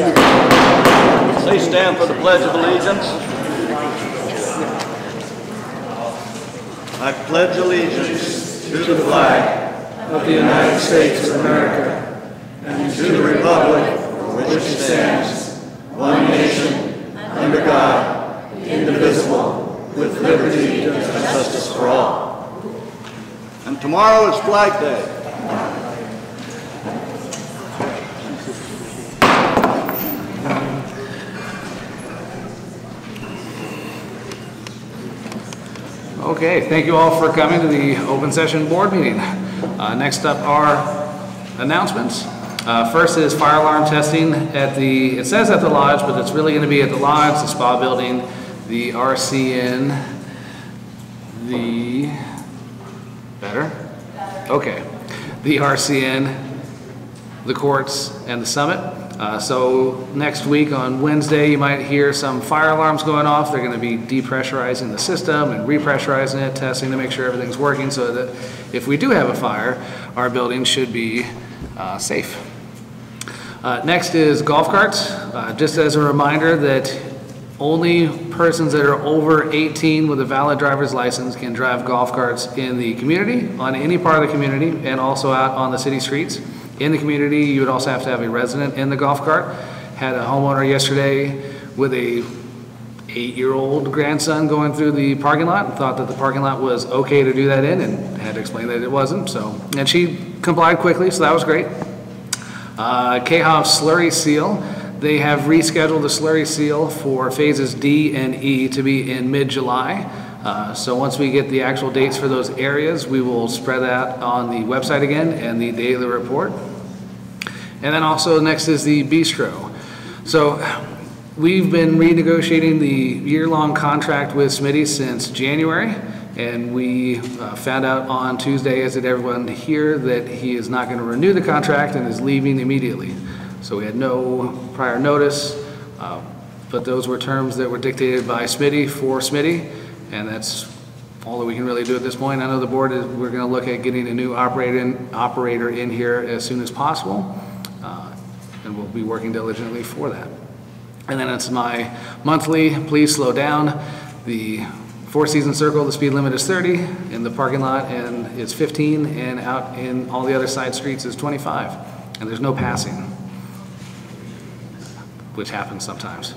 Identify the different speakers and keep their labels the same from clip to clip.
Speaker 1: Please stand for the Pledge of Allegiance. I pledge allegiance to the flag of the United States of America and to the republic for which it stands, one nation, under God, indivisible, with liberty and justice for all. And tomorrow is Flag Day.
Speaker 2: Okay, thank you all for coming to the open session board meeting. Next up are announcements. First is fire alarm testing at it says at the lodge, but it's really going to be at the lodge, the spa building, the RCN, the RCN, the courts, and the summit. So next week on Wednesday, you might hear some fire alarms going off. They're going to be depressurizing the system and repressurizing it, testing to make sure everything's working so that if we do have a fire, our building should be safe. Next is golf carts. Just as a reminder that only persons that are over 18 with a valid driver's license can drive golf carts in the community, on any part of the community, and also out on the city streets. In the community, you would also have to have a resident in the golf cart. Had a homeowner yesterday with a 8-year-old grandson going through the parking lot and thought that the parking lot was okay to do that in, and had to explain that it wasn't. So, and she complied quickly, so that was great. KHOF slurry seal. They have rescheduled the slurry seal for phases D and E to be in mid-July. So once we get the actual dates for those areas, we will spread that on the website again and the daily report. And then also next is the bistro. So we've been renegotiating the year-long contract with Smitty since January, and we found out on Tuesday, as did everyone here, that he is not going to renew the contract and is leaving immediately. So we had no prior notice, but those were terms that were dictated by Smitty for Smitty, and that's all that we can really do at this point. I know the board we're going to look at getting a new operator in here as soon as possible, and we'll be working diligently for that. And then it's my monthly, please slow down. The Four Seasons Circle, the speed limit is 30 in the parking lot, and it's 15, and out in all the other side streets is 25, and there's no passing, which happens sometimes.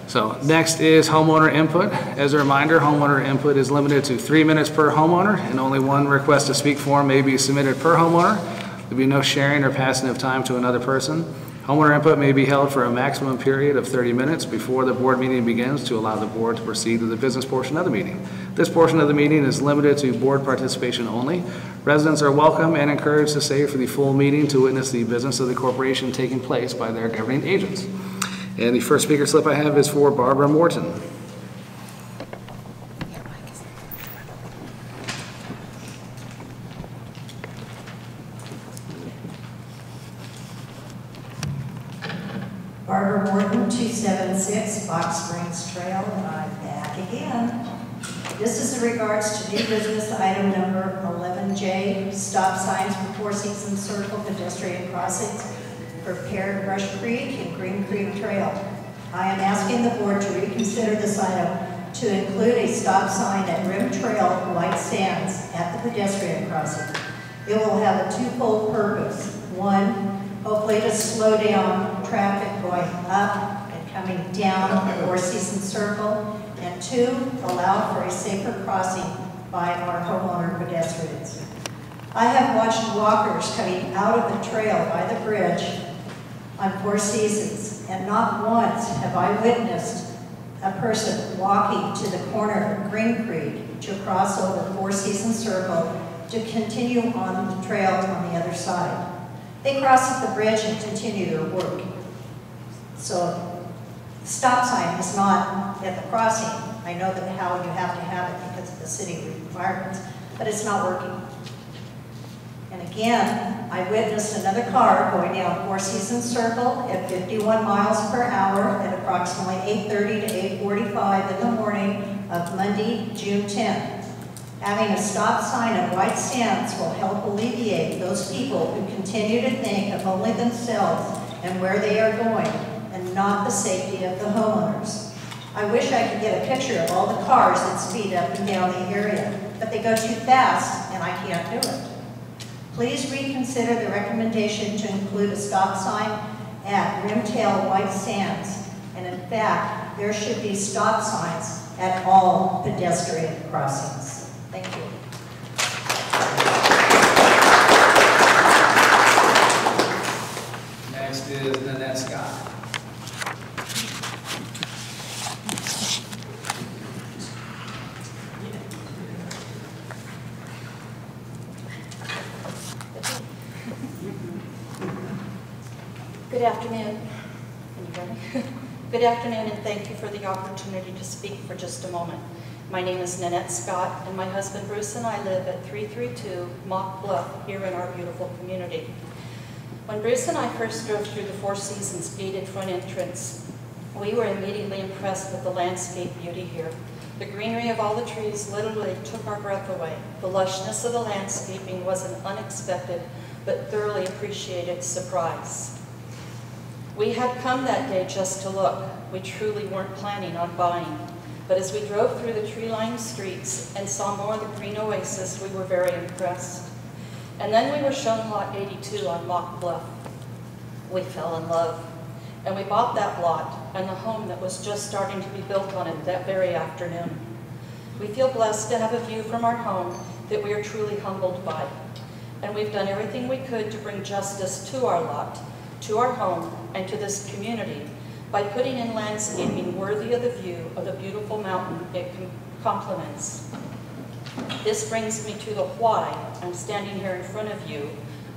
Speaker 2: So next is homeowner input. As a reminder, homeowner input is limited to 3 minutes per homeowner, and only one request to speak form may be submitted per homeowner. There'll be no sharing or passing of time to another person. Homeowner input may be held for a maximum period of 30 minutes before the board meeting begins to allow the board to proceed to the business portion of the meeting. This portion of the meeting is limited to board participation only. Residents are welcome and encouraged to stay for the full meeting to witness the business of the corporation taking place by their governing agents. And the first speaker slip I have is for Barbara Morton.
Speaker 3: Barbara Morton, 276 Box Springs Trail, and I'm back again. This is in regards to new business item number 11J, stop signs for Four Seasons Circle pedestrian crossings for Pear Brush Creek and Green Creek Trail. I am asking the board to reconsider this item to include a stop sign at Rim Trail White Sands at the pedestrian crossing. It will have a twofold purpose. One, hopefully to slow down traffic going up and coming down Four Seasons Circle, and two, allow for a safer crossing by our homeowner pedestrians. I have watched walkers coming out of the trail by the bridge on Four Seasons, and not once have I witnessed a person walking to the corner of Green Creek to cross over Four Seasons Circle to continue on the trail on the other side. They cross at the bridge and continue their work. So the stop sign is not at the crossing. I know that how you have to have it because of the city requirements, but it's not working. And again, I witnessed another car going down Four Seasons Circle at 51 miles per hour at approximately 8:30 to 8:45 in the morning of Monday, June 10th. Having a stop sign at White Sands will help alleviate those people who continue to think of only themselves and where they are going, and not the safety of the homeowners. I wish I could get a picture of all the cars that speed up and down the area, but they go too fast and I can't do it. Please reconsider the recommendation to include a stop sign at Rimtail White Sands, and in fact, there should be stop signs at all pedestrian crossings. Thank you.
Speaker 2: Next is Nanette Scott.
Speaker 4: Good afternoon. Can you hear me? Good afternoon, and thank you for the opportunity to speak for just a moment. My name is Nanette Scott, and my husband Bruce and I live at 332 Mock Bluff here in our beautiful community. When Bruce and I first drove through the Four Seasons gated front entrance, we were immediately impressed with the landscape beauty here. The greenery of all the trees literally took our breath away. The lushness of the landscaping was an unexpected but thoroughly appreciated surprise. We had come that day just to look. We truly weren't planning on buying. But as we drove through the tree-lined streets and saw more of the green oasis, we were very impressed. And then we were shown Lot 82 on Mock Bluff. We fell in love. And we bought that lot and the home that was just starting to be built on it that very afternoon. We feel blessed to have a view from our home that we are truly humbled by. And we've done everything we could to bring justice to our lot, to our home, and to this community by putting in landscaping worthy of the view of the beautiful mountain it complements. This brings me to the why I'm standing here in front of you,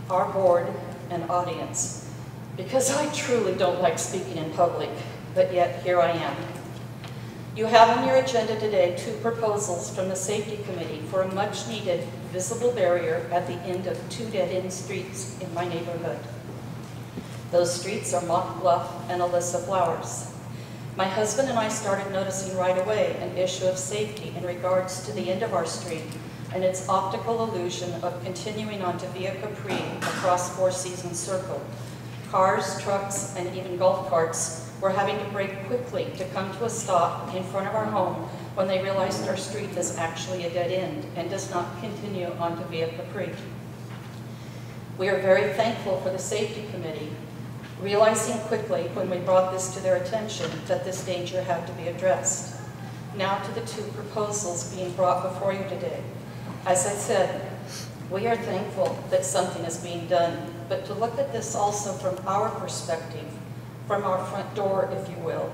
Speaker 4: our board and audience, because I truly don't like speaking in public, but yet here I am. You have on your agenda today 2 proposals from the Safety Committee for a much-needed visible barrier at the end of 2 dead-end streets in my neighborhood. Those streets are Mock Bluff and Alyssa Flowers. My husband and I started noticing right away an issue of safety in regards to the end of our street and its optical illusion of continuing on to Via Capri across Four Seasons Circle. Cars, trucks, and even golf carts were having to brake quickly to come to a stop in front of our home when they realized our street is actually a dead end and does not continue on to Via Capri. We are very thankful for the Safety Committee realizing quickly when we brought this to their attention that this danger had to be addressed. Now to the 2 proposals being brought before you today. As I said, we are thankful that something is being done, but to look at this also from our perspective, from our front door, if you will,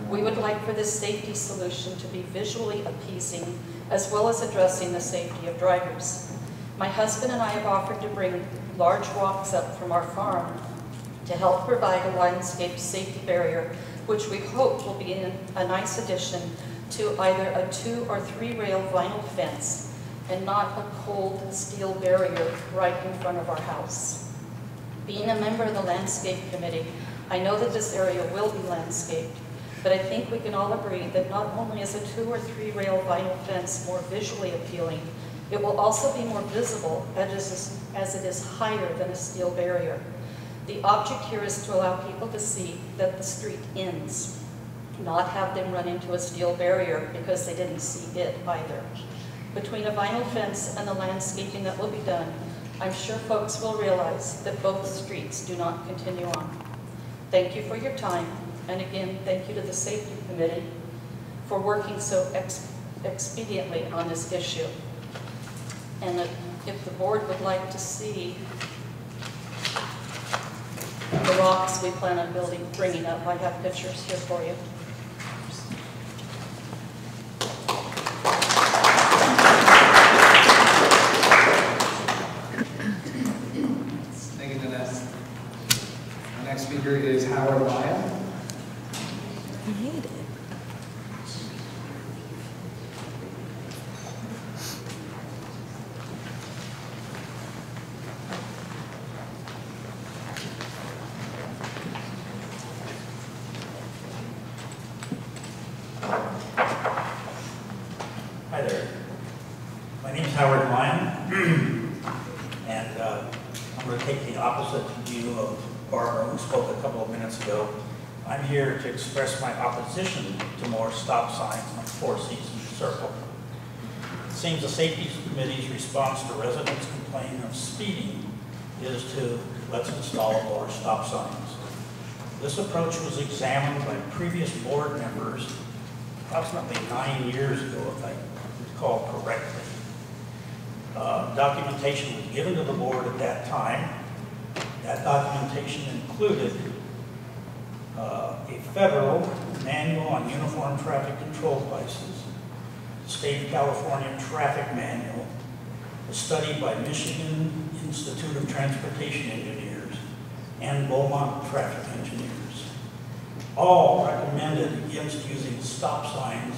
Speaker 4: we would like for this safety solution to be visually appeasing as well as addressing the safety of drivers. My husband and I have offered to bring large rocks up from our farm to help provide a landscape safety barrier, which we hope will be a nice addition to either a 2- or 3-rail vinyl fence and not a cold steel barrier right in front of our house. Being a member of the Landscape Committee, I know that this area will be landscaped, but I think we can all agree that not only is a 2- or 3-rail vinyl fence more visually appealing, it will also be more visible as it is higher than a steel barrier. The object here is to allow people to see that the street ends, not have them run into a steel barrier because they didn't see it either. Between a vinyl fence and the landscaping that will be done, I'm sure folks will realize that both streets do not continue on. Thank you for your time, and again, thank you to the Safety Committee for working so expediently on this issue. And if the board would like to see the rocks we plan on bringing up, I have pictures here for you.
Speaker 2: Thank you, Nanette. Our next speaker is Howard Lyon.
Speaker 5: Hi there. My name's Howard Lyon, and I'm going to take the the opposite view of Barbara, who spoke a couple of minutes ago. I'm here to express my opposition to more stop signs on Four Seasons Circle. It seems the Safety Committee's response to residents complaining of speeding is to let's install more stop signs. This approach was examined by previous board members approximately 9 years ago, if I recall correctly. Documentation was given to the board at that time. That documentation included a federal manual on uniform traffic control devices, the State of California Traffic Manual, a study by Michigan Institute of Transportation Engineers, and Beaumont Traffic Engineers. All recommended against using stop signs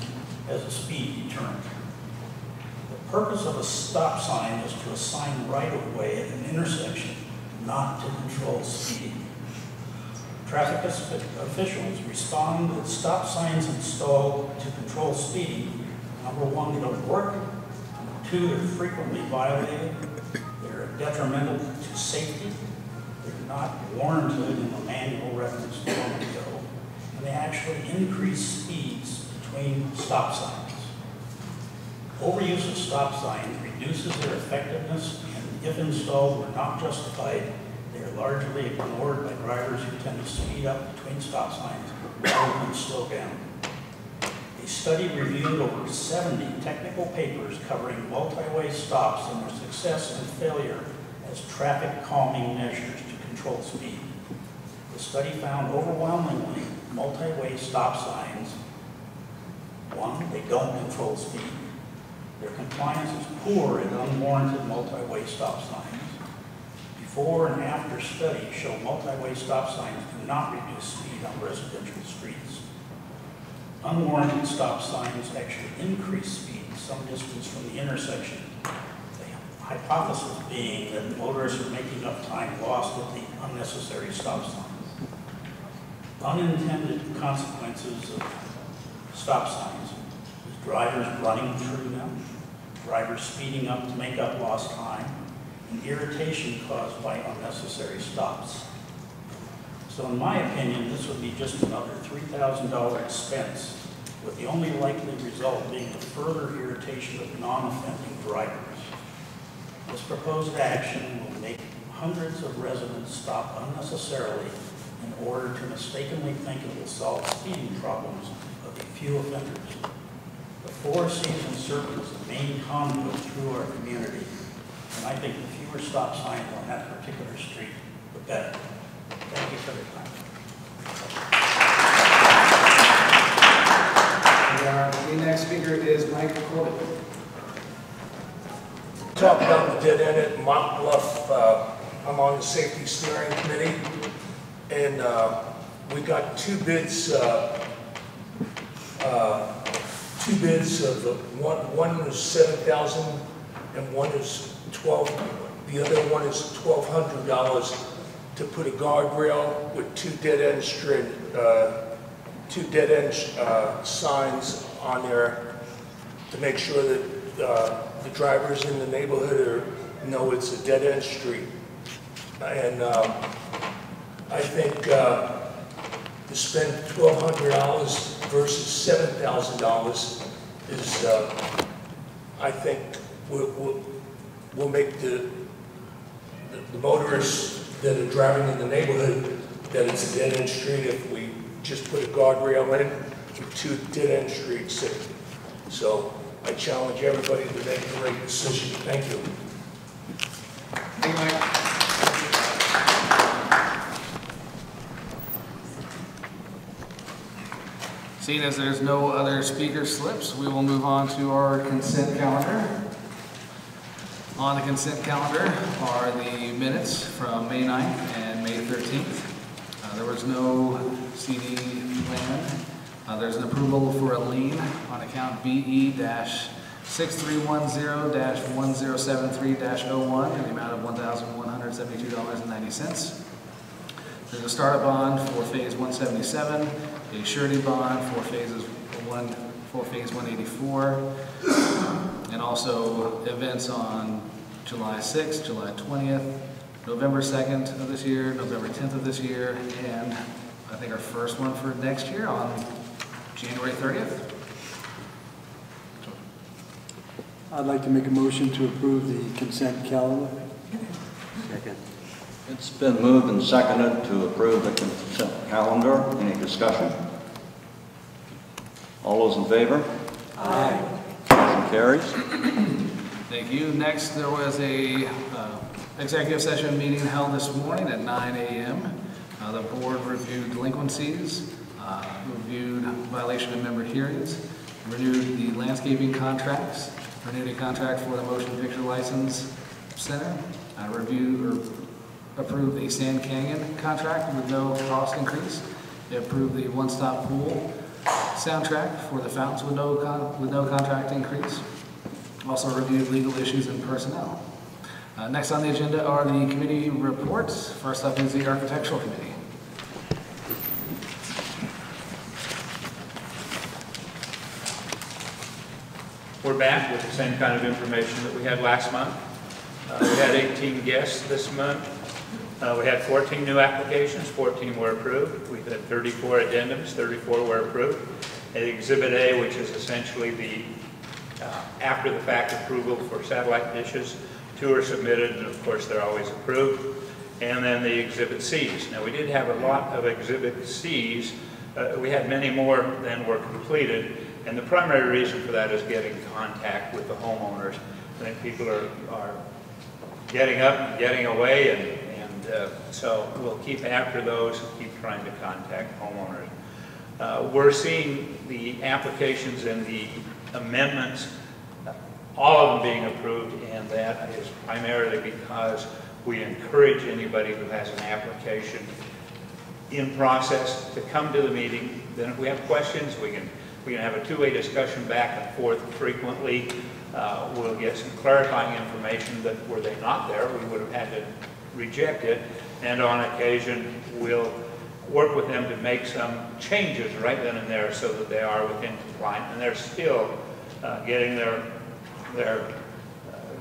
Speaker 5: as a speed deterrent. The purpose of a stop sign is to assign right-of-way at an intersection, not to control speeding. Traffic officials respond that stop signs installed to control speeding, number one, don't work, number two, they're frequently violated, they're detrimental to safety, they're not warranted in the manual referenced a moment ago, and they actually increase speeds between stop signs. Overuse of stop signs reduces their effectiveness, and if installed were not justified, they are largely ignored by drivers who tend to speed up between stop signs rather than slow down. A study reviewed over 70 technical papers covering multi-way stops and their success and failure as traffic calming measures to control speed. The study found overwhelmingly multi-way stop signs, one, they don't control speed. Their compliance is poor in unwarranted multi-way stop signs. Before and after studies show multi-way stop signs do not reduce speed on residential streets. Unwarranted stop signs actually increase speed some distance from the intersection. The hypothesis being that motorists are making up time lost with the unnecessary stop signs. Unintended consequences of stop signs is drivers running through them, drivers speeding up to make up lost time, and irritation caused by unnecessary stops. So in my opinion, this would be just another $3,000 expense, with the only likely result being the further irritation of non-offending drivers. This proposed action will make hundreds of residents stop unnecessarily in order to mistakenly think it will solve speeding problems of a few offenders. The Four Seasons Circle is the main conduit through our community, and I think the fewer stop signs on that particular street, the better. Thank you for your time.
Speaker 2: The next speaker is Mike Corbett.
Speaker 6: Talk about the dead end at Montbluff. I'm on the safety steering committee, and we got two bids. Two bids of one is $7,000 and one is $1,200. The other one is $1,200 to put a guardrail with two dead end signs on there to make sure that the drivers in the neighborhood know it's a dead end street. And I think to spend $1,200 versus $7,000 is, I think, will make the motorists that are driving in the neighborhood that it's a dead end street if we just put a guardrail in with two dead end streets. So I challenge everybody to make the right decision. Thank you.
Speaker 2: Thank you, Mike. Seeing as there's no other speaker slips, we will move on to our consent calendar. On the consent calendar are the minutes from May 9th and May 13th. There was no CD plan. There's an approval for a lien on account BE-6310-1073-01 in the amount of $1,172.90. There's a startup bond for phase 177, a surety bond for phase 184, and also events on July 6th, July 20th, November 2nd of this year, November 10th of this year, and I think our first one for next year on January 30th.
Speaker 7: I'd like to make a motion to approve the consent calendar.
Speaker 1: Second. It's been moved and seconded to approve the consent calendar. Any discussion? All those in favor?
Speaker 7: Aye.
Speaker 1: Motion carries.
Speaker 2: Thank you. Next, there was a executive session meeting held this morning at 9 a.m. The board reviewed delinquencies, reviewed violation of member hearings, renewed the landscaping contracts, renewed a contract for the motion picture license center, reviewed or approved a Sand Canyon contract with no cost increase. They approved the one-stop pool soundtrack for the fountains with no contract increase. Also reviewed legal issues and personnel. Next on the agenda are the committee reports. First up is the Architectural Committee.
Speaker 8: We're back with the same kind of information that we had last month. We had 18 guests this month. We had 14 new applications, 14 were approved. We had 34 addendums, 34 were approved. And Exhibit A, which is essentially the after-the-fact approval for satellite dishes, 2 are submitted, and of course they're always approved. And then the Exhibit Cs. Now we did have a lot of Exhibit Cs. We had many more than were completed, and the primary reason for that is getting contact with the homeowners. I think people are getting up and getting away, and so we'll keep after those and keep trying to contact homeowners. We're seeing the applications and the amendments, all of them being approved, and that is primarily because we encourage anybody who has an application in process to come to the meeting. Then if we have questions, we can have a two-way discussion back and forth frequently. We'll get some clarifying information that were they not there, we would have had to reject it, and on occasion we'll work with them to make some changes right then and there so that they are within compliance and they're still getting their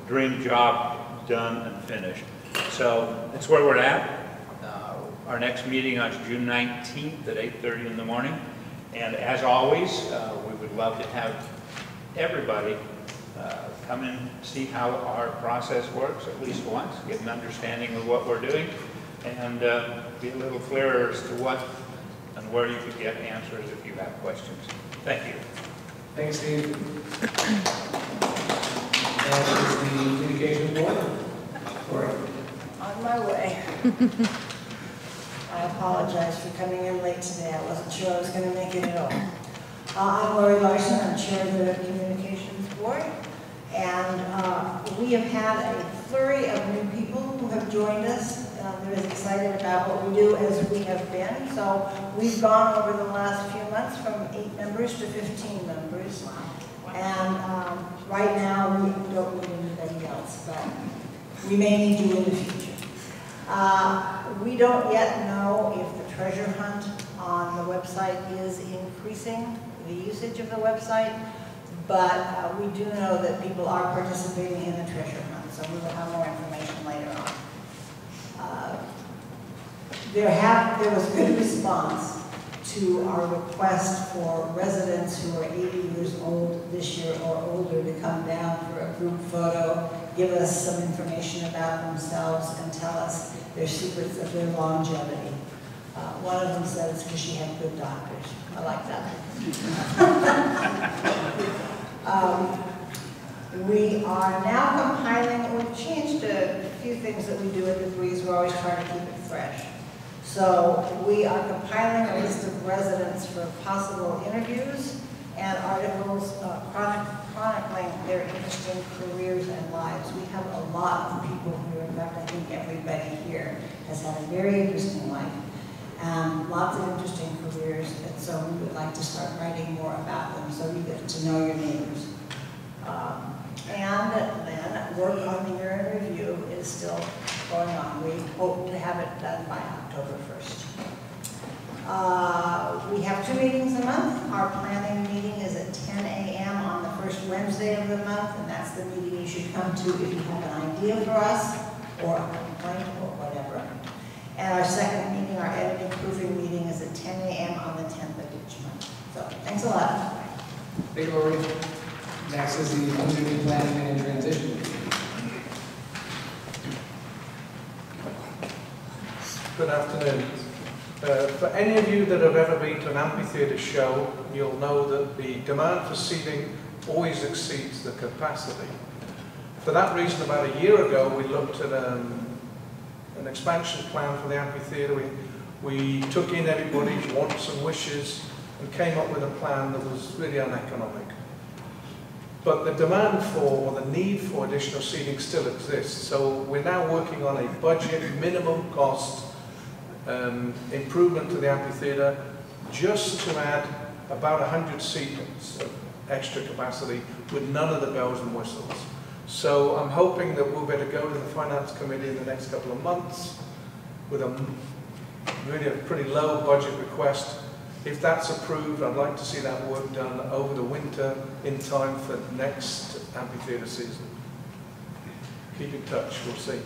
Speaker 8: dream job done and finished. So that's where we're at. Our next meeting on June 19th at 8:30 in the morning, and as always we would love to have everybody come and see how our process works at least once, get an understanding of what we're doing, and be a little clearer as to what and where you could get answers if you have questions. Thank you.
Speaker 2: Thanks, Steve. And is the communications board? Lori.
Speaker 9: On my way. I apologize for coming in late today. I wasn't sure I was going to make it at all. I'm Lori Larson. I'm chair of the communications board. And we have had a flurry of new people who have joined us. They're as excited about what we do as we have been. So we've gone over the last few months from 8 members to 15 members. And right now we don't need anybody else, but we may need you in the future. We don't yet know if the treasure hunt on the website is increasing the usage of the website. But we do know that people are participating in the treasure hunt, so we will have more information later on. There was good response to our request for residents who are 80 years old this year or older to come down for a group photo, give us some information about themselves, and tell us their secrets of their longevity. One of them said it's because she had good doctors. I like that. We are now compiling, we've changed a few things that we do at the Breeze. We're always trying to keep it fresh. So we are compiling a list of residents for possible interviews and articles chronicling their interesting careers and lives. We have a lot of people here. In fact, I think everybody here has had a very interesting life. Lots of interesting careers, and so we would like to start writing more about them so you get to know your neighbors. And then work on the year in review is still going on. We hope to have it done by October 1st. We have 2 meetings a month. Our planning meeting is at 10 a.m. on the first Wednesday of the month, and that's the meeting you should come to if you have an idea for us or a complaint or whatever. And our second meeting, our editing proofing meeting, is at 10 a.m. on the 10th of each month. So, thanks a lot.
Speaker 2: Thank you, Lori. Next is the community planning and transition.
Speaker 10: Good afternoon. For any of you that have ever been to an amphitheatre show, you'll know that the demand for seating always exceeds the capacity. For that reason, about a year ago, we looked at an expansion plan for the amphitheatre. We took in everybody's wants and wishes and came up with a plan that was really uneconomic. But the demand for, or the need for additional seating still exists. So we're now working on a budget minimum cost improvement to the amphitheatre, just to add about 100 seats of extra capacity with none of the bells and whistles. So I'm hoping that we'll be able to go to the Finance Committee in the next couple of months with really a pretty low budget request. If that's approved, I'd like to see that work done over the winter in time for next amphitheatre season. Keep in touch, we'll see.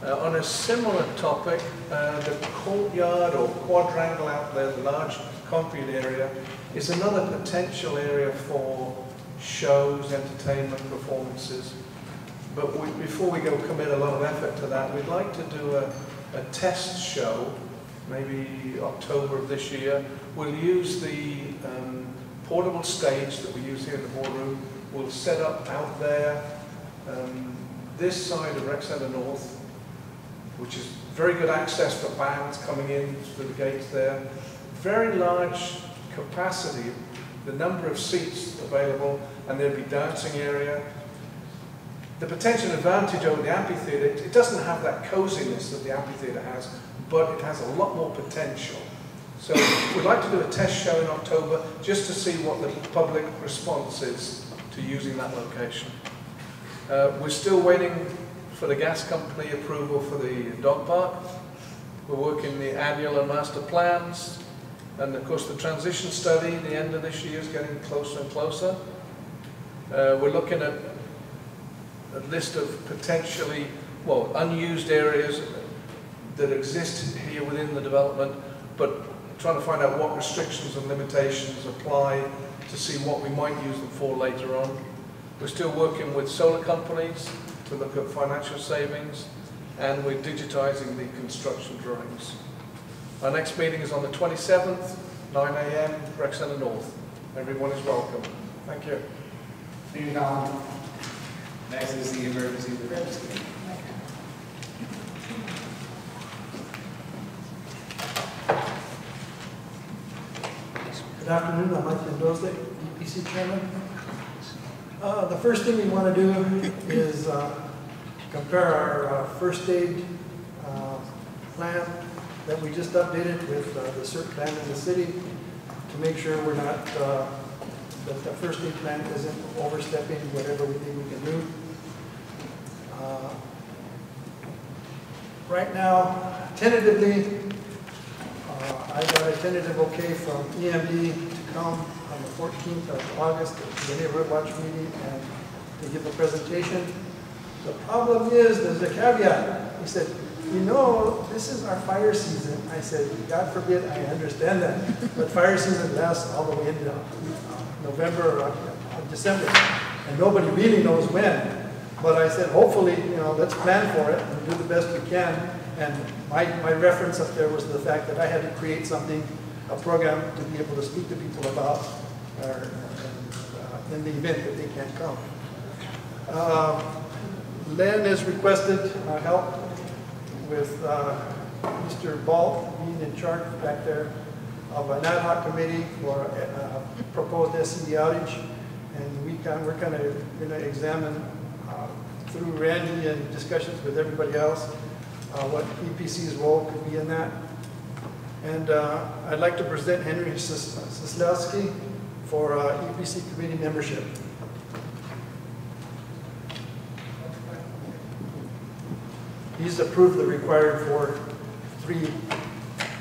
Speaker 10: On a similar topic, the courtyard or quadrangle out there, the large concrete area, is another potential area for shows, entertainment, performances. But before we go commit a lot of effort to that, we'd like to do a test show, maybe October of this year. We'll use the portable stage that we use here in the boardroom. We'll set up out there, this side of Rec Centre North, which is very good access for bands coming in through the gates there. Very large capacity, the number of seats available, and there'll be dancing area. The potential advantage over the amphitheatre, it doesn't have that coziness that the amphitheatre has, but it has a lot more potential. So we'd like to do a test show in October just to see what the public response is to using that location. We're still waiting for the gas company approval for the dog park. We're working the annual and master plans. And of course the transition study, the end of this year, is getting closer and closer. We're looking at a list of potentially, well, unused areas that exist here within the development, but trying to find out what restrictions and limitations apply to see what we might use them for later on. We're still working with solar companies to look at financial savings, and we're digitizing the construction drawings. Our next meeting is on the 27th, 9 a.m., Rec Centre North. Everyone is welcome. Thank you.
Speaker 2: Thank you, Colin. Next is the emergency preparedness committee.
Speaker 11: Good afternoon, I'm Mike Mendoza, EPC Chairman. The first thing we want to do is compare our first aid plan that we just updated with the CERT plan in the city to make sure we're not, that the first aid plan isn't overstepping whatever we think we can do. Right now, tentatively, I got a tentative okay from EMD to come on the 14th of August to the Neighborhood Watch meeting and to give a presentation. The problem is, there's a caveat. He said, you know, this is our fire season. I said, God forbid, I understand that. But fire season lasts all the way into November or December. And nobody really knows when. But I said, hopefully, you know, let's plan for it and do the best we can. And my reference up there was the fact that I had to create something, a program to be able to speak to people about in the event that they can't come. Len has requested help with Mr. Balt being in charge back there of an ad hoc committee for a proposed SCD outage. And we're kind of going to examine through Randy and discussions with everybody else what EPC's role could be in that. And I'd like to present Henry Sislowski for EPC committee membership. He's approved the required for 3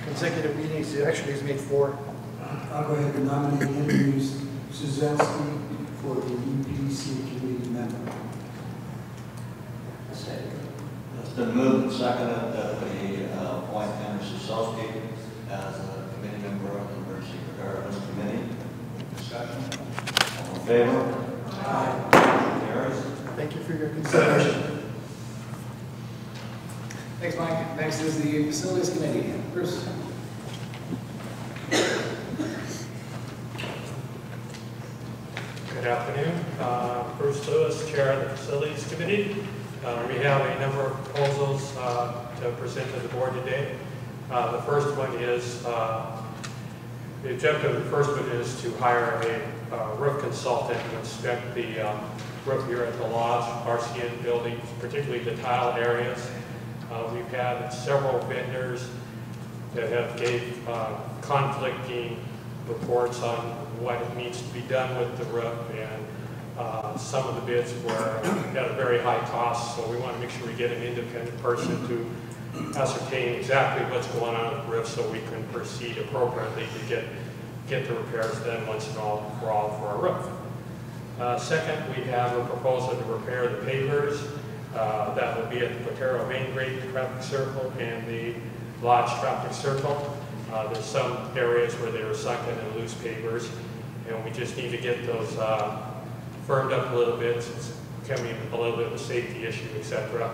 Speaker 11: consecutive meetings. Actually, he's made 4.
Speaker 7: I'll go ahead and nominate Henry Sislowski for the EPC committee member.
Speaker 1: been moved and seconded that we appoint Henry Sosowski as a committee member of the Emergency Preparedness Committee. Discussion? All in favor? Aye. Motion carries.
Speaker 11: Thank you for your consideration.
Speaker 2: Thanks, Mike. Next is the Facilities Committee. Bruce.
Speaker 12: Good afternoon. Bruce Lewis, Chair of the Facilities Committee. We have a number of proposals to present to the board today. The first one is, the objective of the first one is to hire a roof consultant to inspect the roof here at the Lodge, RCN buildings, particularly the tile areas. We've had several vendors that have gave conflicting reports on what needs to be done with the roof, and some of the bids were at a very high cost, so we want to make sure we get an independent person to ascertain exactly what's going on with the roof so we can proceed appropriately to get the repairs done once and all for our roof. Second, we have a proposal to repair the pavers. That will be at the Potrero Main Grade Traffic Circle and the Lodge Traffic Circle. There's some areas where they were sunken and loose pavers, and we just need to get those firmed up a little bit. It's becoming a little bit of a safety issue, etc.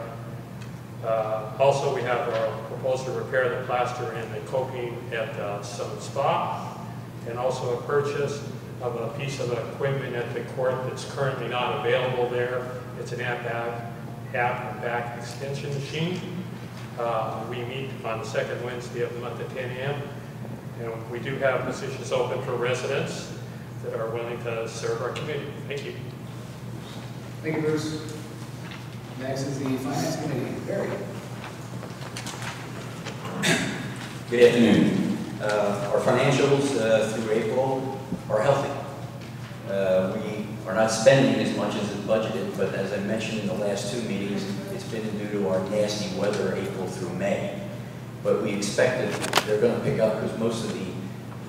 Speaker 12: Also, we have our proposal to repair the plaster and the coping at Summit Spa, and also a purchase of a piece of equipment at the court that's currently not available there. It's an app and back extension machine. We meet on the second Wednesday of the month at 10 a.m. And we do have positions open for residents that are willing to serve our community. Thank you.
Speaker 2: Thank you, Bruce. Next is the Finance Committee. Barry.
Speaker 13: Good afternoon. Our financials through April are healthy. We are not spending as much as is budgeted, but as I mentioned in the last two meetings, it's been due to our nasty weather April through May. But we expect that they're going to pick up because most of the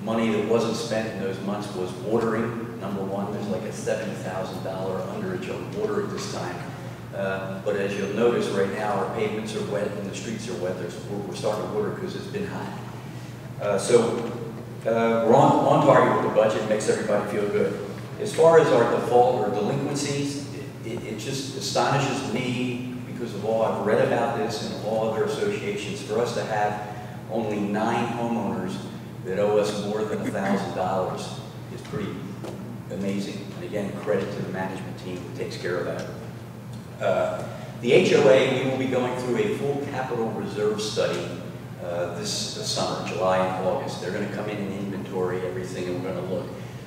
Speaker 13: money that wasn't spent in those months was watering. Number one, there's like a $70,000 underage on water at this time. But as you'll notice right now, our pavements are wet and the streets are wet. We're starting to water because it's been hot. So we're on target with the budget, makes everybody feel good. As far as our default or delinquencies, it just astonishes me because of all I've read about this and all other associations. For us to have only 9 homeowners that owe us more than $1,000 is pretty amazing. And again, credit to the management team who takes care of that. The HOA, we will be going through a full capital reserve study this summer, July and August. They're going to come in and inventory everything and we're going to look.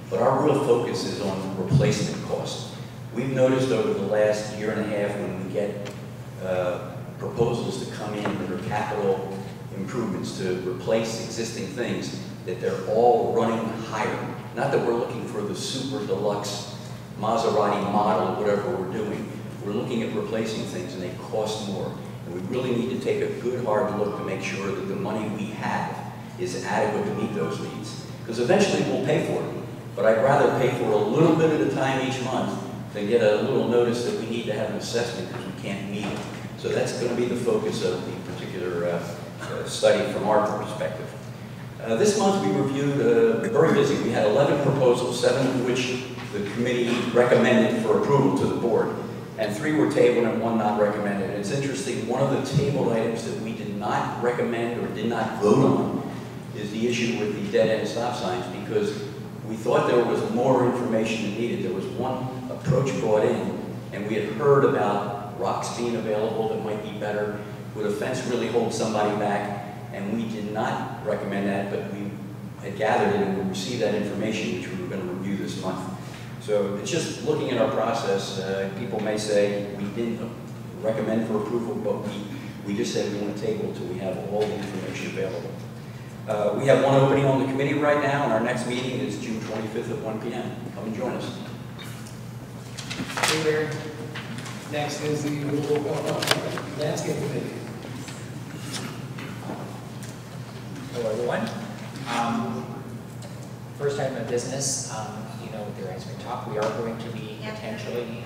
Speaker 13: But our real focus is on replacement costs. We've noticed over the last year and a half when we get proposals to come in that are capital improvements to replace existing things, that they're all running higher. Not that we're looking for the super deluxe Maserati model, whatever we're doing. We're looking at replacing things and they cost more. And we really need to take a good hard look to make sure that the money we have is adequate to meet those needs. Because eventually we'll pay for it. But I'd rather pay for a little bit at a time each month than get a little notice that we need to have an assessment because we can't meet it. So that's going to be the focus of the particular study from our perspective. This month we reviewed, very busy, we had 11 proposals, 7 of which the committee recommended for approval to the board, and 3 were tabled and 1 not recommended. It's interesting, one of the tabled items that we did not recommend or did not vote on is the issue with the dead-end stop signs, because we thought there was more information needed. There was one approach brought in, and we had heard about rocks being available that might be better. Would a fence really hold somebody back? And we did not recommend that, but we had gathered it and we received that information, which we were going to review this month. So it's just looking at our process. People may say we didn't recommend for approval, but we just said we want to table until we have all the information available. We have 1 opening on the committee right now, and our next meeting is June 25th at 1 p.m. Come and join us.
Speaker 2: Hey there. Next is the Landscape Committee.
Speaker 14: Hello, everyone. First item of business, you know, there has been talk, we are going to be potentially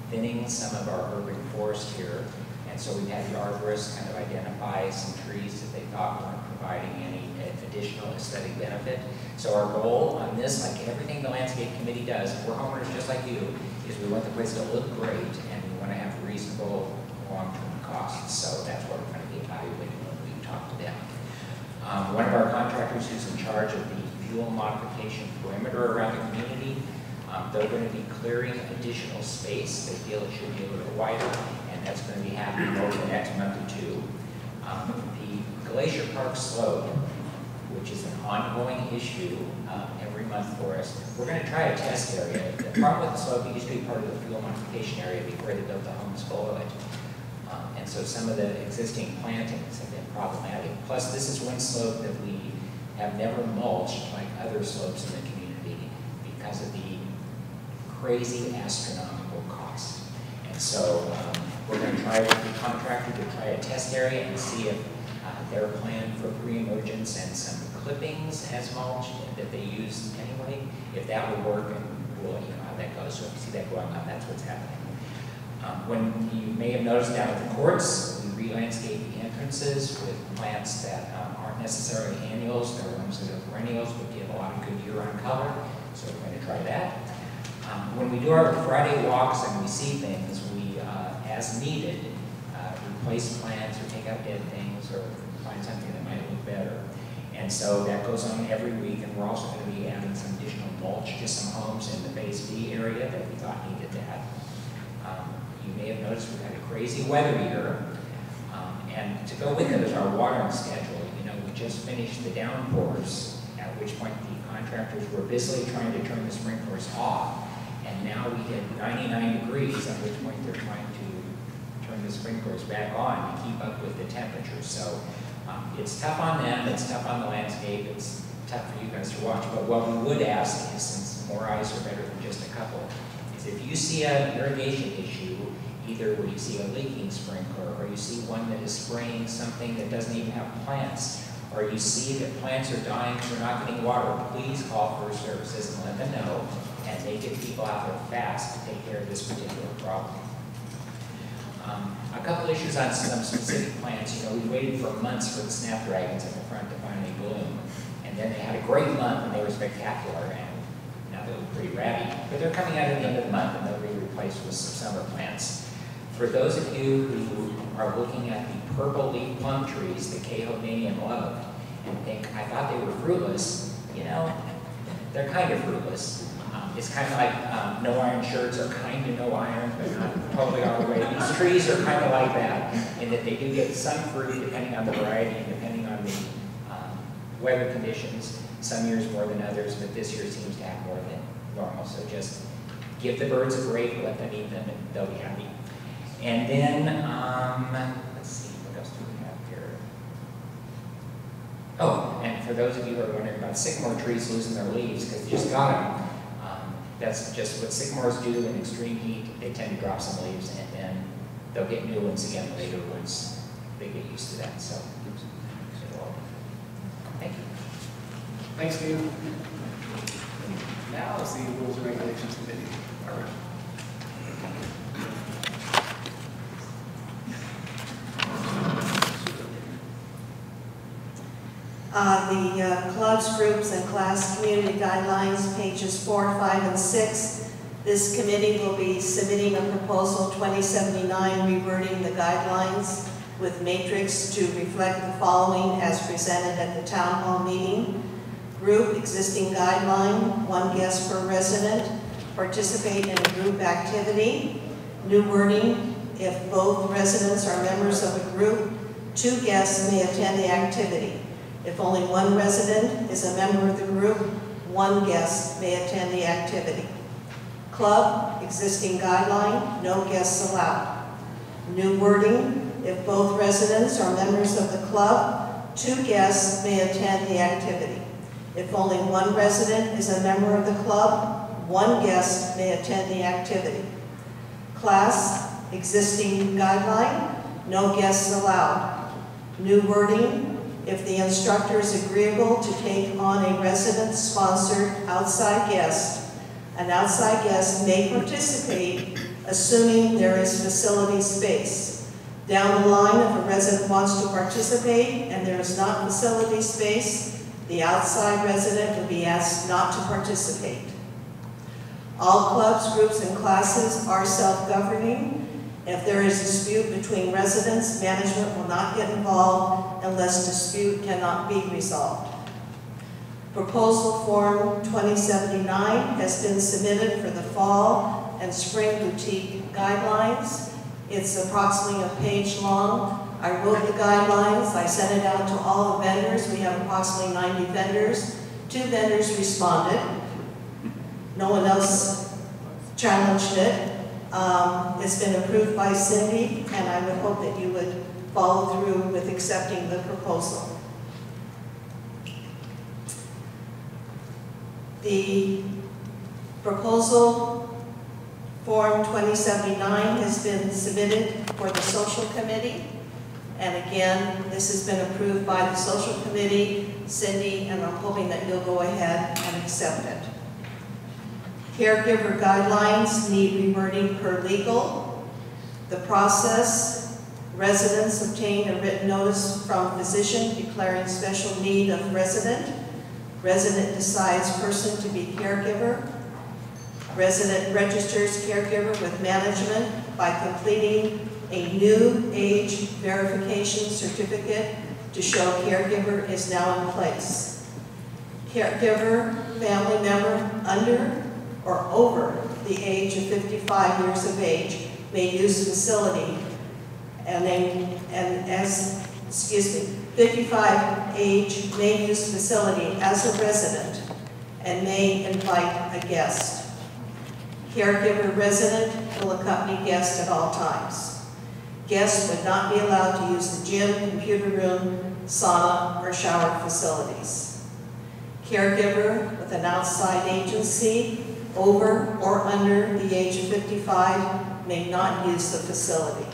Speaker 14: thinning some of our urban forest here, And so we had the arborists kind of identify some trees that they thought weren't providing any additional aesthetic benefit. So our goal on this, like everything the landscape committee does, we're homeowners just like you, is we want the place to look great and we want to have reasonable long-term costs. So that's what we're going to be evaluating when we talk to them. One of our contractors who's in charge of the fuel modification perimeter around the community, they're going to be clearing additional space. They feel it should be a little wider, and that's going to be happening over the next month or two. The Glacier Park slope, which is an ongoing issue every month for us, we're going to try a test area. The problem with the slope, it used to be part of the fuel modification area before they built the homes below it. And so some of the existing plantings have been problematic. Plus, this is one slope that we have never mulched like other slopes in the community because of the crazy astronomical cost. And so we're going to try with the contractor to try a test area and see if their plan for pre-emergence and some clippings as mulch that they use anyway, if that would work, and we'll let you know how that goes. So if you see that going on, that's what's happening. When you may have noticed down at the courts, we re-landscape the entrances with plants that aren't necessarily annuals. They're ones that are perennials, but give a lot of good year-round color. So we're going to try that. When we do our Friday walks and we see things, we, as needed, replace plants or take out dead things or find something that might look better. And so that goes on every week, and we're also going to be adding some additional mulch to some homes in the Phase B area that we thought needed that. You may have noticed we've had a crazy weather year, and to go with it is our watering schedule. You know, we just finished the downpours, at which point the contractors were busily trying to turn the sprinklers off, and now we hit 99 degrees, at which point they're trying to turn the sprinklers back on to keep up with the temperatures. So it's tough on them, it's tough on the landscape, it's tough for you guys to watch, but what we would ask is, since more eyes are better than just a couple, is if you see an irrigation issue, either where you see a leaking sprinkler, or you see one that is spraying something that doesn't even have plants, or you see that plants are dying because they're not getting water, please call First Services and let them know, and they get people out there fast to take care of this particular problem. A couple issues on some specific plants. You know, we waited for months for the snapdragons in the front to finally bloom, and then they had a great month and they were spectacular, and now they look pretty ratty. But they're coming out at the end of the month and they'll be replaced with some summer plants. For those of you who are looking at the purple leaf plum trees that Kay Hovnanian loved and think, I thought they were fruitless, you know, they're kind of fruitless. It's kind of like no iron shirts are kind of no iron, but not totally all the way. These trees are kind of like that, in that they do get some fruit depending on the variety and depending on the weather conditions. Some years more than others, but this year seems to have more than normal. So just give the birds a break, let them eat them, and they'll be happy. And then, let's see, what else do we have here? Oh, and for those of you who are wondering about sycamore trees losing their leaves because they just got them, that's just what sycamores do in extreme heat. They tend to drop some leaves, and then they'll get new ones again later once they get used to that. So, thank you.
Speaker 2: Thanks, Steve. Now is the Rules and Regulations Committee. Barbara.
Speaker 3: The clubs, groups, and class community guidelines, pages 4, 5, and 6. This committee will be submitting a proposal 2079 rewording the guidelines with matrix to reflect the following as presented at the town hall meeting. Group existing guideline, 1 guest per resident, participate in a group activity. New wording, if both residents are members of a group, 2 guests may attend the activity. If only 1 resident is a member of the group, 1 guest may attend the activity. Club, existing guideline, no guests allowed. New wording, if both residents are members of the club, 2 guests may attend the activity. If only 1 resident is a member of the club, 1 guest may attend the activity. Class, existing guideline, no guests allowed. New wording, if the instructor is agreeable to take on a resident-sponsored outside guest, an outside guest may participate, assuming there is facility space.
Speaker 9: Down the line, if a resident wants to participate and there is not facility space, the outside resident will be asked not to participate. All clubs, groups, and classes are self-governing. If there is a dispute between residents, management will not get involved unless dispute cannot be resolved. Proposal Form 2079 has been submitted for the fall and spring boutique guidelines. It's approximately a page long. I wrote the guidelines. I sent it out to all the vendors. We have approximately 90 vendors. 2 vendors responded. No one else challenged it. It's been approved by Cindy, and I would hope that you would follow through with accepting the proposal. The proposal Form 2079 has been submitted for the Social Committee, and again, this has been approved by the Social Committee, Cindy, and I'm hoping that you'll go ahead and accept it. Caregiver guidelines need rewording per legal. The process, residents obtain a written notice from physician declaring special need of resident. Resident decides person to be caregiver. Resident registers caregiver with management by completing a new age verification certificate to show caregiver is now in place. Caregiver, family member under or over the age of 55 years of age may use facility, and 55 age may use facility as a resident and may invite a guest. Caregiver resident will accompany guest at all times. Guests would not be allowed to use the gym, computer room, sauna, or shower facilities. Caregiver with an outside agency over or under the age of 55 may not use the facility.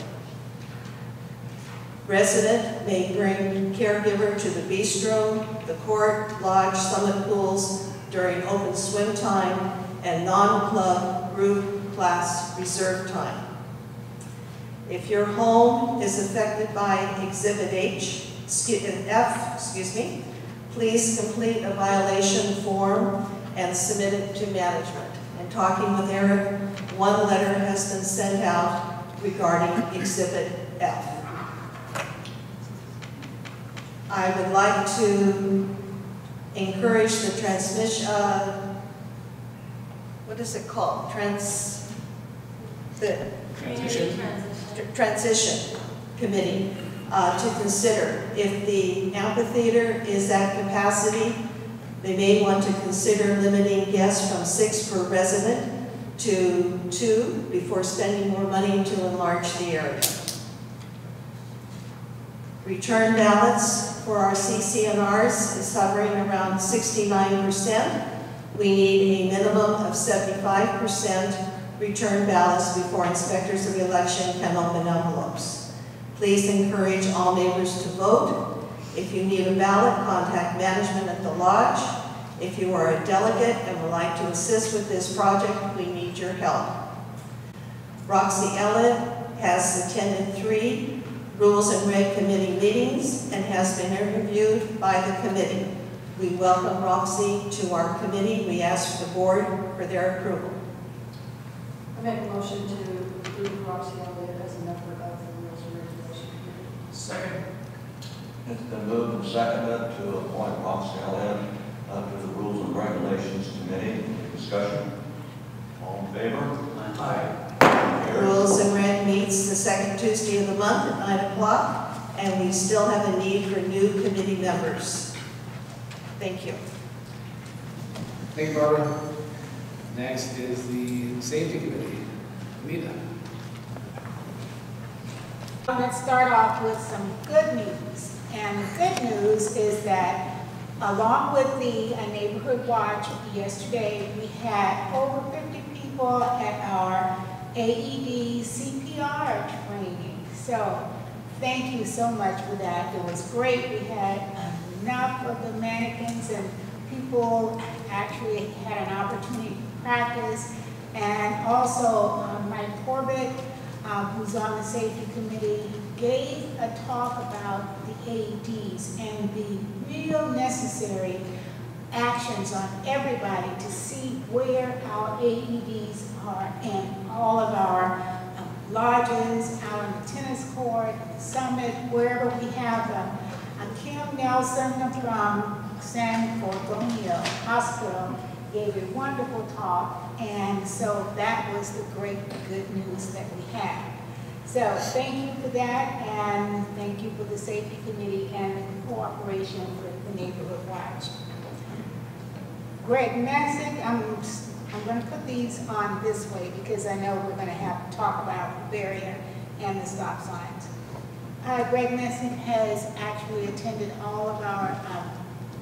Speaker 9: Resident may bring caregiver to the bistro, the court, lodge, summit pools during open swim time and non-club, group, class, reserve time. If your home is affected by Exhibit F, please complete a violation form and submit it to management. And talking with Eric, one letter has been sent out regarding Exhibit F. I would like to encourage the transmission, what is it called? Transition Committee to consider if the amphitheater is at capacity. They may want to consider limiting guests from 6 per resident to 2 before spending more money to enlarge the area. Return ballots for our CCNRs is hovering around 69%. We need a minimum of 75% return ballots before inspectors of the election can open envelopes. Please encourage all neighbors to vote. If you need a ballot, contact management at the lodge. If you are a delegate and would like to assist with this project, we need your help. Roxy Elliott has attended 3 Rules and Reg Committee meetings and has been interviewed by the committee. We welcome Roxy to our committee. We ask the board for their approval.
Speaker 15: I make a motion to approve Roxy Elliott as a member of the Rules and Regulation Committee.
Speaker 1: Second. It's been moved and seconded to appoint Roxy Elliott to the Rules and Regulations Committee. Any discussion? All in favor? Aye.
Speaker 9: Rules and Reg meets the second Tuesday of the month at 9 o'clock, and we still have a need for new committee members. Thank you.
Speaker 2: Thank you, Barbara. Next is the Safety Committee. Anita.
Speaker 16: Let's start off with some good news. And the good news is that along with the Neighborhood Watch yesterday, we had over 50 people at our AED CPR training. So thank you so much for that. It was great. We had enough of the mannequins and people actually had an opportunity to practice. And also Mike Corbett, who's on the safety committee, gave a talk about the AEDs and the real necessary actions on everybody to see where our AEDs are in all of our lodges, out on the tennis court, the summit, wherever we have them. Kim Nelson from San Antonio Hospital gave a wonderful talk, and so that was the great good news that we had. So thank you for that, and thank you for the Safety Committee and the cooperation with the Neighborhood Watch. Greg Messick, I'm going to put these on this way because I know we're going to have to talk about the barrier and the stop signs. Greg Messick has actually attended all of our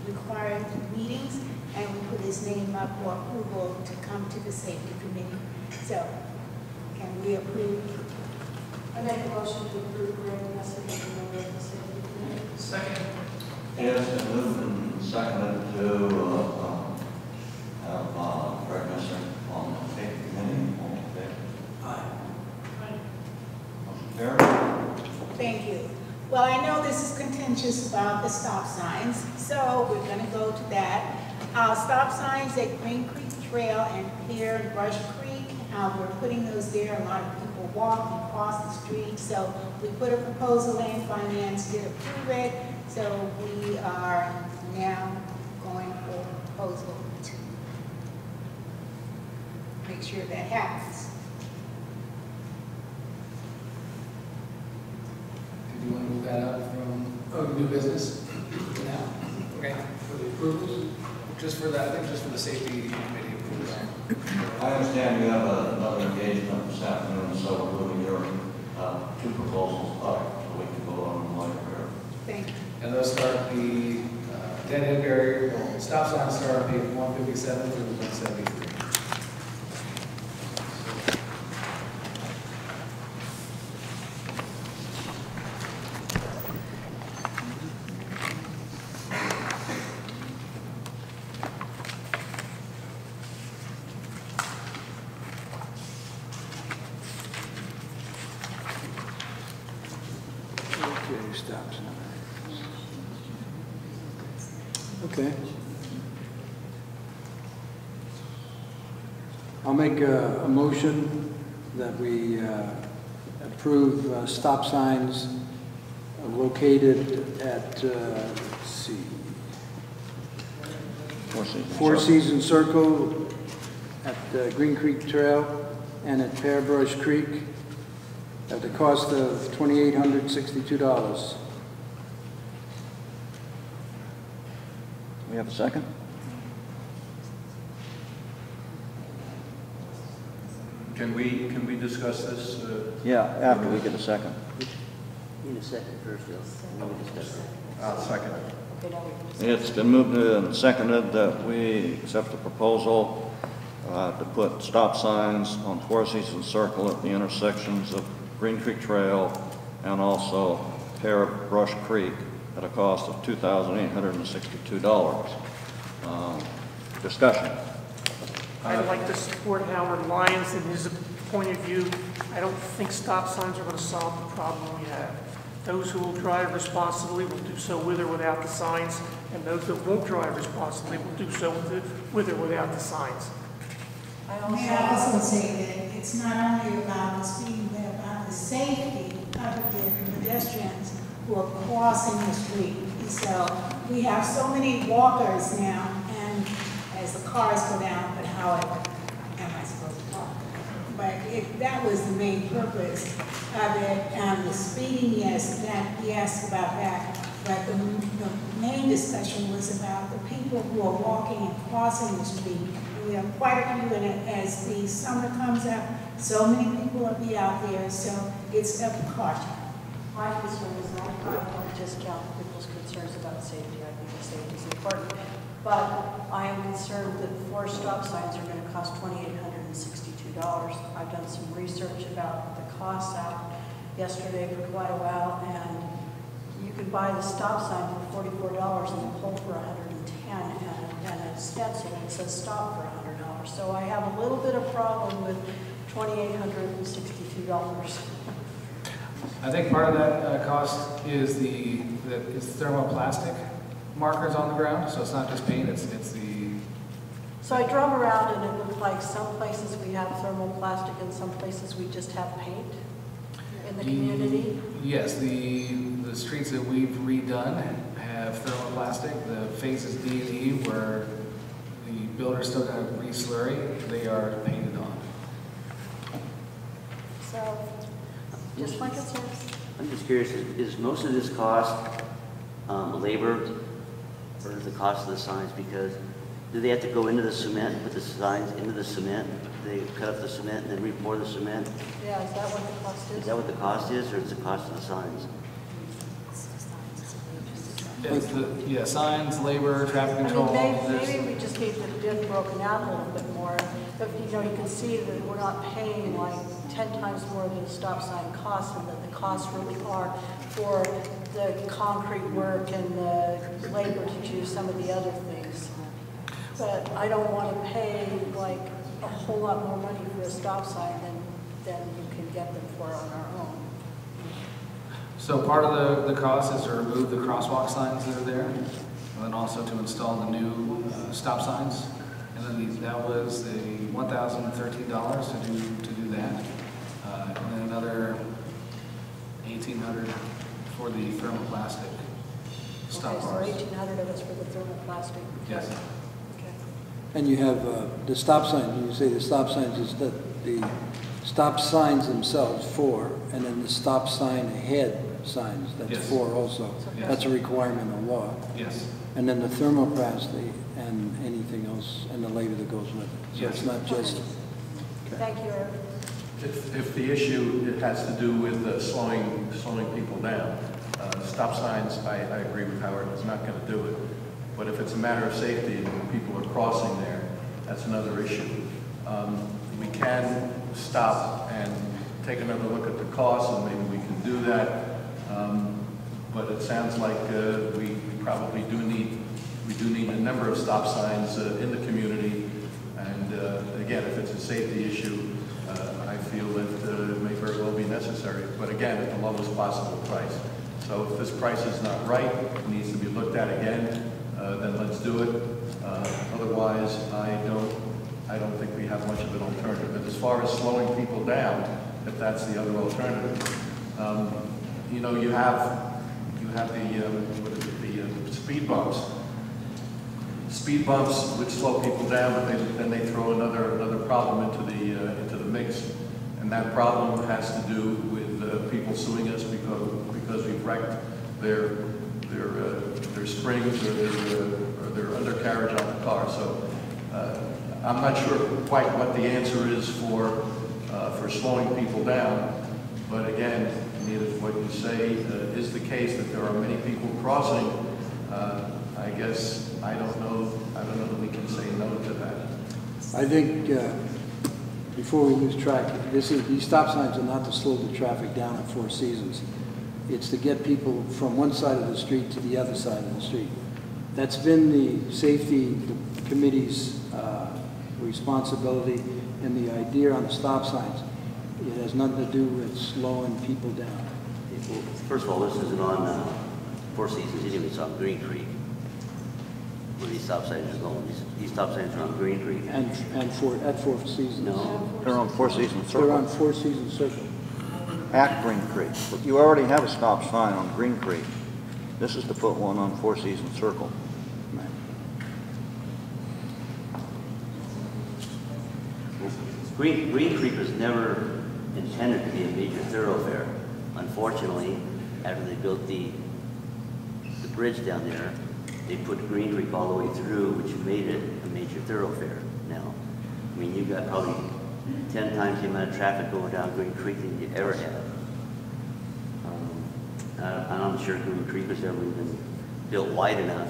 Speaker 16: required meetings, and we put his name up for approval to come to the Safety Committee. So, can we approve?
Speaker 15: I make a motion to approve Greg Messick as a member of the Safety Committee.
Speaker 8: Second.
Speaker 1: Yes, and moved and seconded to have Greg Messick on the safety committee. All in favor? Aye. Motion carried.
Speaker 16: Thank you. Well, I know this is contentious about the stop signs, so we're going to go to that. Stop signs at Green Creek Trail and Pear and Brush Creek, we're putting those there. A lot of people walk and cross the street, so we put a proposal in, finance did approve it, so we are now going for a proposal to make sure that happens.
Speaker 2: Do you want to move that up from new business now? Okay, for the approvals? Just for that, I think just for the safety committee approvals.
Speaker 1: I understand you have another engagement this afternoon, so we're moving your two proposals up so we can vote on them later.
Speaker 16: Thank you.
Speaker 2: And those start the dead end barrier, well, stop signs start on page 157 through 173.
Speaker 7: Stop signs. Okay. I'll make a motion that we approve stop signs located at, let's see, Four Seasons Circle, at Green Creek Trail, and at Pear Brush Creek, at the cost of $2,862.
Speaker 1: We have a second?
Speaker 10: Can we discuss this?
Speaker 1: Yeah, after we get a second.
Speaker 17: Need a second first, Bill.
Speaker 10: I'll second.
Speaker 1: It's been moved and seconded that we accept the proposal to put stop signs on Four Seasons Circle at the intersections of Green Creek Trail and also Pear Brush Creek at a cost of $2,862. Discussion.
Speaker 18: I'd like to support Howard Lyons in his point of view. I don't think stop signs are going to solve the problem we have. Those who will drive responsibly will do so with or without the signs, and those that won't drive responsibly will do so with or without the signs.
Speaker 16: May I also say that it's not only about the speed, but about the safety of the pedestrians who are crossing the street. So we have so many walkers now, and as the cars go down, but how am I supposed to walk? But that was the main purpose of it, and the speeding, yes, that we asked about that. But the main discussion was about the people who are walking and crossing the street. We have quite a few, and as the summer comes up, so many people will be out there, so it's a precaution.
Speaker 15: My concern is not I don't want to discount people's concerns about safety. I think safety is important. But I am concerned that 4 stop signs are going to cost $2,862. I've done some research about the costs out yesterday for quite a while, and you can buy the stop sign for $44 and the pole for $110, and a stencil that says stop for $100. So I have a little bit of problem with $2,862.
Speaker 2: I think part of that cost is it's thermoplastic markers on the ground, so it's not just paint, it's the...
Speaker 15: So I drove around and it looked like some places we have thermoplastic and some places we just have paint in the community.
Speaker 2: Yes, the streets that we've redone have thermoplastic. The phases D and E where the builders still got re-slurry, they are painted on.
Speaker 15: So, just like it says.
Speaker 17: I'm just curious, is most of this cost labor, or is the cost of the signs? Because do they have to go into the cement and put the signs into the cement? They cut up the cement and then re-pour the cement?
Speaker 15: Yeah, is that what the cost is?
Speaker 17: Is that what the cost is, or is the cost of the signs?
Speaker 2: Yeah, signs, labor, traffic control.
Speaker 15: Maybe we just need the bid broken out a little bit more. But, you know, you can see that we're not paying like 10 times more than the stop sign costs, and that the costs really are for the concrete work and the labor to do some of the other things. But I don't want to pay like a whole lot more money for a stop sign than you can get them for on our own.
Speaker 2: So part of the cost is to remove the crosswalk signs that are there, and then also to install the new stop signs. And then that was $1,013 to do that. And then another $1,800 for the thermoplastic stop bars.
Speaker 15: Okay, so $1,800 of it's for the thermoplastic.
Speaker 2: Yes.
Speaker 15: Okay.
Speaker 7: And you have the stop signs. When you say the stop signs, is that the stop signs themselves 4, and then the stop sign ahead signs, that's
Speaker 2: Yes.
Speaker 7: 4 also.
Speaker 2: Yes.
Speaker 7: That's a requirement of law.
Speaker 2: Yes.
Speaker 7: And then the thermoplastic and anything else, and the labor that goes with it. So
Speaker 2: Yes.
Speaker 7: it's not just...
Speaker 15: Thank you, Eric.
Speaker 10: If the issue it has to do with slowing people down, stop signs, I agree with Howard, it's not going to do it. But if it's a matter of safety and people are crossing there, that's another issue. We can stop and take another look at the cost, and maybe we can do that. But it sounds like we probably do need a number of stop signs in the community. And again, if it's a safety issue, I feel that it may very well be necessary. But again, at the lowest possible price. So if this price is not right, it needs to be looked at again, then let's do it. Otherwise, I don't think we have much of an alternative. But as far as slowing people down, if that's the other alternative, you know, you have the speed bumps. Speed bumps would slow people down, but then they throw another problem into the mix, and that problem has to do with people suing us because we've wrecked their springs or their undercarriage on the car. So I'm not sure quite what the answer is for slowing people down, but again, Anita, what you say is the case that there are many people crossing. I guess I don't know that we can say no to that.
Speaker 7: I think before we lose track, these stop signs are not to slow the traffic down at Four Seasons. It's to get people from one side of the street to the other side of the street. That's been the safety committee's responsibility, and the idea on the stop signs. It has nothing to do with slowing people down.
Speaker 17: Well, first of all, this isn't on Four Seasons, it's on Green Creek, where these stop signs are going. These stop signs are on Green Creek.
Speaker 7: And at Four Seasons.
Speaker 17: No.
Speaker 1: They're on Four Seasons Circle.
Speaker 7: They're on Four Seasons Circle.
Speaker 1: At Green Creek. You already have a stop sign on Green Creek. This is to put one on Four Seasons Circle.
Speaker 17: Green Creek was never intended to be a major thoroughfare. Unfortunately, after they built the bridge down there, they put Green Creek all the way through, which made it a major thoroughfare now. I mean, you've got probably 10 times the amount of traffic going down Green Creek than you ever have. I'm not sure Green Creek was ever even built wide enough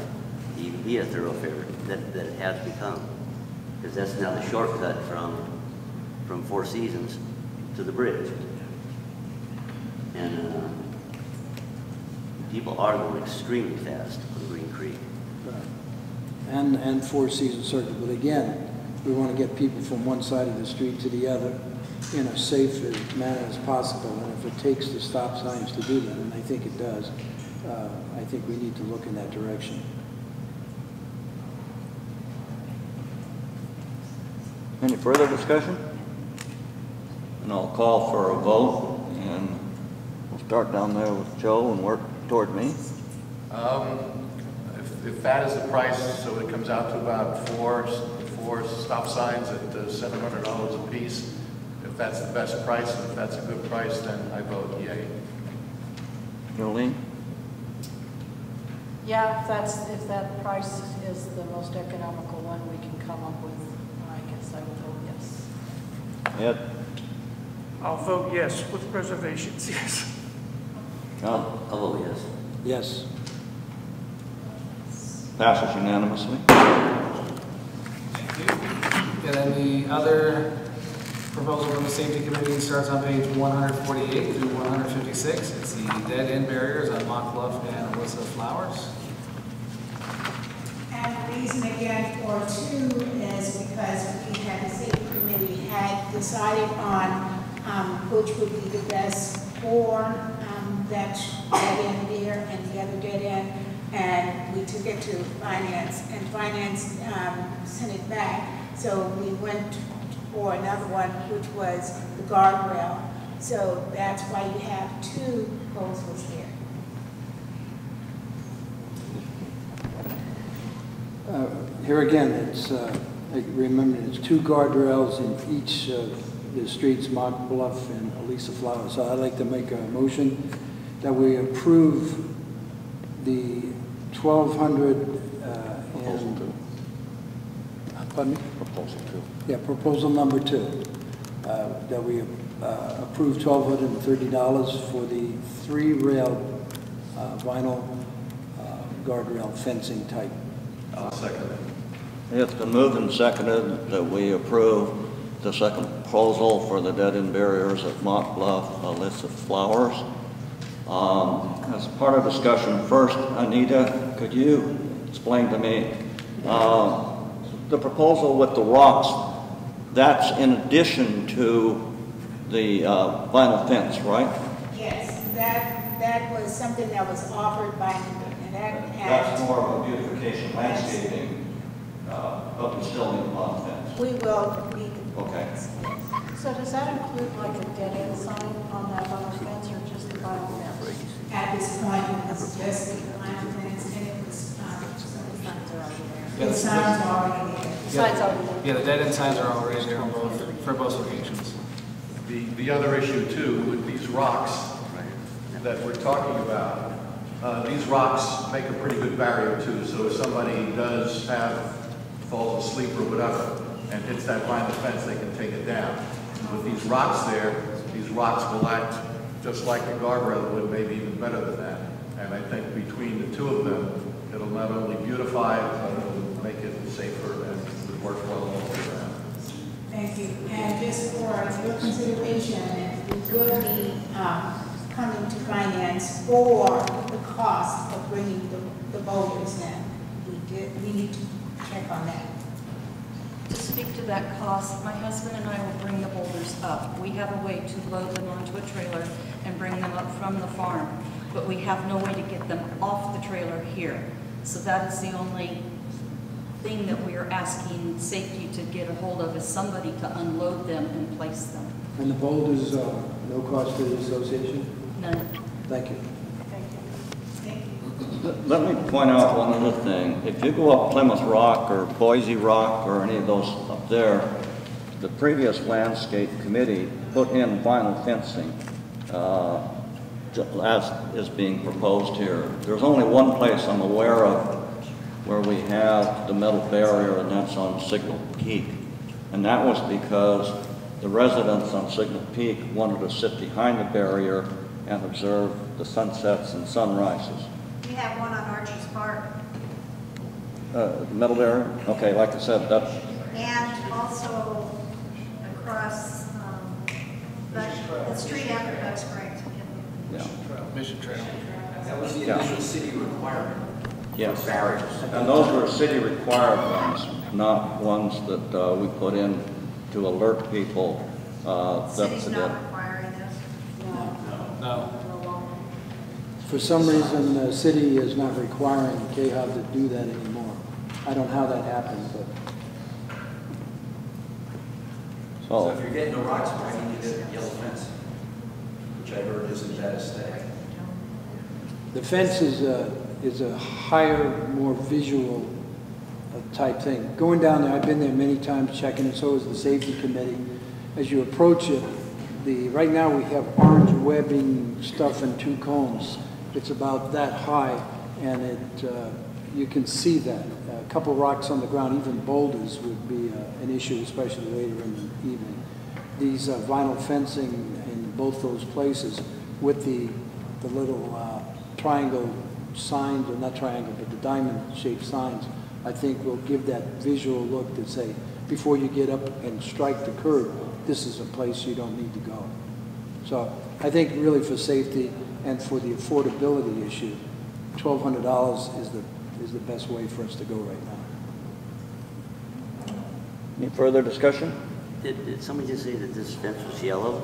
Speaker 17: to even be a thoroughfare that it has become. Because that's now the shortcut from Four Seasons to the bridge. And people are going extremely fast on Green Creek.
Speaker 7: Right. And Four Seasons Circle. But again, we want to get people from one side of the street to the other. in a safe manner as possible. And if it takes the stop signs to do that, and I think it does, I think we need to look in that direction.
Speaker 1: Any further discussion? And I'll call for a vote, and we'll start down there with Joe and work toward me.
Speaker 19: If that is the price, so it comes out to about four stop signs at $700 a piece. If that's the best price, and if that's a good price, then I vote yay.
Speaker 1: Jolene?
Speaker 15: Yeah, if that price is the most economical one we can come up with, I guess I would vote yes.
Speaker 1: Ed?
Speaker 18: I'll vote yes with reservations, yes.
Speaker 1: John?
Speaker 17: I'll vote yes.
Speaker 7: Yes.
Speaker 1: Passes unanimously.
Speaker 2: Thank you. And then the other proposal from the Safety Committee starts on page 148 through 156. It's the dead end barriers on Mock Bluff and Alyssa Flowers.
Speaker 16: And the reason again for two is because we had, the safety committee had decided on which would be the best for that dead end there and the other dead end. And we took it to finance, and finance sent it back. So we went for another one, which was the guardrail. So that's why you have two proposals here.
Speaker 7: Here again, it's, remember, it's two guardrails in each of the streets, Mock Bluff and Alyssa Flowers. So I'd like to make a motion that we approve the 1,200 pardon me?
Speaker 1: Proposal 2.
Speaker 7: Yeah, proposal number 2. That we approve $1,230 for the 3-rail vinyl guardrail fencing type.
Speaker 19: I'll second it.
Speaker 1: It's been moved and seconded that we approve the second proposal for the dead-end barriers at Mock Bluff, Alyssa Flowers. As part of discussion, first, Anita, could you explain to me the proposal with the rocks? That's in addition to the vinyl fence, right?
Speaker 16: Yes, that was something that was offered by
Speaker 1: That's more of a beautification, landscaping, but we still need a vinyl fence.
Speaker 16: We will need.
Speaker 1: Okay.
Speaker 15: So does that include like a dead end sign on that vinyl fence or just the vinyl fence?
Speaker 16: At this point, it's just the vinyl fence, and it was, some of the signs are already there. The signs are already there.
Speaker 15: The signs are already there.
Speaker 2: Yeah, the dead end signs are already there on for both locations.
Speaker 19: The other issue too, with these rocks that we're talking about, these rocks make a pretty good barrier too. So if somebody falls asleep or whatever, and hits that vinyl fence, they can take it down. With these rocks there, these rocks will act just like a guardrail would, maybe even better than that. And I think between the two of them, it'll not only beautify it, but it'll make it safer and would work well all around.
Speaker 16: Thank you. And just for your consideration, we will be coming to finance for the cost of bringing the boulders in. We need to check on that.
Speaker 4: To speak to that cost, my husband and I will bring the boulders up. We have a way to load them onto a trailer and bring them up from the farm, but we have no way to get them off the trailer here. So that is the only thing that we are asking safety to get a hold of, is somebody to unload them and place them.
Speaker 7: And the boulders, no cost to the association?
Speaker 4: None.
Speaker 7: Thank you.
Speaker 1: Let me point out one other thing. If you go up Plymouth Rock or Boise Rock or any of those up there, the previous landscape committee put in vinyl fencing as is being proposed here. There's only one place I'm aware of where we have the metal barrier, and that's on Signal Peak. And that was because the residents on Signal Peak wanted to sit behind the barrier and observe the sunsets and sunrises.
Speaker 3: We have one on Archie's Park.
Speaker 1: Metal barrier? Okay, like I said, that's...
Speaker 3: And also across the street after Duck Springs.
Speaker 1: Yeah.
Speaker 2: Mission Trail.
Speaker 13: That was the initial city requirement.
Speaker 1: Yes. Barriers. And those were city required ones, not ones that we put in to alert people
Speaker 3: City's not requiring this?
Speaker 2: No.
Speaker 7: For some reason, the city is not requiring KHOB to do that anymore. I don't know how that happened, but.
Speaker 13: So if you're getting the rocks, why don't you get a yellow fence? Which I heard isn't that aesthetic.
Speaker 7: The fence is a higher, more visual type thing. Going down there, I've been there many times checking it, so is the safety committee. As you approach it, right now we have orange webbing stuff in 2 cones. It's about that high, and you can see that. A couple rocks on the ground, even boulders, would be an issue, especially later in the evening. These vinyl fencing in both those places with the little triangle signs, or not triangle, but the diamond-shaped signs, I think will give that visual look to say, before you get up and strike the curb, this is a place you don't need to go. So I think really for safety and for the affordability issue, $1,200 is the best way for us to go right now.
Speaker 1: Any further discussion?
Speaker 17: Did somebody just say that this fence was yellow?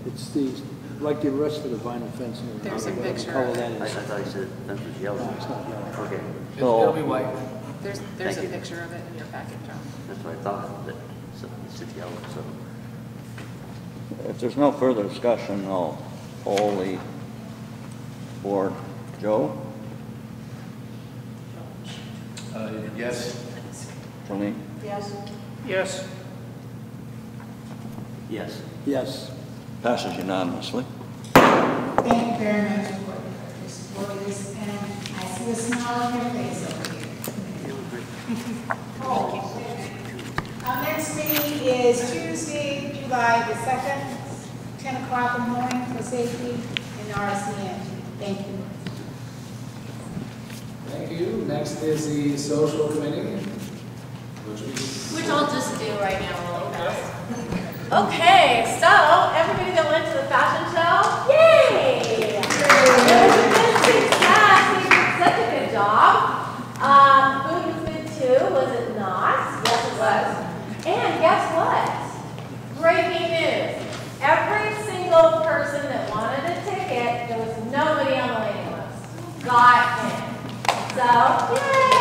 Speaker 7: It's like the rest of the vinyl fencing.
Speaker 20: There's a
Speaker 7: whatever
Speaker 20: picture
Speaker 7: color
Speaker 20: of it.
Speaker 7: that is.
Speaker 17: I thought you said the fence was yellow.
Speaker 7: No, it's not yellow.
Speaker 17: Okay.
Speaker 2: It'll be white.
Speaker 20: There's
Speaker 17: Thank
Speaker 20: a
Speaker 17: you.
Speaker 20: picture of it in your packet, John.
Speaker 17: That's what I thought, that it said yellow, so.
Speaker 1: If there's no further discussion, I'll poll the board. Joe?
Speaker 19: Yes.
Speaker 1: Jolene?
Speaker 9: Yes.
Speaker 18: Yes.
Speaker 17: Yes.
Speaker 7: Yes.
Speaker 1: Passes unanimously.
Speaker 16: Thank you very much for this, and I see a smile on your face over here. Our next meeting is Tuesday, July the 2nd, 10 o'clock in the morning for safety in RCN. Thank you.
Speaker 2: Thank you. Next is the social committee,
Speaker 21: Which I'll just do right now really fast. Okay, so everybody that went to the fashion show, yay! It was a good success. They did such a good job. Food was good too, was it not? Yes, it was. And guess what? Breaking news. Every single person that wanted a ticket, there was nobody on the waiting list, got in. So, yay!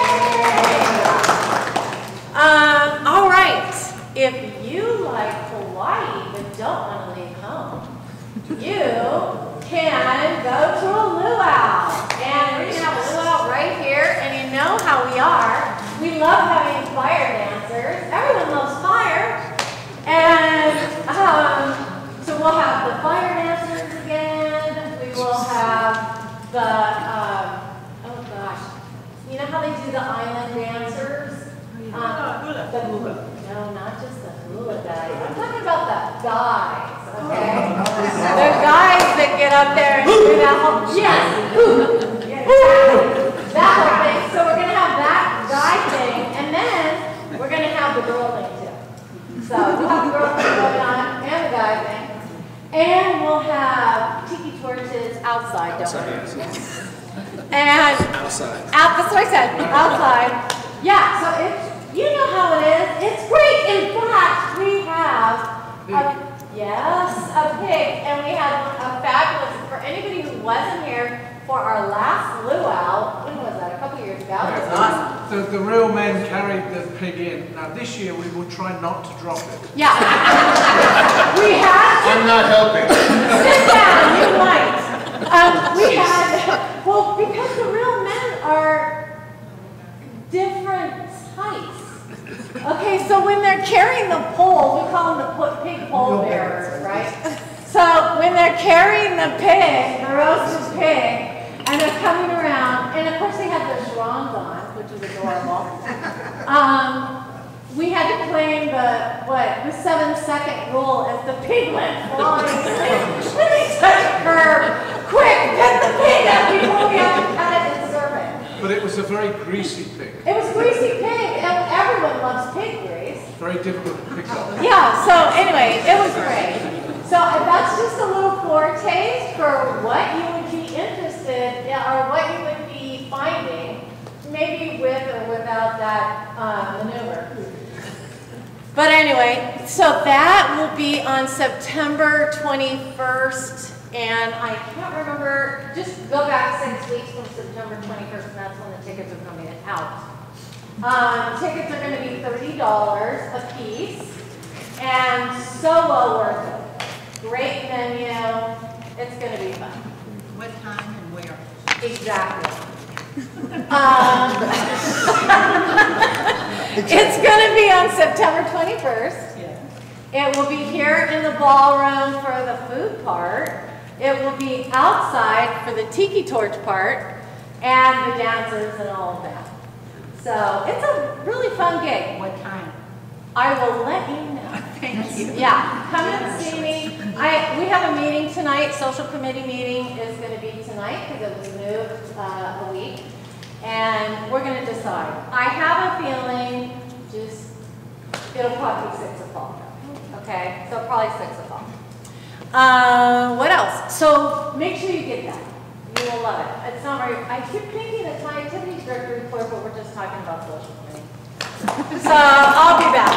Speaker 21: All right. If you like Hawaii but don't want to leave home, you can go to a luau. And we're going to have a luau right here. And you know how we are. We love having fire dancers. Everyone loves fire. And so we'll have the fire dancers again. We will have the, oh gosh, you know how they do the island dancers? No, not just the hula guys. I'm talking about the guys, okay? The guys that get up there and do that whole, yes, that whole thing. So we're going to have that guy thing, and then we're going to have the girl thing too. So we'll have the girl thing going on, and the guy thing. And we'll have tiki torches outside, don't we? And
Speaker 2: outside.
Speaker 21: that's what I said, outside. Yeah, so you know how it is. It's great. In fact, we have a pig, and we had a fabulous, for anybody who wasn't here for our last luau, when was that, a couple years ago? It was awesome.
Speaker 10: The real men carried the pig in. Now this year we will try not to drop it.
Speaker 21: Yeah. We had to.
Speaker 19: I'm not helping.
Speaker 21: Sit down, you might. We had, well, because the real men are different heights. Okay, so when they're carrying the pole, we call them the pig pole bearers, right? So when they're carrying the pig, the roasted pig, and they're coming around, and of course they have their shrines on, which is adorable. We had to claim the 7-second rule as the pig went flying. Let me touch a curb. Quick, get the pig up before we have to cut it and serve it.
Speaker 10: But it was a very greasy pig.
Speaker 21: It was greasy pig, and everyone loves pig grease.
Speaker 10: Very difficult to pick up.
Speaker 21: Yeah, so anyway, it was great. So that's just a little foretaste for what you would be interested in, or what you would be finding, maybe with or without that maneuver. But anyway, so that will be on September 21st, and I can't remember, just go back 6 weeks from September 21st, and that's when the tickets are coming out. Tickets are going to be $30 a piece, and so well worth it. Great menu. It's going to be fun.
Speaker 15: What time and where?
Speaker 21: Exactly. It's going to be on September 21st. It will be here in the ballroom for the food part. It will be outside for the tiki torch part and the dancers and all of that. So it's a really fun gig.
Speaker 15: What time?
Speaker 21: I will let you know.
Speaker 15: Thank you.
Speaker 21: Yeah, come and see me. We have a meeting tonight. Social committee meeting is going to be tonight because it was moved a week. And we're going to decide. I have a feeling it'll probably be 6 o'clock. Okay, so probably 6 o'clock. What else? So make sure you get that. You will love it. It's not very, I keep thinking it's my activities director report, but we're just talking about social committee. So I'll be back.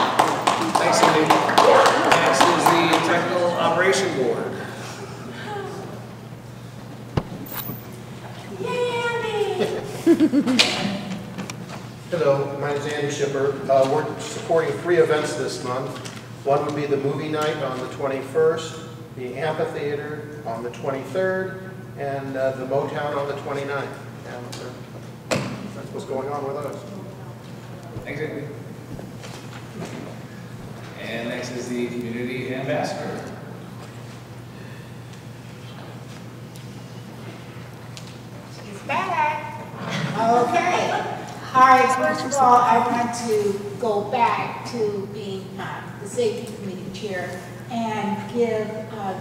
Speaker 2: Thanks, Cindy. Next is the Technical Operation Board.
Speaker 20: Hello, my name is Andy Shipper. We're supporting 3 events this month. One would be the movie night on the 21st, the amphitheater on the 23rd, and the Motown on the 29th. And that's what's going on with us.
Speaker 2: Thanks, Andy. And next is the Community Ambassador.
Speaker 16: She's back. Okay. All right, first of all, I want to go back to being the Safety Committee Chair and give a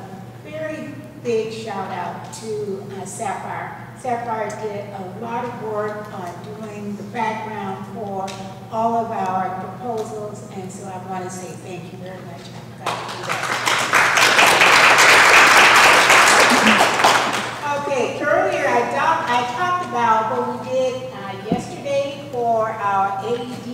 Speaker 16: very big shout out to Sapphire. Sapphire did a lot of work on doing the background for all of our proposals, and so I want to say thank you very much. I forgot to do that. Okay, earlier I talked about what we did yesterday for our AED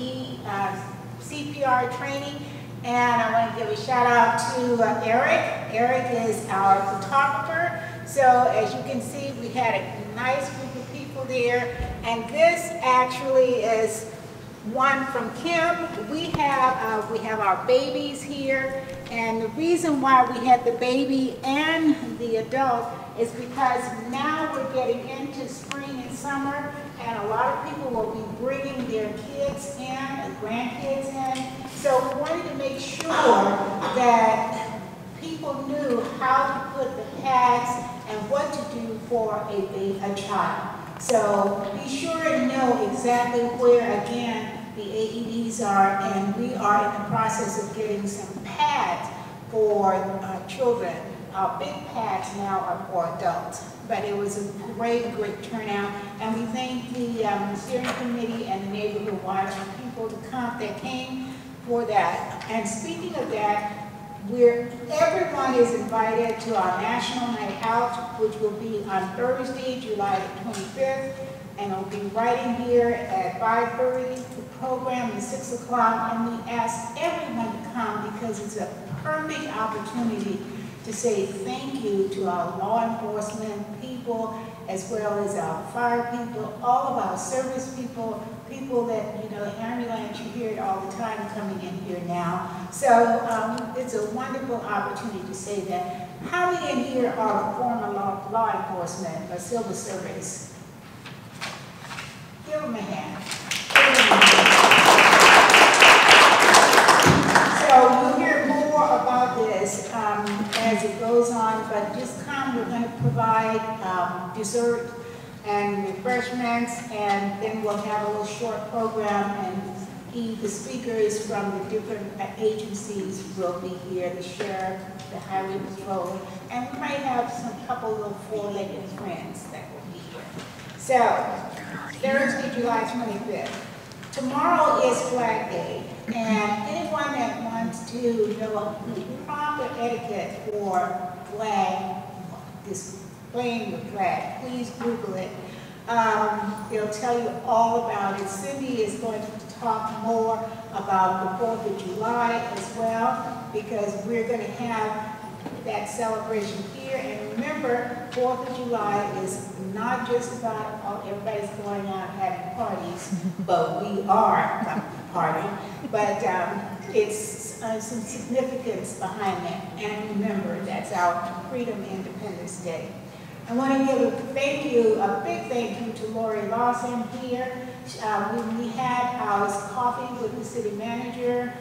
Speaker 16: CPR training, and I want to give a shout out to Eric. Eric is our photographer. So as you can see, we had a nice group of people there, and this actually is one from Kim. We have our babies here, and the reason why we had the baby and the adult is because now we're getting into spring and summer, and a lot of people will be bringing their kids in and grandkids in. So we wanted to make sure that people knew how to put the pads and what to do for a child. So be sure to know exactly where, again, the AEDs are, and we are in the process of getting some pads for children. Our big pads now are for adults. But it was a great turnout, and we thank the steering committee and the neighborhood watch for people that came for that. And speaking of that, everyone is invited to our National Night Out, which will be on Thursday, July the 25th, and it'll be right in here at 5:30. The program is 6 o'clock, and we ask everyone to come because it's a perfect opportunity to say thank you to our law enforcement people, as well as our fire people, all of our service people, people that, ambulance, you hear it all the time coming in here now. So it's a wonderful opportunity to say that. How many in here are former law enforcement or civil service? Give them a hand. So you'll hear more about this as it goes on, but just come. We're going to provide dessert and refreshments, and then we'll have a little short program, and the speakers from the different agencies will be here, the sheriff, the highway patrol, and we might have some couple little four-legged friends that will be here. So, Thursday, July 25th. Tomorrow is Flag Day, and anyone that wants to know the proper etiquette for displaying the flag, please Google it. They'll tell you all about it. Cindy is going to talk more about the 4th of July as well, because we're going to have that celebration here. And remember, 4th of July is not just about everybody's going out having parties, but we are going to party. But it's some significance behind that. And remember, that's our Freedom Independence Day. I want to give a big thank you to Lori Lawson here. We had our coffee with the city manager.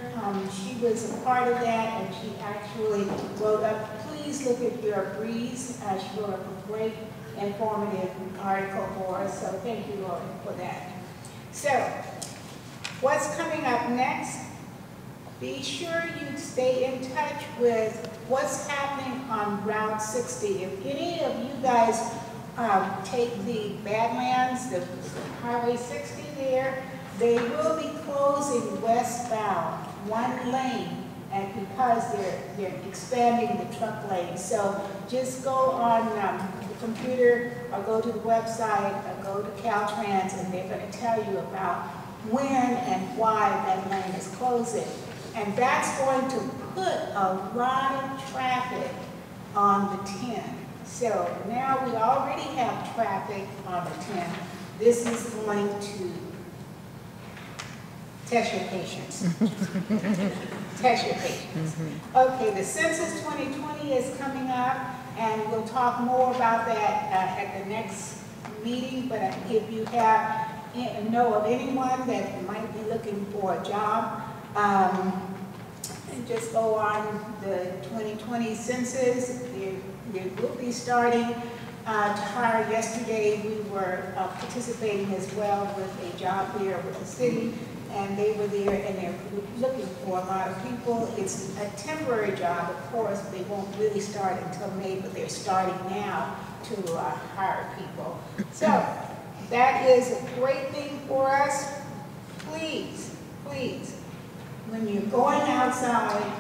Speaker 16: She was a part of that, and she actually wrote up, please look at your breeze. She wrote up a great informative article for us, so thank you, Lori, for that. So, what's coming up next? Be sure you stay in touch with what's happening on Route 60. If any of you guys take the Badlands, the Highway 60 there, they will be closing westbound, one lane, and because they're expanding the truck lane. So just go on the computer or go to the website or go to Caltrans, and they're going to tell you about when and why that lane is closing. And that's going to put a lot of traffic on the 10. So now we already have traffic on the 10. This is going to test your patience. Test your patience. Okay, the Census 2020 is coming up, and we'll talk more about that at the next meeting. But if you know of anyone that might be looking for a job, and just go on the 2020 census. They will be starting to hire. Yesterday we were participating as well with a job fair with the city, and they were there and they're looking for a lot of people. It's a temporary job, of course. They won't really start until May, but they're starting now to hire people. So that is a great thing for us. Please, please, when you're going outside,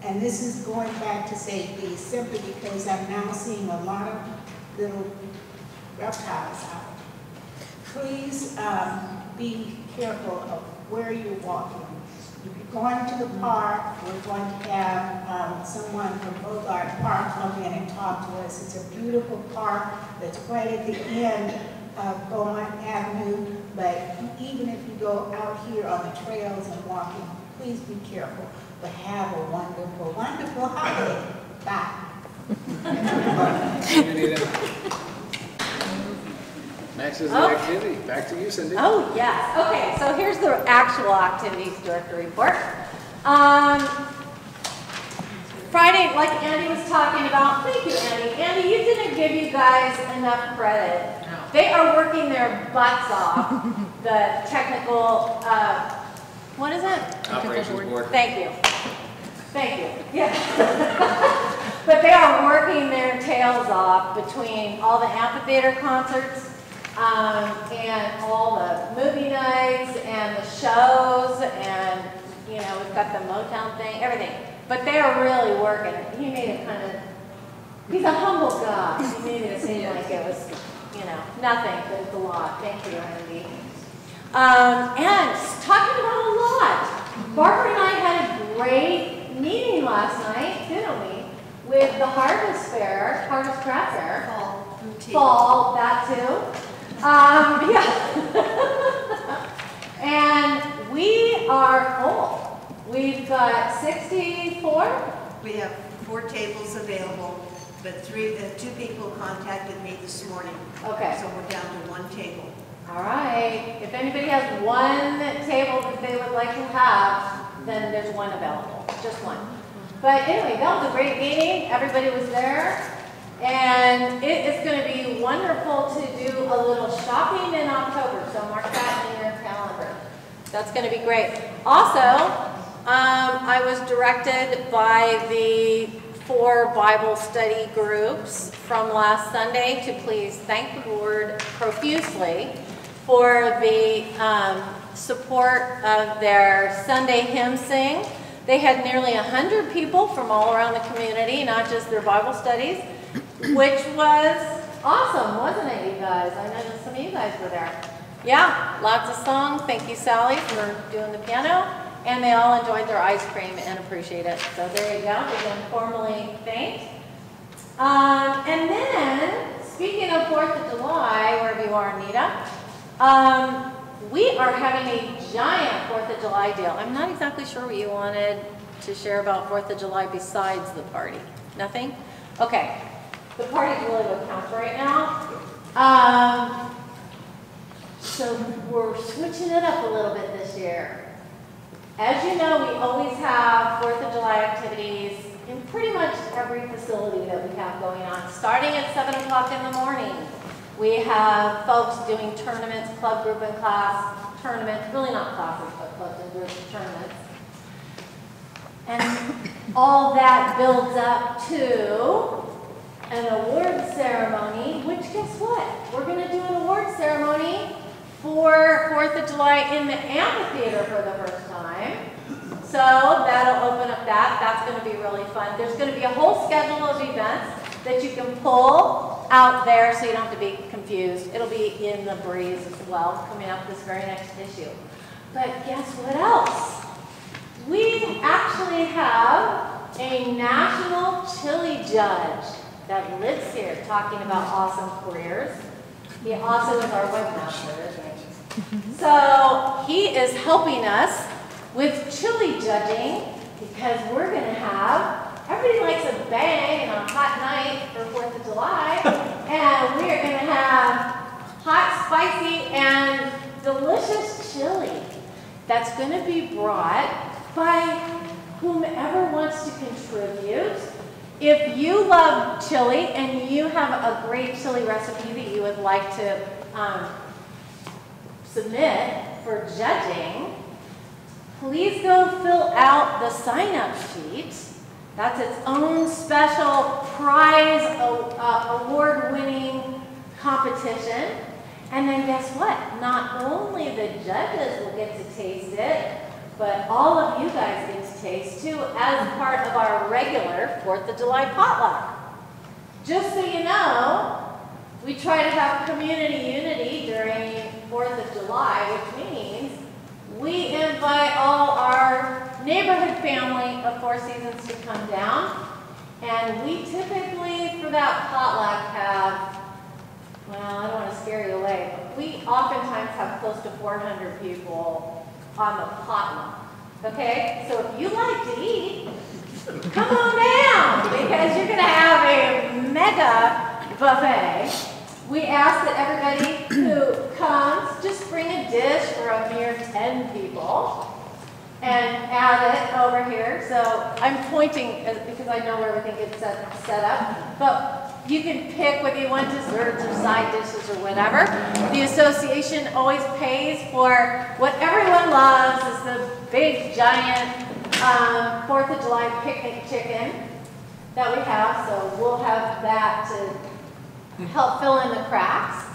Speaker 16: and this is going back to safety, simply because I'm now seeing a lot of little reptiles out. Please be careful of where you're walking. If you're going to the park, we're going to have someone from Bogart Park come in and talk to us. It's a beautiful park that's right at the end of Beaumont Avenue, but even if you go out here on the trails and walking, please be careful, but have a wonderful, wonderful holiday. Bye.
Speaker 2: Next is the activity. Back to you, Cindy.
Speaker 21: Oh, yes. Okay, so here's the actual activities director report. Friday, like Andy was talking about, thank you, Andy. Andy, you didn't give you guys enough credit. No. They are working their butts off. The technical, what is it?
Speaker 14: Operations board.
Speaker 21: Thank you. Thank you. Yes. But they are working their tails off between all the amphitheater concerts and all the movie nights and the shows, and you know, we've got the Motown thing, everything. But they are really working. He made it kind of, he's a humble guy. He made it seem like it was, you know, nothing, but it's a lot. Thank you, Andy. And talking about a lot, Barbara and I had a great meeting last night, didn't we? With the Harvest Fair, Harvest Craft Fair. Fall, that too. Yeah. And we are full. We've got 64.
Speaker 3: We have 4 tables available, but 2 people contacted me this morning.
Speaker 21: Okay.
Speaker 3: So we're down to 1 table.
Speaker 21: All right. If anybody has 1 table that they would like to have, then there's 1 available. Just 1. But anyway, that was a great meeting. Everybody was there. And it is going to be wonderful to do a little shopping in October. So mark that in your calendar. That's going to be great. Also, I was directed by the 4 Bible study groups from last Sunday to please thank the Lord profusely for the support of their Sunday hymn sing. They had nearly 100 people from all around the community, not just their Bible studies, which was awesome, wasn't it, you guys? I know some of you guys were there. Yeah, lots of song. Thank you, Sally, for doing the piano. And they all enjoyed their ice cream and appreciate it. So there you go. They've been formally thanked. And then, speaking of 4th of July, wherever you are, Anita, we are having a giant 4th of July deal. I'm not exactly sure what you wanted to share about 4th of July besides the party. Nothing? Okay. The party's really what counts right now. So we're switching it up a little bit this year. As you know, we always have 4th of July activities in pretty much every facility that we have going on. Starting at 7 o'clock in the morning, we have folks doing tournaments, club, group, and class tournaments. Really not classes, but clubs and groups tournaments. And all that builds up to an award ceremony, which guess what? We're going to do an award ceremony for 4th of July in the amphitheater for the first time. So that'll open up that. That's going to be really fun. There's going to be a whole schedule of events that you can pull out there so you don't have to be confused. It'll be in the breeze as well, coming up this very next issue. But guess what else? We actually have a national chili judge that lives here talking about awesome careers. He also is our webmaster, isn't he? So he is helping us with chili judging because we're going to have, everybody likes a bang on a hot night for 4th of July, and we are going to have hot, spicy, and delicious chili that's going to be brought by whomever wants to contribute. If you love chili and you have a great chili recipe that you would like to submit for judging, please go fill out the sign-up sheet. That's its own special prize award-winning competition. And then guess what? Not only the judges will get to taste it, but all of you guys get to taste too as part of our regular 4th of July potluck. Just so you know, we try to have community unity during 4th of July, which means we invite all our neighborhood family of Four Seasons to come down. And we typically, for that potluck, have, well, I don't want to scare you away, but we oftentimes have close to 400 people on the potluck. Okay? So if you like to eat, come on down, because you're going to have a mega buffet. We ask that everybody who comes just bring a dish for a mere 10 people and add it over here. So I'm pointing because I know where everything gets set up, but you can pick whether you want desserts or side dishes or whatever. The association always pays for what everyone loves is the big giant 4th of July picnic chicken that we have. So we'll have that to help fill in the cracks.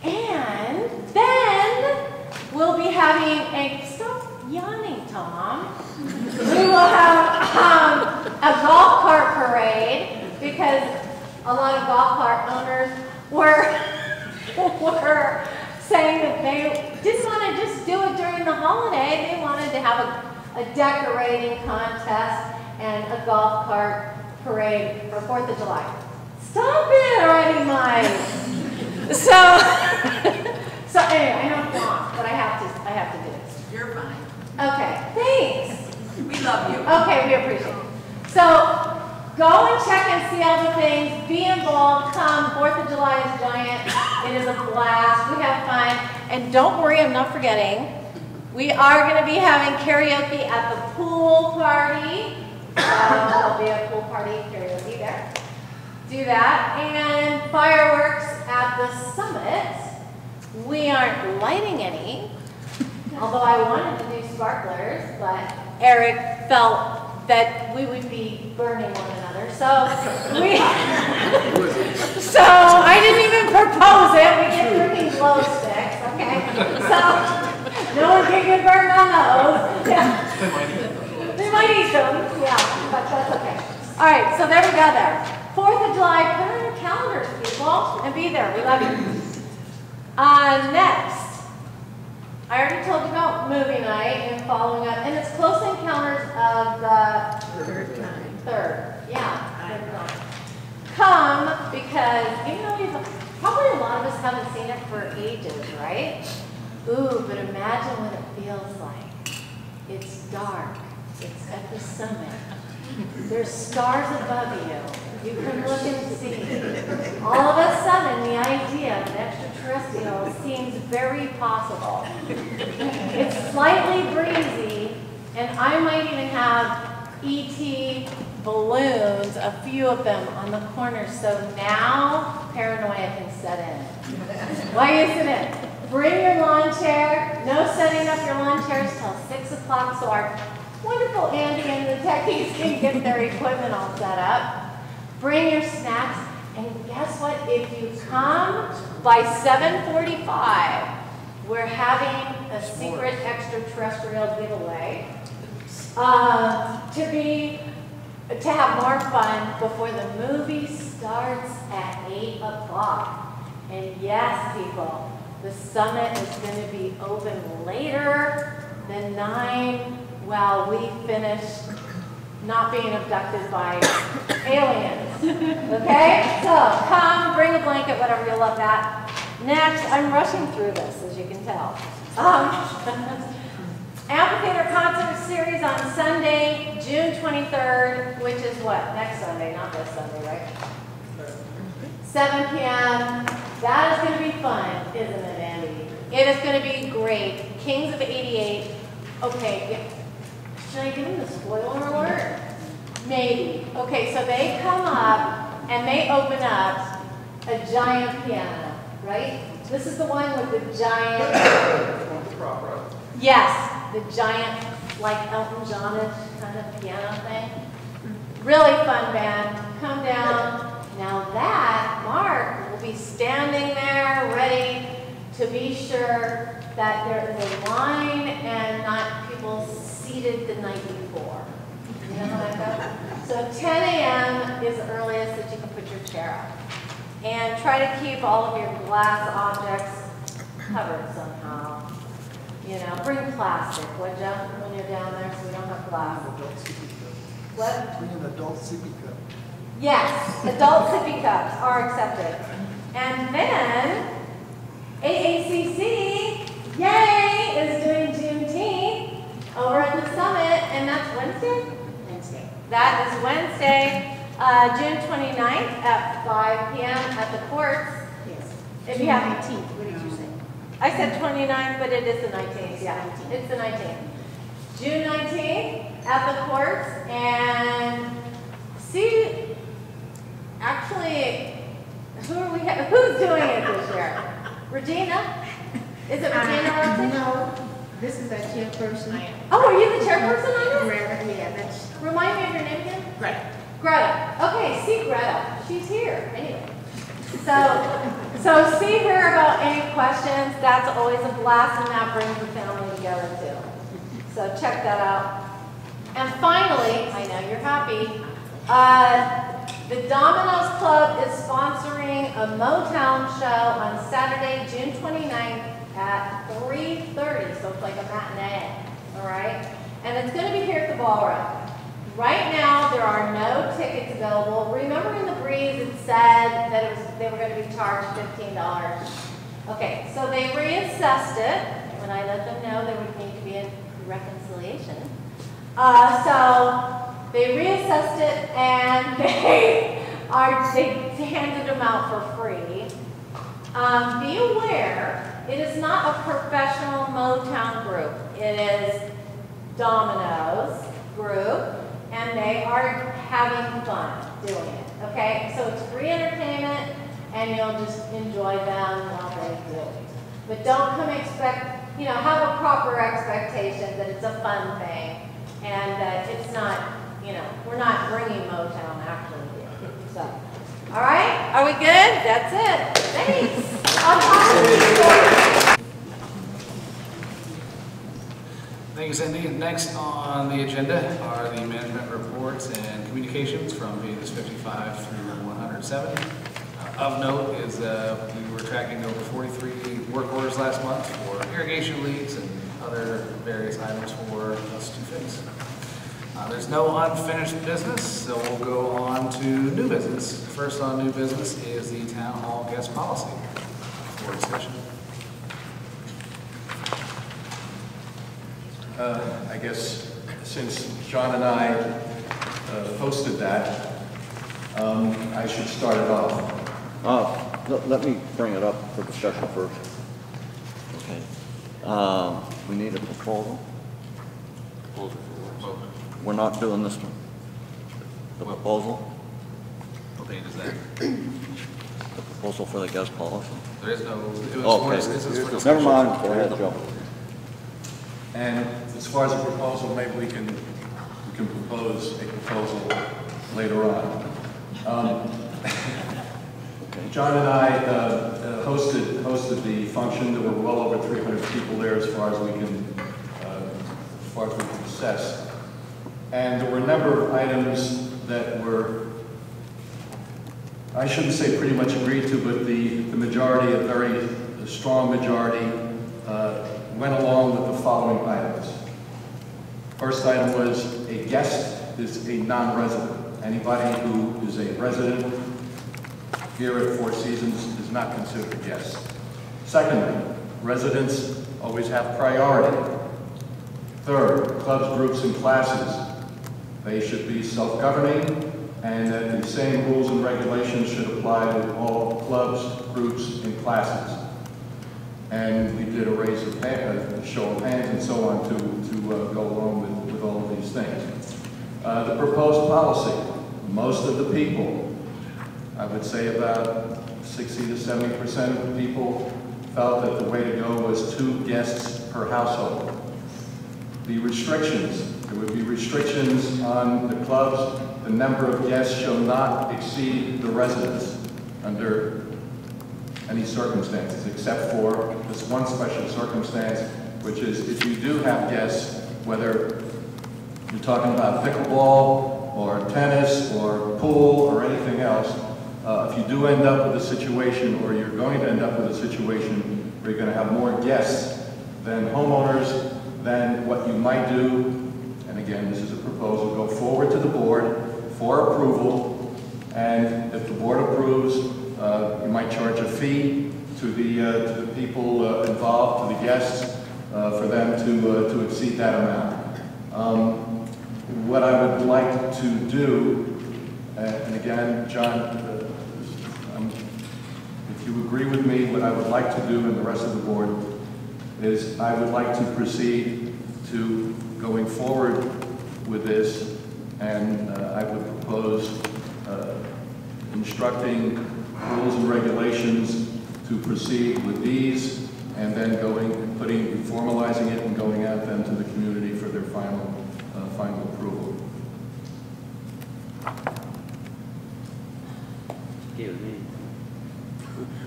Speaker 21: And then we'll be having a, stop yawning, Tom. We will have a golf cart parade because a lot of golf cart owners were saying that they didn't want to just do it during the holiday. They wanted to have a decorating contest and a golf cart parade for 4th of July. Stop it already, Mike. So anyway, I know I'm wrong, but I have to do this.
Speaker 5: You're fine.
Speaker 21: Okay, thanks.
Speaker 5: We love you.
Speaker 21: Okay, we appreciate it. So go and check and see all the things. Be involved. Come. 4th of July is giant. It is a blast. We have fun. And don't worry, I'm not forgetting. We are going to be having karaoke at the pool party. There'll be a pool party karaoke there. Do that. And fireworks at the summit. We aren't lighting any, although I wanted to do sparklers, but Eric felt that we would be burning one another. So I didn't even propose it. We get freaking glow sticks, okay? So no one can get burned on those. Yeah. They might eat them, yeah, but that's okay. All right, so there we go there. 4th of July, put it on your calendars, people, and be there. We love you. Next, I already told you about movie night and following up, and it's Close Encounters of the Third. Yeah, third time. Come because even though probably a lot of us haven't seen it for ages, right? Ooh, but imagine what it feels like. It's dark. It's at the summit. There's stars above you. You can look and see. All of a sudden, the idea of an extraterrestrial seems very possible. It's slightly breezy, and I might even have ET balloons, a few of them on the corner, so now paranoia can set in. Why isn't it? Bring your lawn chair. No setting up your lawn chairs till 6 o'clock so our wonderful Andy and the techies can get their equipment all set up. Bring your snacks, and guess what? If you come by 7:45, we're having a secret extraterrestrial giveaway to have more fun before the movie starts at 8 o'clock. And yes, people, the summit is going to be open later than 9 while we finish not being abducted by aliens. Okay? So come, bring a blanket, whatever, you'll love that. Next, I'm rushing through this, as you can tell. Amphitheater concert series on Sunday, June 23rd, which is what? Next Sunday, not this Sunday, right? 7 p.m. That is going to be fun, isn't it, Andy? It is going to be great. Kings of 88. Okay, should I give them the spoiler alert? Maybe. Okay, so they come up and they open up a giant piano, right? This is the one with the giant... Yes, the giant, like Elton John-ish kind of piano thing. Really fun band. Come down. Now that, Mark will be standing there ready to be sure that there is a line and not people seated the night before. You know how that goes? So 10 a.m. is the earliest that you can put your chair up. And try to keep all of your glass objects covered somehow. You know, bring plastic, would you, when you're down there, so we don't have glass. What?
Speaker 11: Bring an adult sippy cup.
Speaker 21: Yes, adult sippy cups are accepted. And then, AACC, yay, is doing Juneteenth over at the summit, and that's Wednesday? Wednesday. That is Wednesday, June 29th at 5 p.m. at the courts. Yes. If you have 19th, what did you say? I said 29th, but it is the 19th. Yeah, it's the 19th. June 19th at the courts, and see, actually, who's doing it this year? Regina? Is it Regina Rosen?
Speaker 16: No, this is a chairperson.
Speaker 21: Oh, are you the chairperson on this?
Speaker 16: Yeah, that's...
Speaker 21: Remind me of your name again?
Speaker 16: Greta.
Speaker 21: Greta. Okay, see Greta. She's here. Anyway. So see her about any questions. That's always a blast, and that brings the family together too. So check that out. And finally, I know you're happy, the Domino's Club is sponsoring a Motown show on Saturday, June 29th at 3:30, so it's like a matinee, all right? And it's going to be here at the Ballroom. Right now, there are no tickets available. Remember in the breeze it said that they were going to be charged $15. Okay, so they reassessed it when I let them know there would need to be a reconciliation. So they reassessed it and they handed them out for free. Be aware, it is not a professional Motown group. It is Domino's group, and they are having fun doing it, okay? So it's free entertainment, and you'll just enjoy them while they do it. But don't come expect, you know, have a proper expectation that it's a fun thing, and that it's not, you know, we're not bringing Motown actually here. So, all right, are we good? That's it. Thanks.
Speaker 2: Thank you, Cindy. Next on the agenda are the management reports and communications from pages 55 through 107. Of note is we were tracking over 43 work orders last month for irrigation leaks and other various items for us to fix. There's no unfinished business, so we'll go on to new business. First on new business is the town hall guest policy for discussion.
Speaker 19: I guess since John and I hosted that, I should start it off.
Speaker 1: Let me bring it up for discussion first. Okay. We need a proposal. We're not doing this one. The proposal?
Speaker 2: What page is that?
Speaker 1: The proposal for the guest policy.
Speaker 2: There is no, it was this is for discussion.
Speaker 1: Never mind, go ahead, Joe.
Speaker 19: And as far as a proposal, maybe we can propose a proposal later on. John and I hosted the function. There were well over 300 people there, as far as we can assess. And there were a number of items that were, I shouldn't say pretty much agreed to, but the majority, a very strong majority, went along with the following items. First item was a guest is a non-resident. Anybody who is a resident here at Four Seasons is not considered a guest. Secondly, residents always have priority. Third, clubs, groups, and classes. They should be self-governing, and that the same rules and regulations should apply to all clubs, groups, and classes. And we did a show of hands and so on to go along with all of these things. The proposed policy, most of the people, I would say about 60 to 70% of the people felt that the way to go was 2 guests per household. The restrictions, there would be restrictions on the clubs. The number of guests shall not exceed the residents under any circumstances, except for this one special circumstance, which is if you do have guests, whether you're talking about pickleball or tennis or pool or anything else, if you do end up with a situation, or you're going to end up with a situation where you're going to have more guests than homeowners, then what you might do, and again, this is a proposal, go forward to the board for approval, and if the board approves, you might charge a fee to the people involved, to the guests, for them to exceed that amount. What I would like to do, and again, John, if you agree with me, what I would like to do, and the rest of the board, is I would like to proceed to going forward with this, and I would propose instructing rules and regulations to proceed with these, and then formalizing it and going out then to the community for their final approval.
Speaker 17: Okay with me.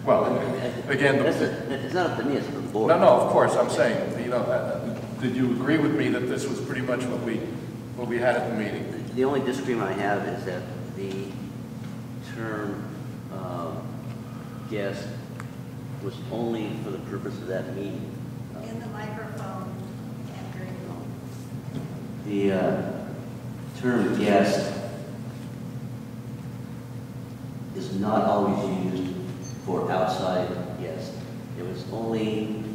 Speaker 19: Well, again,
Speaker 17: it's not up to me, it's up to the board.
Speaker 19: No, of course, I'm saying, did you agree with me that this was pretty much what we had at the meeting?
Speaker 17: The only disagreement I have is that the term guest was only for the purpose of that meeting.
Speaker 3: In the microphone, Andrew.
Speaker 17: The term guest is not always used for outside guests.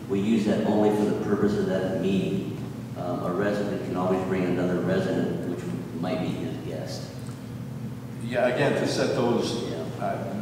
Speaker 17: We use that only for the purpose of that meeting. A resident can always bring another resident, which might be his guest.
Speaker 19: Yeah, again, to set those,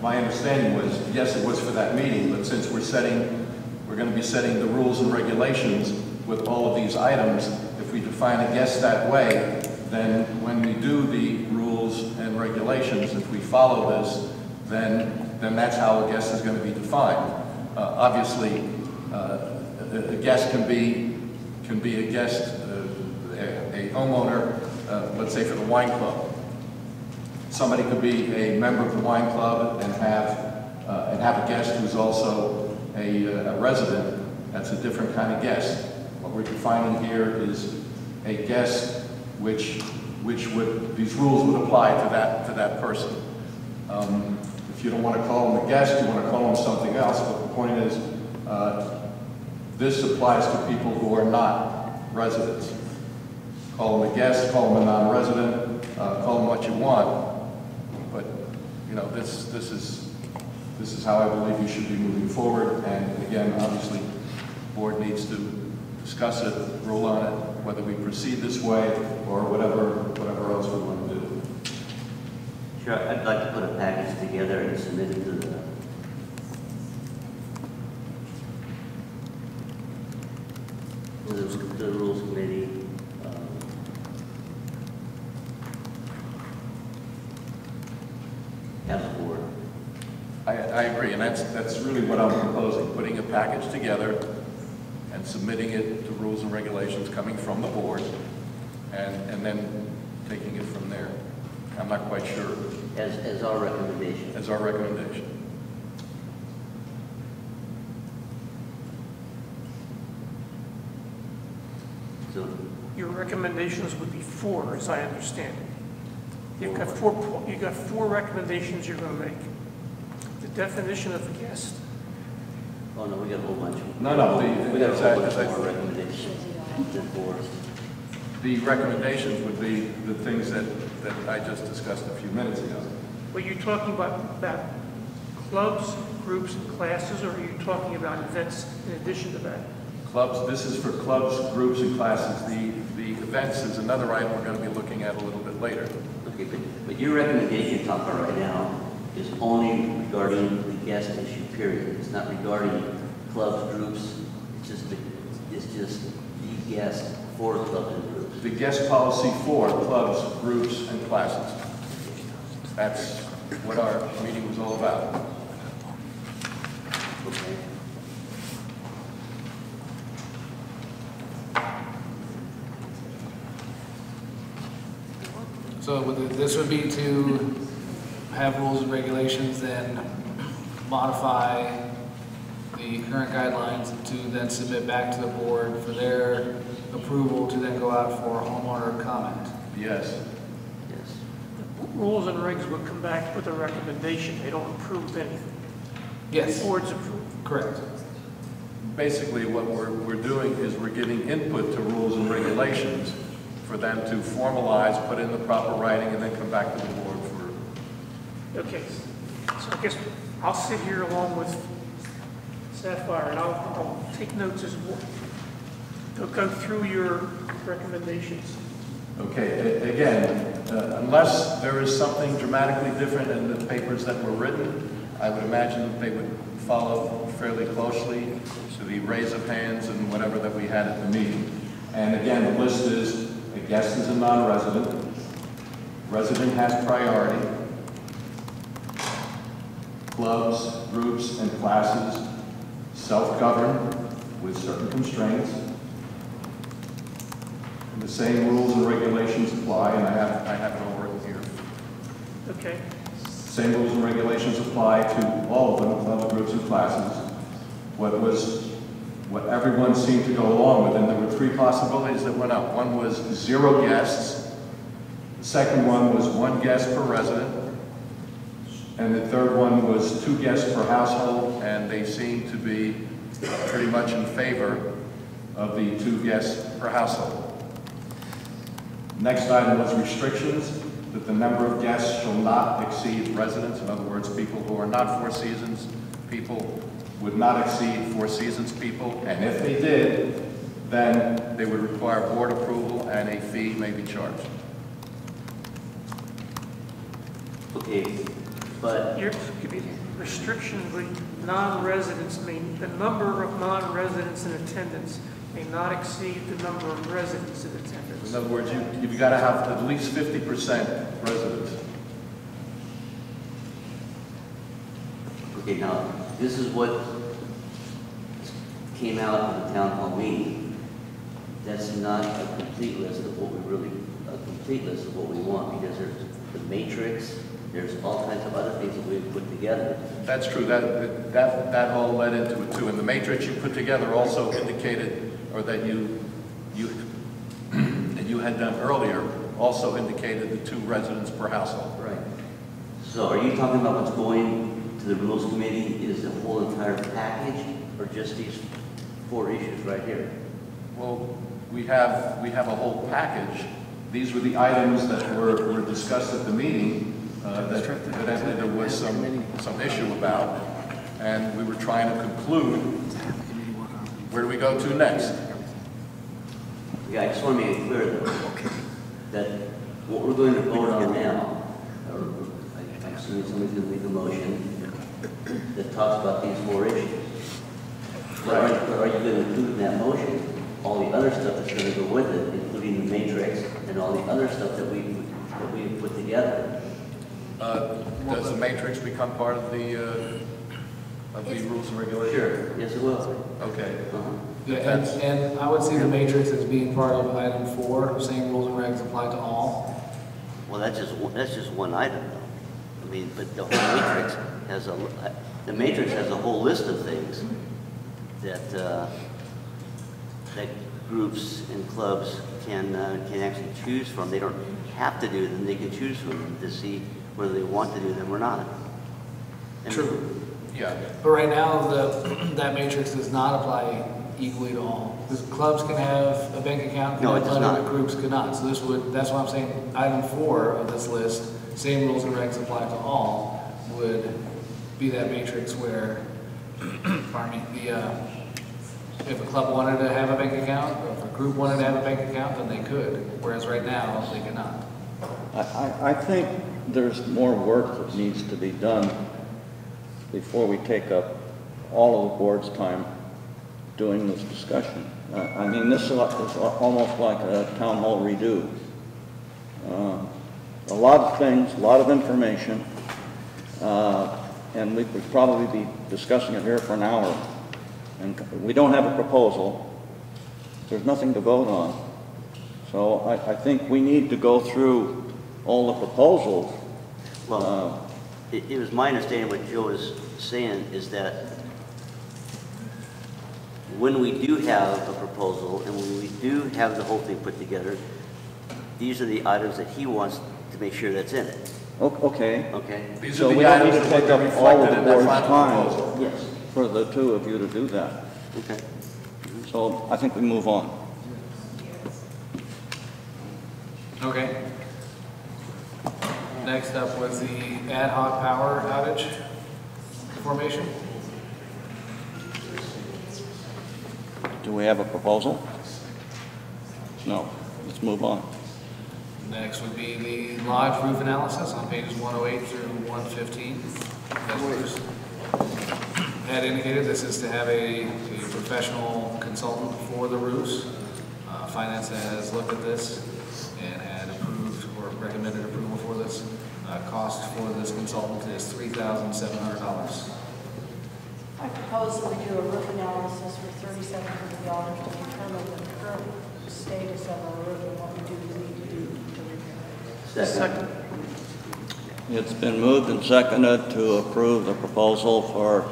Speaker 19: my understanding was, yes, it was for that meeting, but since we're going to be setting the rules and regulations with all of these items, if we define a guest that way, then when we do the rules and regulations, if we follow this, then that's how a guest is going to be defined. Obviously, a guest can be a guest, a homeowner, let's say for the wine club. Somebody could be a member of the wine club and have a guest who's also a resident. That's a different kind of guest. What we're defining here is a guest which these rules would apply to that person. If you don't want to call them a guest, you want to call them something else, but the point is, this applies to people who are not residents. Call them a guest, call them a non-resident, call them what you want, but, you know, this is how I believe you should be moving forward, and again, obviously, the board needs to discuss it, rule on it, whether we proceed this way or whatever else we want to do.
Speaker 17: Sure, I'd like to put a package together and submit it to the Rules Committee. As a board.
Speaker 19: I agree, and that's really what I'm proposing, putting a package together and submitting it to rules and regulations coming from the board, and then taking it from there. I'm not quite sure.
Speaker 17: As our recommendation.
Speaker 19: As our recommendation.
Speaker 17: So
Speaker 18: Your recommendations would be 4, as I understand it. You've got four recommendations you're going to make. The definition of a guest.
Speaker 17: Oh no, we got a whole bunch.
Speaker 19: No,
Speaker 17: we got a whole bunch more recommendations than 4.
Speaker 19: The recommendations would be the things that I just discussed a few minutes ago.
Speaker 18: Were you talking about clubs, groups, and classes, or are you talking about events in addition to that?
Speaker 19: Clubs, this is for clubs, groups, and classes. The events is another item we're going to be looking at a little bit later.
Speaker 17: Okay, but your recommendation you're talking about right now is only regarding the guest issue, period. It's not regarding clubs, groups. It's just the guest for clubs and groups.
Speaker 19: The guest policy for clubs, groups, and classes. That's what our meeting was all about.
Speaker 17: Okay.
Speaker 2: So this would be to have rules and regulations, then modify the current guidelines to then submit back to the board for their approval to then go out for homeowner comment.
Speaker 19: Yes.
Speaker 17: Yes.
Speaker 18: Rules and regs would come back with a recommendation. They don't approve anything.
Speaker 2: Yes.
Speaker 18: The board's approval.
Speaker 2: Correct.
Speaker 19: Basically, what we're doing is we're giving input to rules and regulations for them to formalize, put in the proper writing, and then come back to the board for...
Speaker 18: Okay. So I guess I'll sit here along with Sapphire, and I'll take notes as well. They'll go through your recommendations.
Speaker 19: Okay, again, unless there is something dramatically different in the papers that were written, I would imagine that they would follow fairly closely to the raise of hands and whatever that we had at the meeting. And again, the list is, a guest is a non-resident, resident has priority, clubs, groups, and classes self-govern with certain constraints. And the same rules and regulations apply, and I have it all written here.
Speaker 18: Okay.
Speaker 19: Same rules and regulations apply to all of them, clubs, groups, and classes. What everyone seemed to go along with, and there were 3 possibilities that went up. One was 0 guests. The second one was 1 guest per resident. And the third one was 2 guests per household, and they seemed to be pretty much in favor of the 2 guests per household. Next item was restrictions, that the number of guests shall not exceed residents. In other words, people who are not Four Seasons people would not exceed Four Seasons people, and if they did, then they would require board approval and a fee may be charged.
Speaker 17: Okay, but...
Speaker 18: Your restriction with non-residents mean the number of non-residents in attendance may not exceed the number of residents in attendance.
Speaker 19: In other words, you've got to have at least 50% residents.
Speaker 17: Okay, now, this is what came out of the town hall meeting. That's not a complete list of what we want, because there's the matrix, there's all kinds of other things that we've put together.
Speaker 19: That's true. That all led into it too. And the matrix you put together also indicated, or that you had done earlier, also indicated the 2 residents per household.
Speaker 17: Right. So are you talking about what's going the Rules Committee is the whole entire package, or just these 4 issues right here?
Speaker 19: Well, we have a whole package. These were the items that were discussed at the meeting that evidently there was some issue about, and we were trying to conclude. Where do we go to next?
Speaker 17: Yeah, I just want to make it clear that what we're going to vote on now, I assume somebody's going to make a motion that talks about these 4 issues. But are you going to include in that motion all the other stuff that's going to go with it, including the matrix and all the other stuff that we put together?
Speaker 19: Does the matrix become part of the rules and regulations?
Speaker 17: Sure. Yes, it will.
Speaker 19: Okay.
Speaker 2: Yeah, and I would see the matrix as being part of item 4, same rules and regs apply to all.
Speaker 17: Well, that's just one item, though. I mean, but the whole matrix has a whole list of things that that groups and clubs can actually choose from. They don't have to do them; they can choose from them to see whether they want to do them or not. And
Speaker 2: True.
Speaker 19: Yeah.
Speaker 2: But right now, that matrix does not apply equally to all. Because clubs can have a bank account,
Speaker 17: no, it does not.
Speaker 2: But groups could not. So that's why I'm saying item 4 of this list, same rules and regs apply to all, would be that matrix where, pardon me, if a club wanted to have a bank account, or if a group wanted to have a bank account, then they could. Whereas right now, they cannot.
Speaker 1: I think there's more work that needs to be done before we take up all of the board's time doing this discussion. I mean, this is almost like a town hall redo. A lot of things, a lot of information, and we could probably be discussing it here for an hour. And we don't have a proposal. There's nothing to vote on. So I think we need to go through all the proposals.
Speaker 17: Well, it was my understanding what Joe was saying is that when we do have a proposal and when we do have the whole thing put together, these are the items that he wants to make sure that's in it.
Speaker 1: Okay.
Speaker 17: Okay.
Speaker 1: So we don't need to take up all of the board's time.
Speaker 17: Yes.
Speaker 1: For the 2 of you to do that.
Speaker 17: Okay.
Speaker 1: So I think we move on.
Speaker 2: Okay. Next up was the ad hoc power outage formation.
Speaker 1: Do we have a proposal? No. Let's move on.
Speaker 2: Next would be the lodge roof analysis on pages 108 through 115. As Bruce had indicated, this is to have a professional consultant for the roofs. Finance has looked at this and had approved or recommended approval for this. Cost for this consultant is $3,700.
Speaker 15: I propose that we do a roof analysis for $3,700 to determine the current status of our roof and what we need to do to repair it.
Speaker 17: Second.
Speaker 1: It's been moved and seconded to approve the proposal for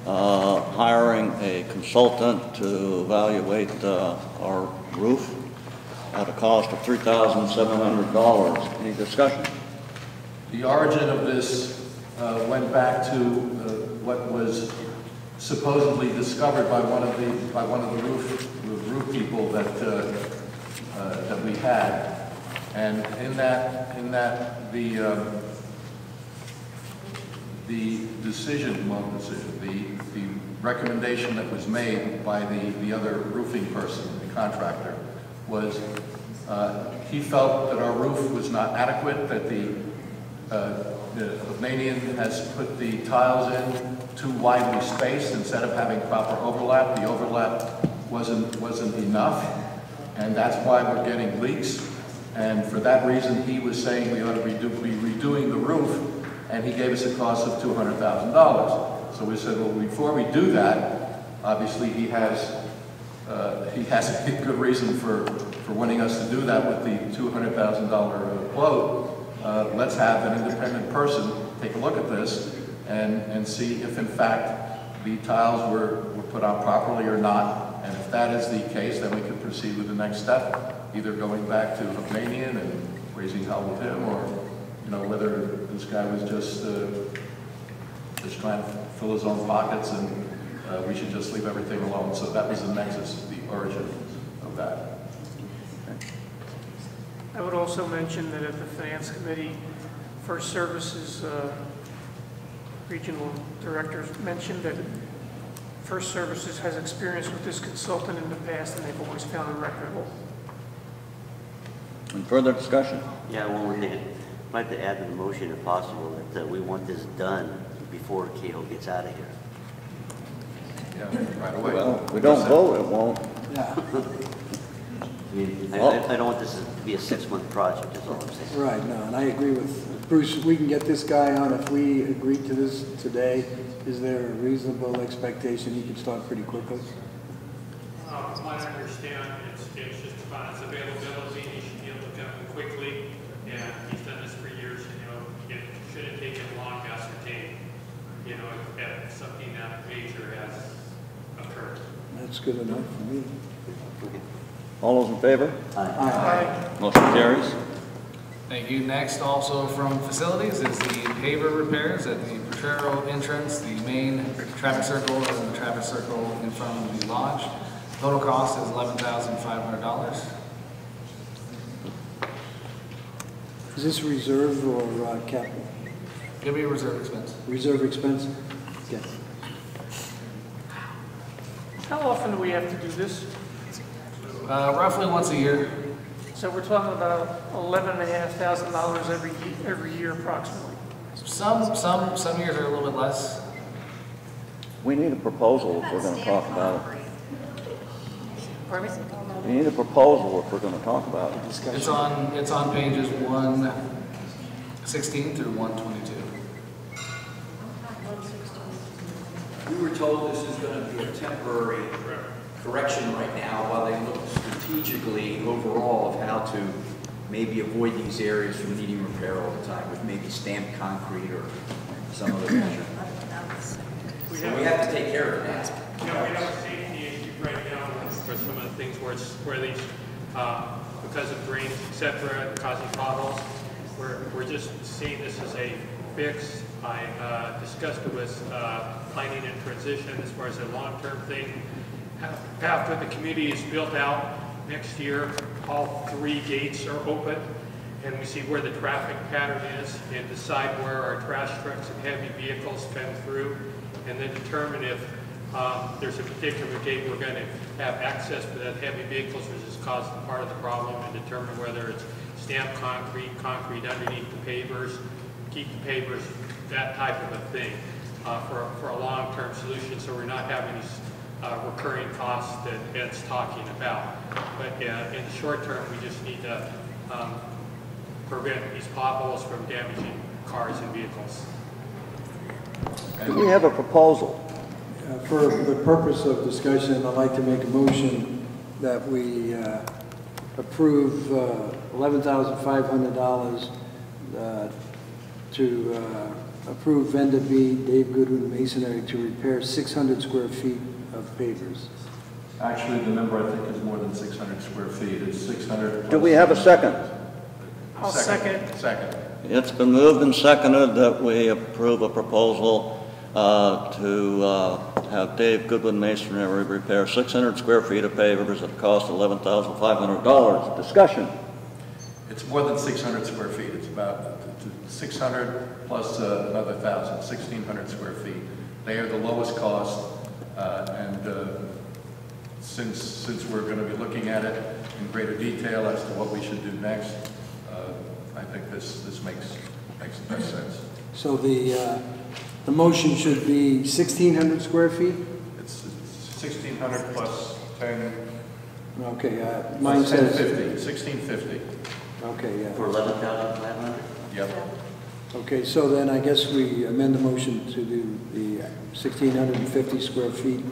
Speaker 1: hiring a consultant to evaluate our roof at a cost of $3,700. Any discussion?
Speaker 19: The origin of this went back to what was supposedly discovered by one of the roof people that we had, and in that the recommendation that was made by the other roofing person, the contractor, was he felt that our roof was not adequate, that the Hovnanian has put the tiles in too widely spaced instead of having proper overlap. The overlap wasn't enough, and that's why we're getting leaks. And for that reason, he was saying we ought to be redoing the roof, and he gave us a cost of $200,000. So we said, well, before we do that, obviously he has a good reason for wanting us to do that with the $200,000 quote. Let's have an independent person take a look at this and see if in fact the tiles were put on properly or not. And if that is the case, then we can proceed with the next step, either going back to Hovnanian and raising hell with him, or whether this guy was just just trying to fill his own pockets, and we should just leave everything alone. So that was the nexus, the origin of that.
Speaker 18: I would also mention that at the Finance Committee, First Services regional directors mentioned that First Services has experience with this consultant in the past, and they've always found it reputable.
Speaker 1: And further discussion?
Speaker 17: Yeah, one more thing. I'd like to add to the motion, if possible, that we want this done before Cato gets out of here.
Speaker 19: Yeah, right away.
Speaker 1: Well, we don't vote, it won't.
Speaker 7: Yeah.
Speaker 17: I mean, I don't want this to be a 6-month project, is all I'm saying.
Speaker 7: Right, no, and I agree with Bruce. We can get this guy on. If we agree to this today, is there a reasonable expectation he can start pretty quickly?
Speaker 12: From what I understand, it's just about his availability. He should be able to come in quickly, and he's done this for years. It shouldn't take him long to ascertain, if something that major has occurred.
Speaker 7: That's good enough for me.
Speaker 1: All those in favor?
Speaker 7: Aye.
Speaker 1: Motion carries.
Speaker 2: Thank you. Next, also from facilities, is the paver repairs at the Potrero entrance, the main traffic circle, and the traffic circle in front of the lodge. Total cost is $11,500.
Speaker 7: Is this reserve or capital?
Speaker 2: It'll be a reserve expense.
Speaker 7: Reserve expense? Okay.
Speaker 18: How often do we have to do this?
Speaker 2: Roughly once a year.
Speaker 18: So we're talking about $11,500 every year approximately.
Speaker 2: Some years are a little bit less.
Speaker 1: We need a proposal if we're going to talk about it.
Speaker 18: Pardon me?
Speaker 1: We need a proposal if we're going to talk about it.
Speaker 2: It's on pages 116 through 122.
Speaker 13: We were told this is going to be a temporary correction right now while they look strategically overall of how to maybe avoid these areas from needing repair all the time with maybe stamped concrete or some other measure. So we have to take care of it now.
Speaker 12: We have a safety issue right now for some of the things where these, because of drains, et cetera, causing potholes. We're just seeing this as a fix. I discussed it with planning and transition as far as a long-term thing. After the community is built out next year, all 3 gates are open, and we see where the traffic pattern is and decide where our trash trucks and heavy vehicles spin through, and then determine if there's a particular gate we're going to have access for that heavy vehicles, which is causing part of the problem, and determine whether it's stamped concrete underneath the pavers, keep the pavers, that type of a thing, for a long-term solution, so we're not having these recurring costs that Ed's talking about. But in the short term, we just need to prevent these potholes from damaging cars and vehicles.
Speaker 1: Do we have a proposal?
Speaker 7: For the purpose of discussion, I'd like to make a motion that we approve $11,500 to approve vendor B, Dave Goodwin Masonry, to repair 600 square feet of pavers.
Speaker 19: Actually, the number I think is more than 600 square feet. It's 600.
Speaker 1: Do we have a second?
Speaker 18: I'll second.
Speaker 19: Second.
Speaker 1: It's been moved and seconded that we approve a proposal to have Dave Goodwin Masonry repair 600 square feet of pavers at a cost of $11,500. Discussion.
Speaker 19: It's more than 600 square feet. It's about 600 plus another 1,000, 1,600 square feet. They are the lowest cost, and since we're going to be looking at it in greater detail as to what we should do next, I think this makes the best sense.
Speaker 7: So the motion should be 1,600 square feet?
Speaker 19: It's 1,600 plus 10.
Speaker 7: Okay, mine says
Speaker 19: 1,650.
Speaker 7: Okay, yeah.
Speaker 17: For 11,500?
Speaker 19: Yep.
Speaker 7: Okay, so then I guess we amend the motion to do the 1,650 square feet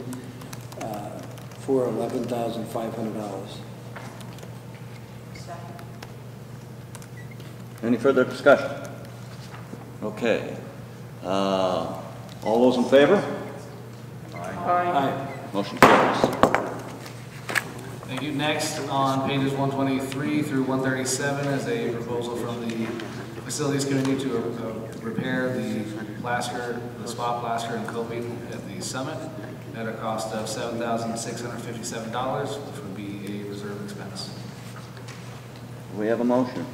Speaker 7: for $11,500.
Speaker 1: Any further discussion? Okay. All those in favor?
Speaker 18: Aye.
Speaker 1: Motion carries.
Speaker 2: Thank you. Next, on pages 123 through 137 is a proposal from the Facilities Committee to repair the spot plaster and coping at the summit at a cost of $7,657, which would be a reserve expense.
Speaker 17: We have a motion.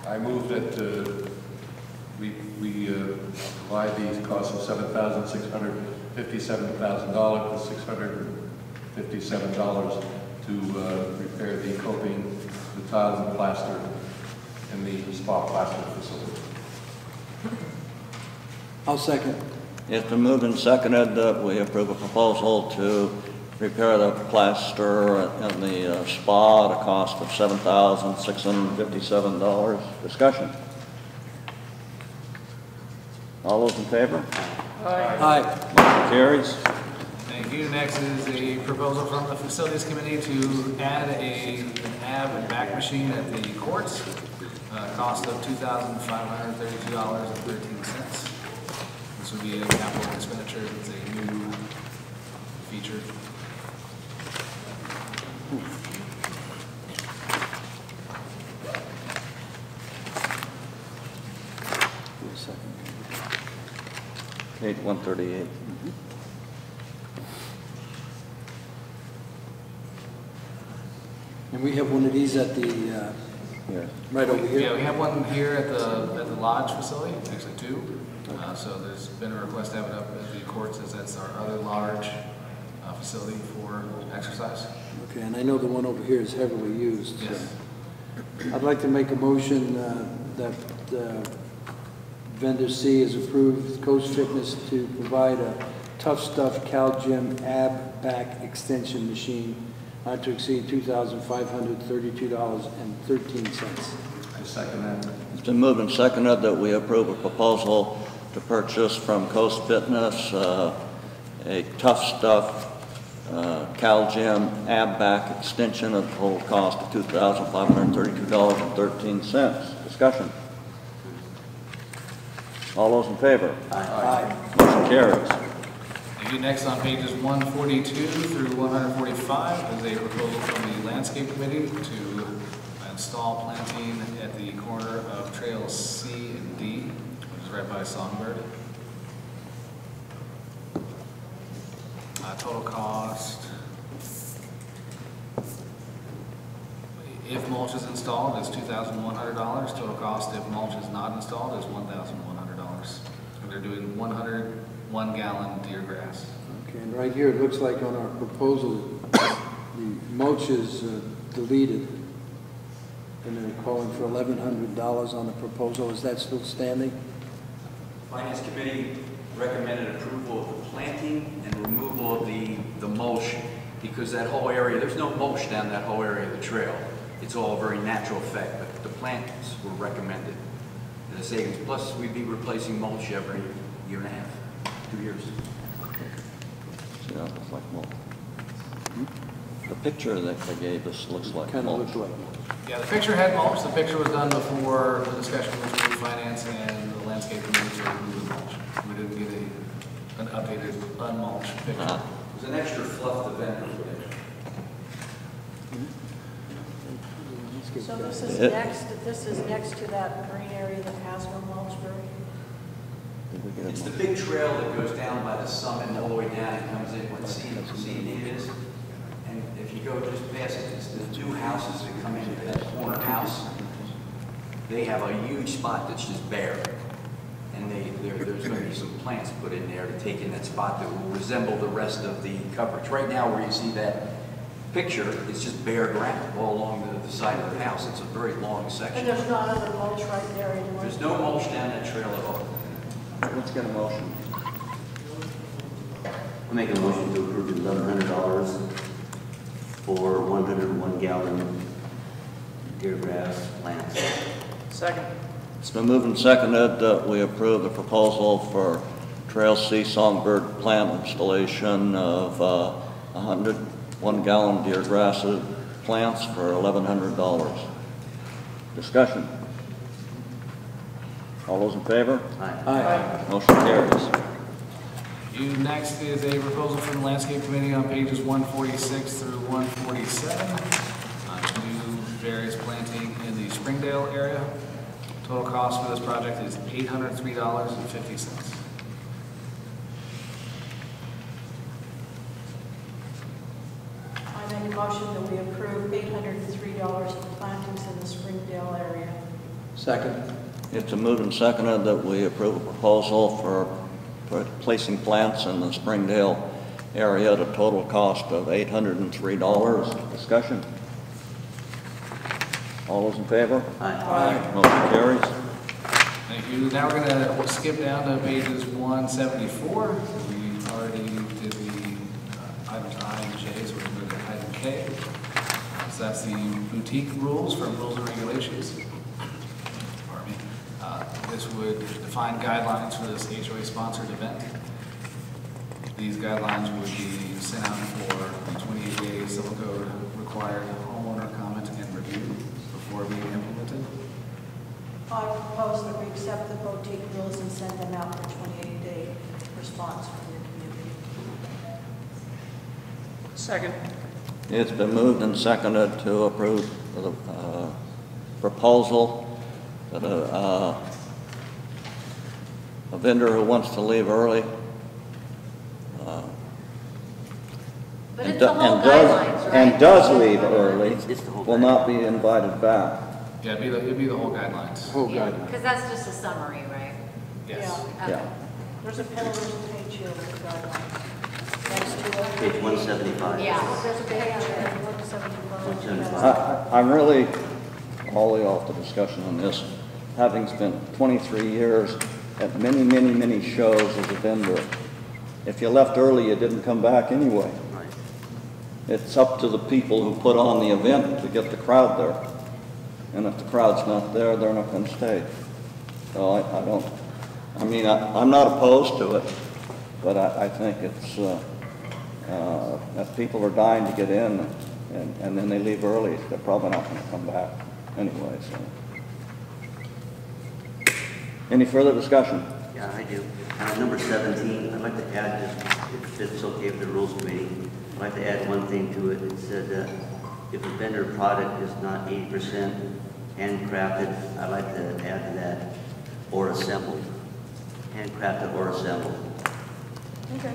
Speaker 19: I move that we provide the cost of $7,657 to repair the coping, the tiles and plaster in the spa plaster facility.
Speaker 7: I'll second.
Speaker 17: It's been moved and seconded that we approve a proposal to repair the plaster in the spa at a cost of $7,657. Discussion. All those in favor?
Speaker 7: Aye.
Speaker 17: Motion carries.
Speaker 2: Thank you. Next is a proposal from the Facilities Committee to add an ab and back machine at the courts, cost of $2,532.13. This would be a capital expenditure. It's a new feature.
Speaker 17: Page 138.
Speaker 7: And we have one of these at the, right over here?
Speaker 2: Yeah, we have one here at the lodge facility, actually two. So there's been a request to have it up at the courts, as that's our other large facility for exercise.
Speaker 7: Okay, and I know the one over here is heavily used. So
Speaker 2: Yes.
Speaker 7: I'd like to make a motion that vendor C has approved Coast Fitness to provide a Tough Stuff Cal Gym ab back extension machine not to exceed $2,532.13.
Speaker 19: I second that.
Speaker 17: It's been moved and seconded that we approve a proposal to purchase from Coast Fitness a Tough Stuff Cal Gym ab back extension at the total cost of $2,532.13. Discussion. All those in favor?
Speaker 7: Aye.
Speaker 17: Motion carries.
Speaker 2: Thank you. Next on pages 142 through 145 is a proposal from the Landscape Committee to install planting at the corner of Trails C and D, which is right by Songbird. Total cost, if mulch is installed, is $2,100. Total cost if mulch is not installed is $1,100. And they're doing 101-gallon deer grass.
Speaker 7: Okay, and right here, it looks like on our proposal, the mulch is deleted. And they're calling for $1,100 on the proposal. Is that still standing?
Speaker 13: Finance Committee recommended approval of the planting and removal of the mulch, because that whole area, there's no mulch down that whole area of the trail. It's all a very natural effect, but the plants were recommended as a savings. Plus, we'd be replacing mulch every year and a half, 2 years.
Speaker 17: See, that looks like mulch. The picture that they gave us looks like
Speaker 7: Kind of
Speaker 17: mulch.
Speaker 7: looks like mulch.
Speaker 2: Yeah, the picture had mulch. The picture was done before the discussion between finance and the landscape committee to remove the mulch. We didn't get an updated unmulched picture.
Speaker 13: It was an extra fluff the vendor put in.
Speaker 15: So this is next to that green area that has no mulch, Barry?
Speaker 13: It's the big trail that goes down by the summit and all the way down and comes in what C&D is. And if you go just past it, it's the two houses that come into that corner house. They have a huge spot that's just bare. And there's going to be some plants put in there to take in that spot that will resemble the rest of the coverage. Right now where you see that picture, it's just bare ground all along the side of the house. It's a very long section.
Speaker 15: And there's not other mulch right there anymore?
Speaker 13: There's no mulch down that trail at all.
Speaker 17: Let's get a motion.
Speaker 5: I'll make a motion to approve $1,100 for 101-gallon deer grass plants.
Speaker 18: Second.
Speaker 17: It's been moved and seconded that we approve the proposal for Trail C Songbird plant installation of 101-gallon deer grass plants for $1,100. Discussion. All those in favor?
Speaker 5: Aye.
Speaker 7: Aye.
Speaker 17: Motion carries.
Speaker 2: Next is a proposal from the Landscape Committee on pages 146 through 147 to do various planting in the Springdale area. Total cost for this project is $803.50.
Speaker 15: I make a motion that we approve $803 for plantings in the Springdale area.
Speaker 1: Second. It's a moved and seconded that we approve a proposal for placing plants in the Springdale area at a total cost of $803. Discussion? All those in favor? Aye. Motion carries.
Speaker 2: Thank you. Now we're going to skip down to pages 174. We already did the items I and J, so we're going to go to item K. So that's the boutique rules from rules and regulations. Pardon me. This would define guidelines for this HOA-sponsored event. These guidelines would be sent out for 28 days civil code required homeowner comment and review before being implemented.
Speaker 15: I propose that we accept the boutique rules and send them out for 28-day response from the community.
Speaker 18: Second.
Speaker 1: It's been moved and seconded to approve the proposal that a vendor who wants to leave early
Speaker 21: But it's the whole guidelines, right?
Speaker 1: and does leave early will not be invited back.
Speaker 2: Yeah, it'd be the whole guidelines.
Speaker 1: Whole guidelines.
Speaker 21: Because that's just a summary, right?
Speaker 2: Yes.
Speaker 15: Yeah.
Speaker 1: Yeah.
Speaker 15: There's a penalty page here with the guidelines. Next to it.
Speaker 17: Page 175.
Speaker 21: Yeah.
Speaker 15: There's a page there, 175.
Speaker 1: I'm really wholly off the discussion on this, having spent 23 years at many, many, many shows as a vendor. If you left early, you didn't come back anyway. It's up to the people who put on the event to get the crowd there. And if the crowd's not there, they're not going to stay. So I'm not opposed to it, but I think it's, if people are dying to get in and then they leave early, they're probably not going to come back anyway. So. Any further discussion?
Speaker 17: Yeah, I do. Number 17, I'd like to add, if it's okay with the Rules Committee, I'd like to add one thing to it. It said if a vendor product is not 80% handcrafted, I'd like to add to that, or assembled. Handcrafted or assembled.
Speaker 15: Okay.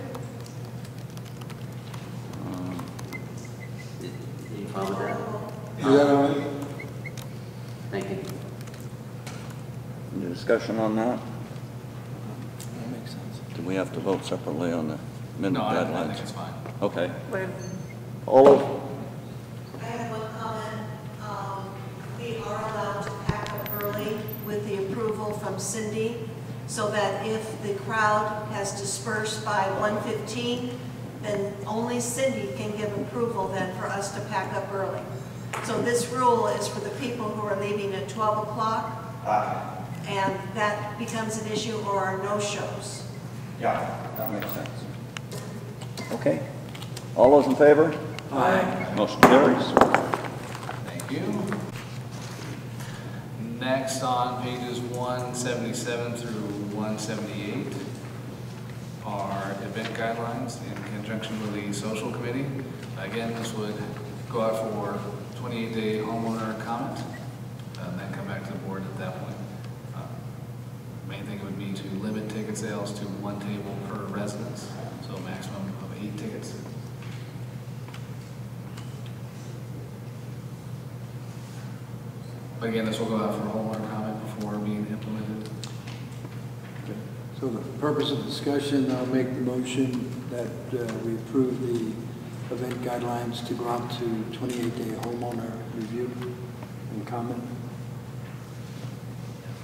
Speaker 17: Any problem with that?
Speaker 7: Is that all right?
Speaker 17: Thank you.
Speaker 1: Any discussion on that?
Speaker 7: That makes sense.
Speaker 1: Do we have to vote separately on the minute
Speaker 2: No, I
Speaker 1: deadlines?
Speaker 2: think it's fine.
Speaker 1: Okay.
Speaker 18: Lynn.
Speaker 1: All of,
Speaker 9: I have one comment. We are allowed to pack up early with the approval from Cindy, so that if the crowd has dispersed by 1:15, then only Cindy can give approval then for us to pack up early. So this rule is for the people who are leaving at 12 o'clock, and that becomes an issue or are no-shows.
Speaker 1: yeah, that makes sense. Okay. All those in favor?
Speaker 2: Aye.
Speaker 1: Motion carries.
Speaker 2: Thank you. Next on pages 177 through 178 are event guidelines in conjunction with the social committee. Again, this would go out for 28-day homeowner comment and then come back to the board at that point. Main thing would be to limit ticket sales to one table per residence, so a maximum of 8 tickets. But again, this will go out for homeowner comment before being implemented.
Speaker 7: So the purpose of discussion, I'll make the motion that we approve the event guidelines to go out to 28-day homeowner review and comment.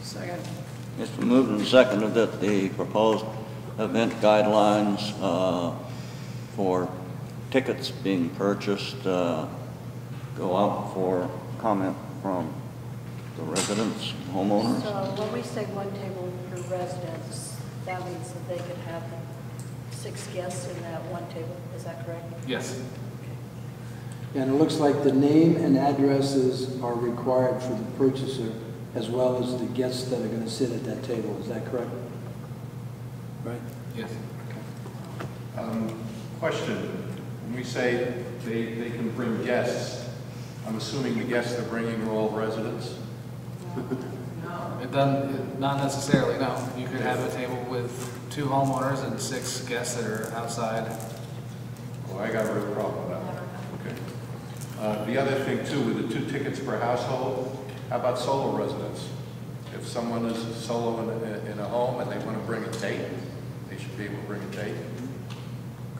Speaker 18: Second.
Speaker 1: It's been moved and seconded that the proposed event guidelines for tickets being purchased go out for comment from the residents, homeowners.
Speaker 15: So when we say one table per residence, that means that they could have 6 guests in that one table, is that correct?
Speaker 2: Yes.
Speaker 7: And it looks like the name and addresses are required for the purchaser as well as the guests that are going to sit at that table. Is that correct? Right?
Speaker 2: Yes.
Speaker 19: Question, when we say they can bring guests, I'm assuming the guests they're bringing are all residents?
Speaker 2: It doesn't, not necessarily, no. You could have a table with 2 homeowners and 6 guests that are outside.
Speaker 19: Well, I got a real problem with that. Okay. The other thing too, with the 2 tickets per household, how about solo residents? If someone is solo in a home and they want to bring a date, they should be able to bring a date,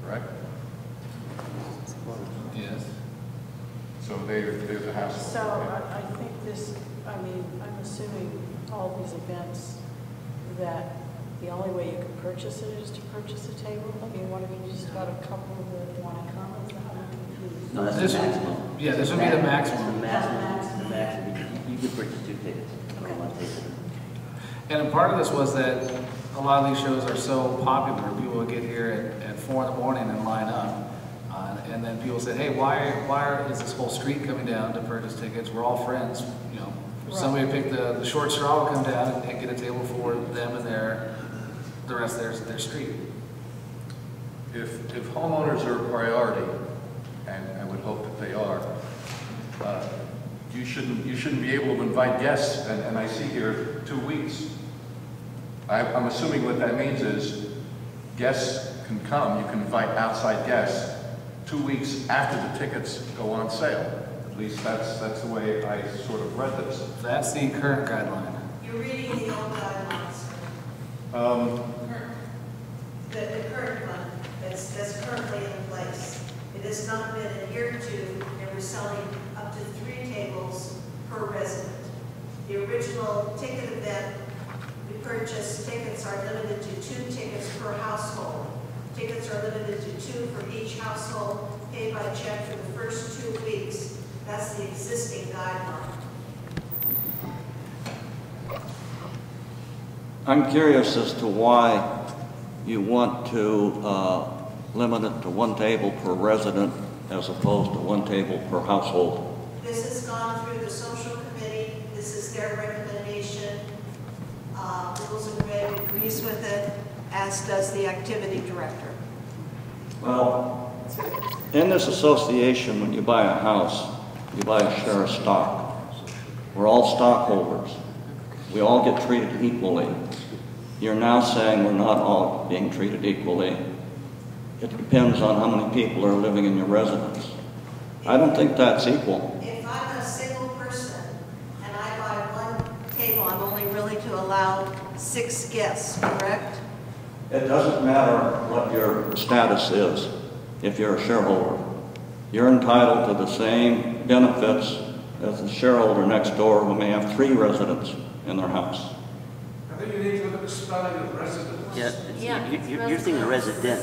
Speaker 19: correct?
Speaker 2: Yes.
Speaker 19: So they're the household.
Speaker 15: So I think this, I mean, I'm assuming all these events that the only way you can purchase it is to purchase a table? I mean, what if you just got a couple that want to come? I'm confused.
Speaker 17: No, that's the maximum.
Speaker 2: Yeah, this would be the maximum.
Speaker 17: The maximum. You could purchase 2 tickets for one table.
Speaker 2: And a part of this was that a lot of these shows are so popular, people would get here at 4 in the morning and line up. And then people said, hey, why is this whole street coming down to purchase tickets? We're all friends, you know. Right. Somebody would pick the short straw, would come down and get a table for them and the rest of their street.
Speaker 19: If homeowners are a priority, and I would hope that they are, you shouldn't be able to invite guests, and I see here 2 weeks. I'm assuming what that means is guests can come, you can invite outside guests 2 weeks after the tickets go on sale. At least that's the way I sort of read this.
Speaker 2: That's the current guideline.
Speaker 3: You're reading the old guidelines. The current one that's currently in place. It has not been adhered to, and we're selling up to 3 tables per resident. The original ticket event, we purchased tickets are limited to 2 tickets per household. Tickets are limited to 2 for each household, paid by check for the first 2 weeks. That's the existing guideline.
Speaker 1: I'm curious as to why you want to limit it to 1 table per resident as opposed to 1 table per household.
Speaker 3: This has gone through the social committee. This is their recommendation. Rules and Reg agrees with it, as does the activity director.
Speaker 1: Well, in this association, when you buy a house, you buy a share of stock. We're all stockholders. We all get treated equally. You're now saying we're not all being treated equally. It depends on how many people are living in your residence. I don't think that's equal.
Speaker 3: If I'm a single person and I buy 1 table, I'm only really to allow 6 guests, correct?
Speaker 1: It doesn't matter what your status is if you're a shareholder. You're entitled to the same benefits as the shareholder next door who may have 3 residents in their house.
Speaker 10: I think you need to look at the spelling of resident.
Speaker 17: Yeah, you're thinking a resident.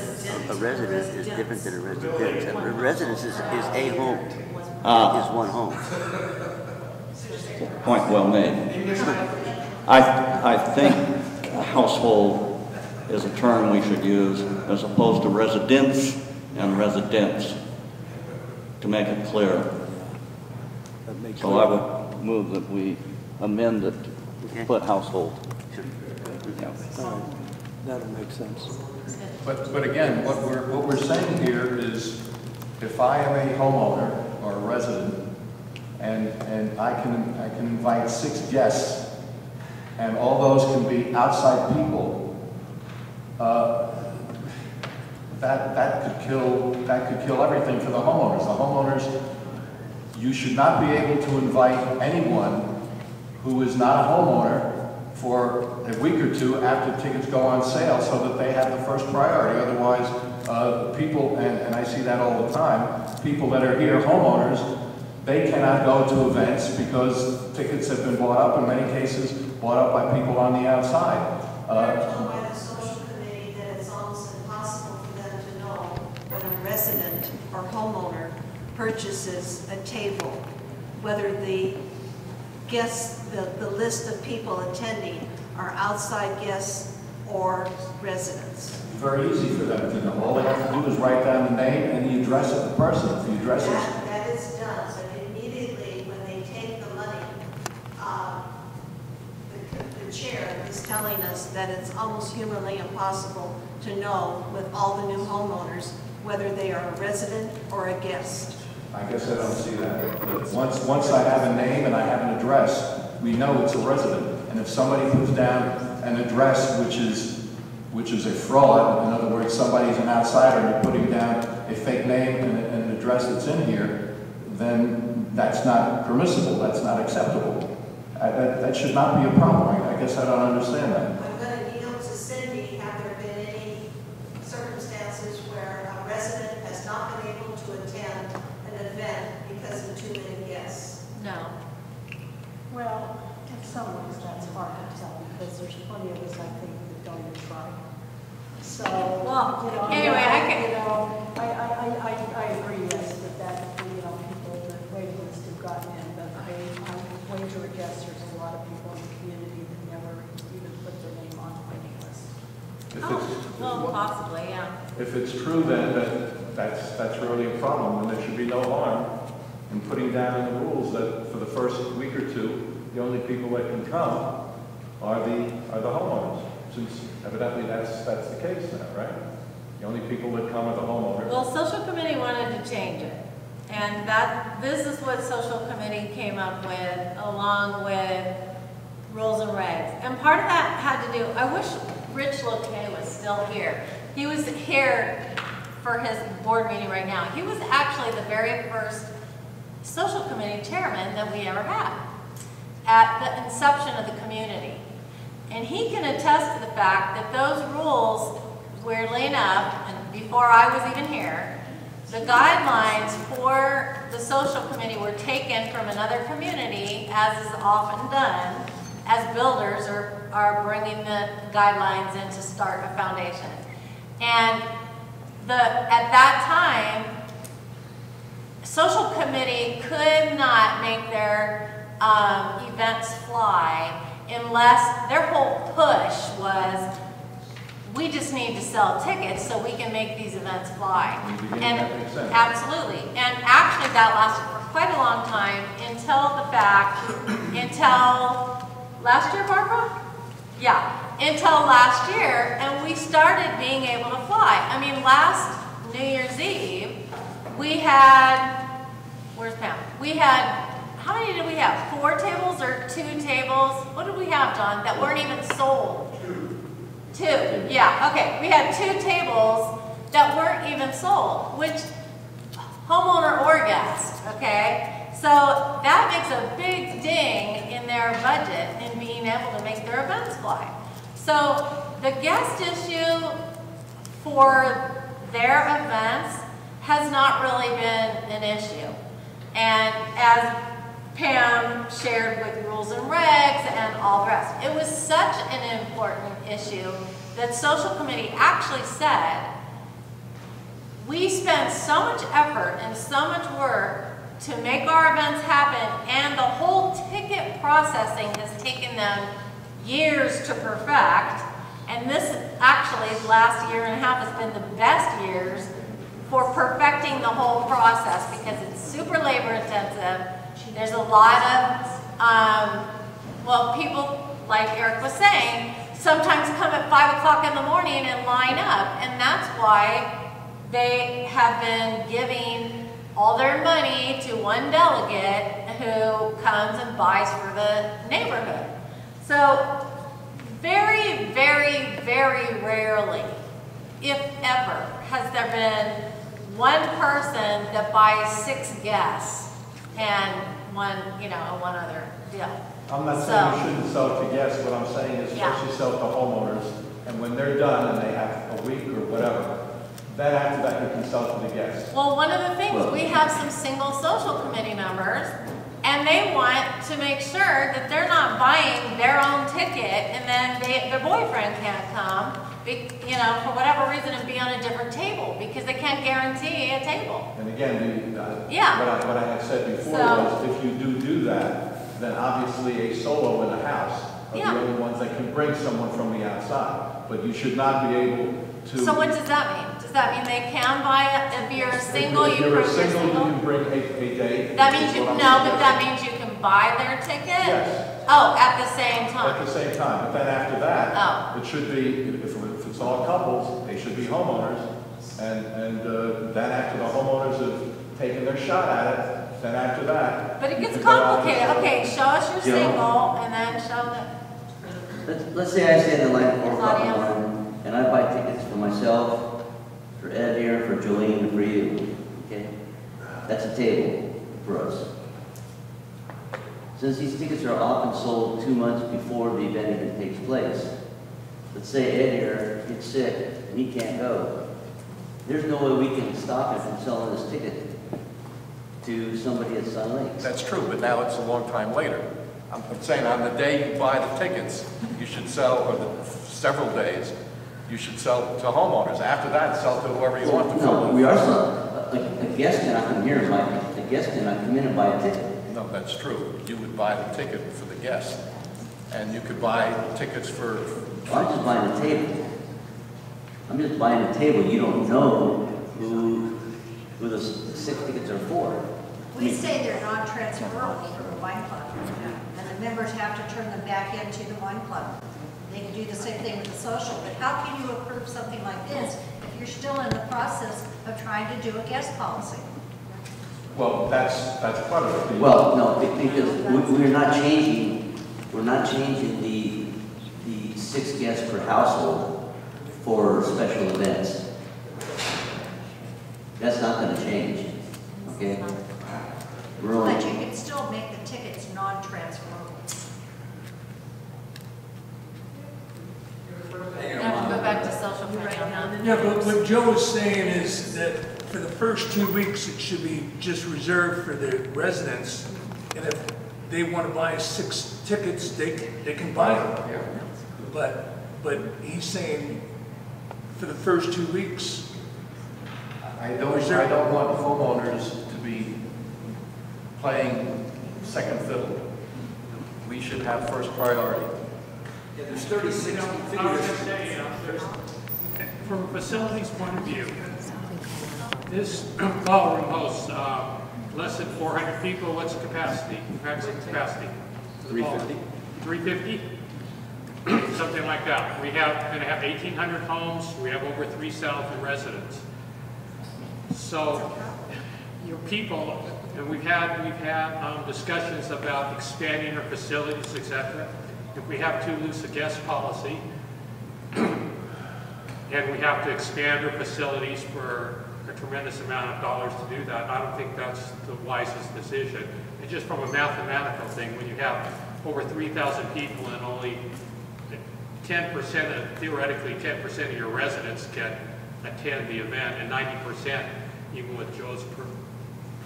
Speaker 17: A resident is different than a residence. A residence is a home. Is 1 home.
Speaker 1: Point well made. I think household is a term we should use as opposed to residence and residence to make it clear. So I would move that we amend it to put household.
Speaker 7: That'll make sense.
Speaker 19: But again, what we're saying here is, if I am a homeowner or a resident, and I can invite 6 guests, and all those can be outside people, that could kill everything for the homeowners. The homeowners, you should not be able to invite anyone who is not a homeowner for a week or 2 after tickets go on sale, so that they have the first priority. Otherwise, people, and I see that all the time, people that are here, homeowners, they cannot go to events because tickets have been bought up, in many cases, bought up by people on the outside.
Speaker 3: We're told by the social committee that it's almost impossible for them to know when a resident or homeowner purchases a table, whether the guests, the list of people attending are outside guests or residents.
Speaker 19: Very easy for them to know. All they have to do is write down the name and the address of the person. If the address is...
Speaker 3: That is done. So immediately when they take the money, the chair of this town
Speaker 15: telling us that it's almost humanly impossible to know with all the new homeowners whether they are a resident or a guest.
Speaker 19: I guess I don't see that. Once I have a name and I have an address, we know it's a resident. And if somebody puts down an address which is a fraud, in other words, somebody's an outsider and you're putting down a fake name and an address that's in here, then that's not permissible, that's not acceptable. That should not be a problem. I guess I don't understand that.
Speaker 15: I'm going to yield to Cindy. Have there been any circumstances where a resident has not been able to attend an event because of too many guests?
Speaker 21: No.
Speaker 15: Well, in some ways that's hard to tell because there's plenty of us, I think, that don't even try. So,
Speaker 21: well,
Speaker 15: you know,
Speaker 21: anyway,
Speaker 15: I agree, yes, with that, you know, people, the waiting list have gotten in, but I wager a guess there's a lot of people in the community that never even put their name on the waiting list.
Speaker 21: Well, possibly, yeah.
Speaker 19: If it's true, then that's really a problem, and there should be no harm in putting down in the rules that for the first week or two, the only people that can come are the homeowners. Since evidently that's the case now, right? The only people that come are the homeowners.
Speaker 21: Well, social committee wanted to change it. And this is what social committee came up with, along with rules and regs. And part of that had to do, I wish Rich Lokay was still here. He was here for his board meeting right now. He was actually the very first social committee chairman that we ever had at the inception of the community. And he can attest to the fact that those rules were laid up, and before I was even here, the guidelines for the social committee were taken from another community, as is often done, as builders are bringing the guidelines in to start a foundation. And at that time, social committee could not make their events fly unless their whole push was, we just need to sell tickets so we can make these events fly. And absolutely. And actually that lasted for quite a long time until last year, Barbara? Yeah, until last year, and we started being able to fly. I mean, last New Year's Eve, we had, where's Pam? We had, how many did we have? 4 tables or 2 tables? What did we have, John, that weren't even sold? 2, yeah, okay. We had 2 tables that weren't even sold, which homeowner or guest, okay? So that makes a big ding in their budget in being able to make their events fly. So the guest issue for their events has not really been an issue. And as Pam shared with rules and regs and all the rest, it was such an important issue that social committee actually said, we spend so much effort and so much work to make our events happen, and the whole ticket processing has taken them years to perfect, and this actually last year and a half has been the best years for perfecting the whole process because it's super labor intensive. There's a lot of, well, people, like Eric was saying, sometimes come at 5 o'clock in the morning and line up, and that's why they have been giving all their money to one delegate who comes and buys for the neighborhood. So very, very, very rarely, if ever, has there been one person that buys 6 guests and one other deal.
Speaker 19: I'm not saying you shouldn't sell it to guests. What I'm saying is first you sell it to homeowners, and when they're done and they have a week or whatever, then after that you can sell it to the guests.
Speaker 21: Well, one of the things, we have some single social committee members, and they want to make sure that they're not buying their own ticket and then their boyfriend can't come, for whatever reason, and be on a different table because they can't guarantee a table.
Speaker 19: And again, what I had said before was if you do that, then obviously a solo in a house are the only ones that can bring someone from the outside. But you should not be able to...
Speaker 21: So what does that mean? Does that mean they can buy it? If you're a single,
Speaker 19: you can bring a date.
Speaker 21: That means but that means you can buy their ticket?
Speaker 19: Yes.
Speaker 21: Oh, at the same
Speaker 19: At
Speaker 21: time?
Speaker 19: the same time, but then after that,
Speaker 21: Oh.
Speaker 19: it should be, if it's all couples, they should be homeowners. And then after the homeowners have taken their shot at it, then after that.
Speaker 21: But it
Speaker 19: you
Speaker 21: gets
Speaker 19: can go out and
Speaker 21: complicated.
Speaker 19: sell.
Speaker 21: Okay, show us your
Speaker 17: Joe?
Speaker 21: single and then show the,
Speaker 17: Let's say I stand in line at 4 o'clock in the
Speaker 21: Audience.
Speaker 17: morning, and I buy tickets for myself, for Ed here, for Jolene, and for you, okay? That's a table for us. Since these tickets are often sold 2 months before the event even takes place, let's say Ed here gets sick and he can't go. There's no way we can stop him from selling this ticket to somebody at Sun Lakes.
Speaker 19: That's true, but now it's a long time later. I'm saying on the day you buy the tickets, you should sell, or the several days, you should sell to homeowners. After that, sell to whoever you want to fill
Speaker 17: No,
Speaker 19: in.
Speaker 17: we are selling. A guest cannot come here and buy, a guest cannot come in and buy a ticket.
Speaker 19: No, that's true. You would buy the ticket for the guest, and you could buy tickets for.
Speaker 17: I'm just buying a table. I'm just buying a table. You don't know who the 6 tickets are for.
Speaker 3: We say they're non-transferable for the wine club, and the members have to turn them back into the wine club. They can do the same thing with the social, but how can you approve something like this if you're still in the process of trying to do a guest policy?
Speaker 19: Well, that's part of it.
Speaker 17: Well, no, because we're not changing the 6 guests per household for special events. That's not going to change, okay? We're only,
Speaker 3: But you can still make the tickets non-transferable.
Speaker 21: have to go back to social media on that.
Speaker 6: Yeah, but what Joe is saying is that for the first 2 weeks, it should be just reserved for the residents. And if they want to buy 6 tickets, they can buy them. But he's saying for the first 2 weeks.
Speaker 19: I don't want homeowners to be playing second fiddle. We should have first priority.
Speaker 18: Yeah, there's 36 figures. From a facilities point of view, this ballroom hosts less than 400 people. What's the capacity? Maximum capacity?
Speaker 19: 350.
Speaker 18: 350? Something like that. We're going to have 1,800 homes. We have over 3,000 residents. So your people, and we've had discussions about expanding our facilities, etc. If we have too loose a guest policy, and we have to expand our facilities for a tremendous amount of dollars to do that, I don't think that's the wisest decision. And just from a mathematical thing, when you have over 3,000 people and only 10%, theoretically 10% of your residents can attend the event, and 90%, even with Joe's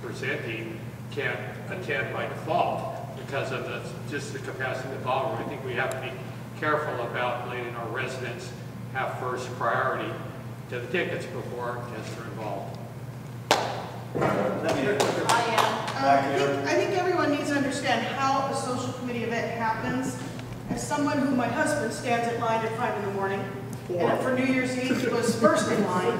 Speaker 18: presenting, can't attend by default because of just the capacity of the ballroom. I think we have to be careful about letting our residents have first priority to the tickets before guests are involved.
Speaker 22: I think everyone needs to understand how a social committee event happens. As someone who my husband stands in line at 5 in the morning, and for New Year's Eve was first in line,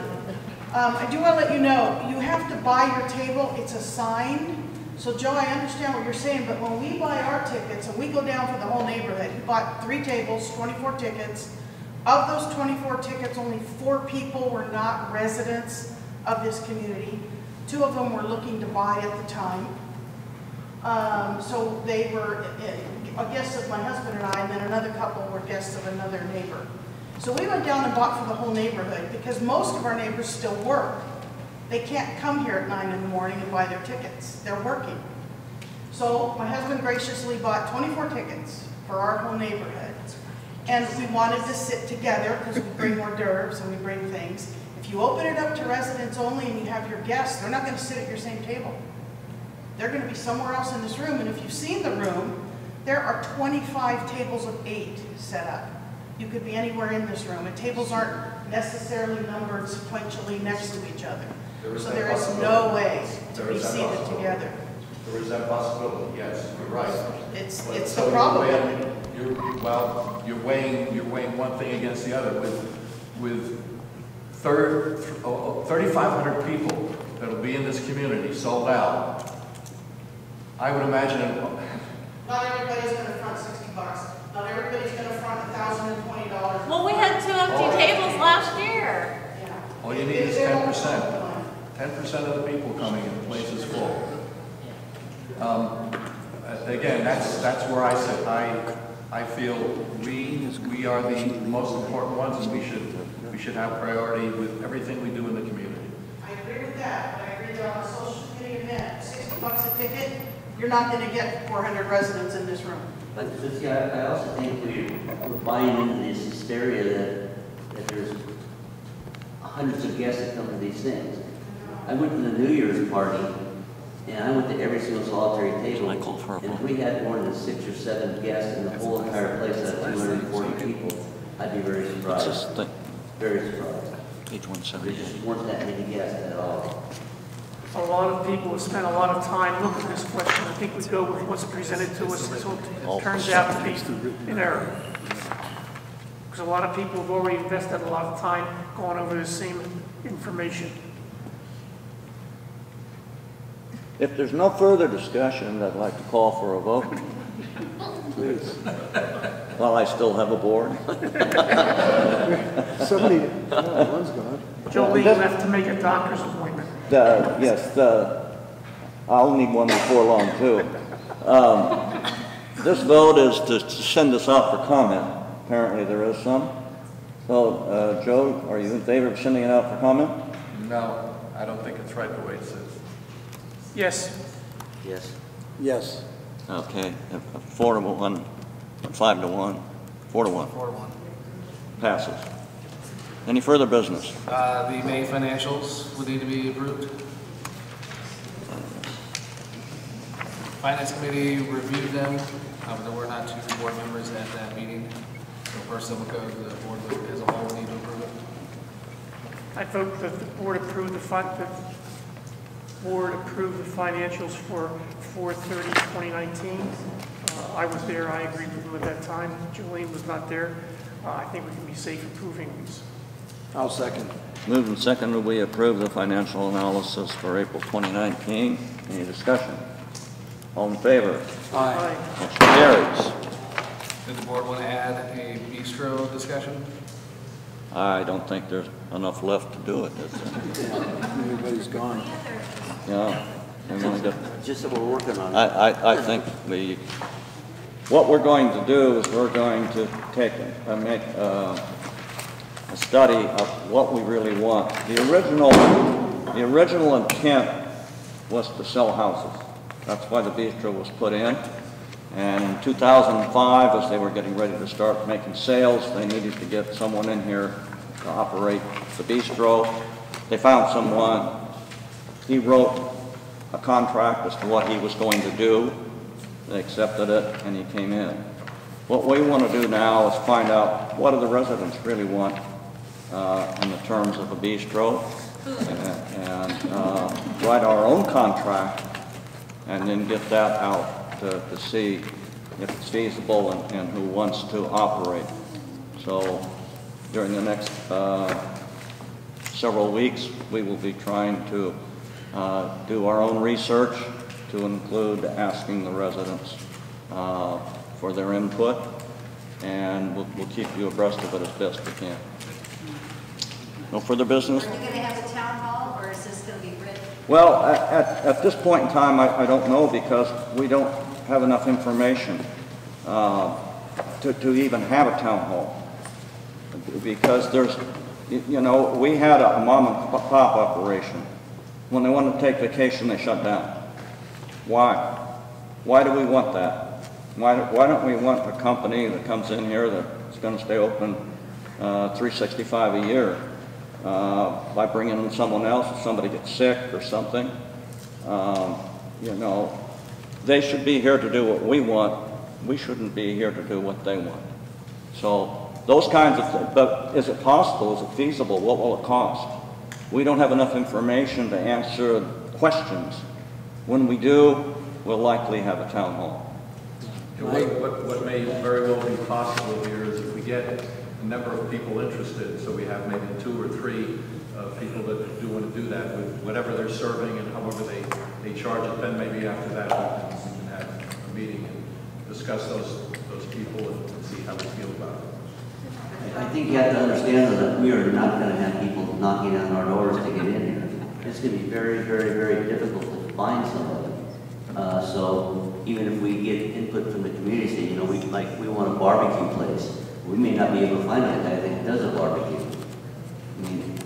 Speaker 22: I do want to let you know, you have to buy your table, it's assigned. So Joe, I understand what you're saying, but when we buy our tickets and we go down for the whole neighborhood, he bought 3 tables, 24 tickets. Of those 24 tickets, only 4 people were not residents of this community. 2 of them were looking to buy at the time. So they were a guest of my husband and I, and then another couple were guests of another neighbor. So we went down and bought for the whole neighborhood because most of our neighbors still work. They can't come here at 9 in the morning and buy their tickets. They're working. So my husband graciously bought 24 tickets for our whole neighborhood. And we wanted to sit together because we bring hors d'oeuvres and we bring things. If you open it up to residents only and you have your guests, they're not going to sit at your same table. They're going to be somewhere else in this room. And if you've seen the room, there are 25 tables of 8 set up. You could be anywhere in this room. And tables aren't necessarily numbered sequentially next to each other. So there is no way to be seated together.
Speaker 19: There is that possibility, yes, you're right.
Speaker 22: It's
Speaker 19: So
Speaker 22: the problem.
Speaker 19: you're weighing one thing against the other. With 3,500 people that'll be in this community sold out, I would imagine
Speaker 22: Not everybody's gonna front $60. Not everybody's gonna front $1,020.
Speaker 21: Well, we had 2 empty tables last year.
Speaker 19: All you need is 10%. 10% of the people coming and the place is full. Again, that's where I said I feel we are the most important ones, and we should have priority with everything we do in the community.
Speaker 22: I agree with that, but I agree that on a social committee event, $60 a ticket, you're not gonna get 400 residents in this room.
Speaker 17: But see, I also think we're buying into this hysteria that there's hundreds of guests that come to these things. I went to the New Year's party, and I went to every single solitary table, and if we had more than 6 or 7 guests in the whole entire place out of 240 people, I'd be very surprised. Very surprised.
Speaker 1: Page 170.
Speaker 17: There just weren't that many guests at all.
Speaker 18: A lot of people have spent a lot of time looking at this question. I think we go with what's presented to us until it turns out to be in error. Because a lot of people have already invested a lot of time going over the same information.
Speaker 1: If there's no further discussion, I'd like to call for a vote. Please. While I still have a board.
Speaker 7: Somebody, one's gone.
Speaker 18: Jolene left to make a doctor's appointment.
Speaker 1: Yes, I'll need one before long too. This vote is to send this out for comment. Apparently there is some. So, Joe, are you in favor of sending it out for comment?
Speaker 19: No, I don't think it's right the way it says.
Speaker 18: Yes.
Speaker 17: Yes.
Speaker 7: Yes.
Speaker 1: Okay, 4 to 1, 5 to 1, 4 to 1.
Speaker 2: 4 to 1.
Speaker 1: Passes. Any further business?
Speaker 2: The May financials would need to be approved. Finance Committee reviewed them, but there were not 2 board members at that meeting. So first it will go to the board as a whole, would need to approve it.
Speaker 18: I vote that the board approve the financials for 4/30/2019. I was there. I agreed with them at that time. Jolene was not there. I think we can be safe approving these.
Speaker 7: I'll second.
Speaker 1: Moved and seconded, we approve the financial analysis for April 2019. Any discussion? All in favor?
Speaker 7: Aye.
Speaker 1: Motion carries.
Speaker 2: Did the board want to add a bistro discussion?
Speaker 1: I don't think there's enough left to do it, is there?
Speaker 7: Everybody's gone.
Speaker 1: Yeah. We're gonna get,
Speaker 17: Just that we're working on it.
Speaker 1: I think what we're going to do is we're going to make a study of what we really want. The original intent was to sell houses. That's why the bistro was put in. And in 2005, as they were getting ready to start making sales, they needed to get someone in here to operate the bistro. They found someone. He wrote a contract as to what he was going to do. They accepted it, and he came in. What we want to do now is find out what do the residents really want in the terms of a bistro, and write our own contract, and then get that out to see if it's feasible and who wants to operate. So during the next several weeks, we will be trying to do our own research to include asking the residents for their input, and we'll keep you abreast of it as best we can. No further business?
Speaker 3: Are you going to have a town hall, or is this going to be written?
Speaker 1: Well, at this point in time, I don't know, because we don't have enough information to even have a town hall. Because there's, you know, we had a mom and pop operation. When they wanted to take vacation, they shut down. Why? Why do we want that? Why don't we want a company that comes in here that's going to stay open 365 a year by bringing in someone else if somebody gets sick or something? You know, they should be here to do what we want. We shouldn't be here to do what they want. So those kinds of things. But is it possible? Is it feasible? What will it cost? We don't have enough information to answer questions. When we do, we'll likely have a town hall.
Speaker 19: What may very well be possible here is if we get a number of people interested, so we have maybe 2 or 3 people that do want to do that with whatever they're serving and however they charge it, then maybe after that we can have a meeting discuss those people and see how they feel about it.
Speaker 17: I think you have to understand that we are not going to have people knocking on our doors to get in here. It's going to be very, very, very difficult to find somebody. So even if we get input from the community, say, you know, we want a barbecue place, we may not be able to find a guy that does a barbecue. I mean,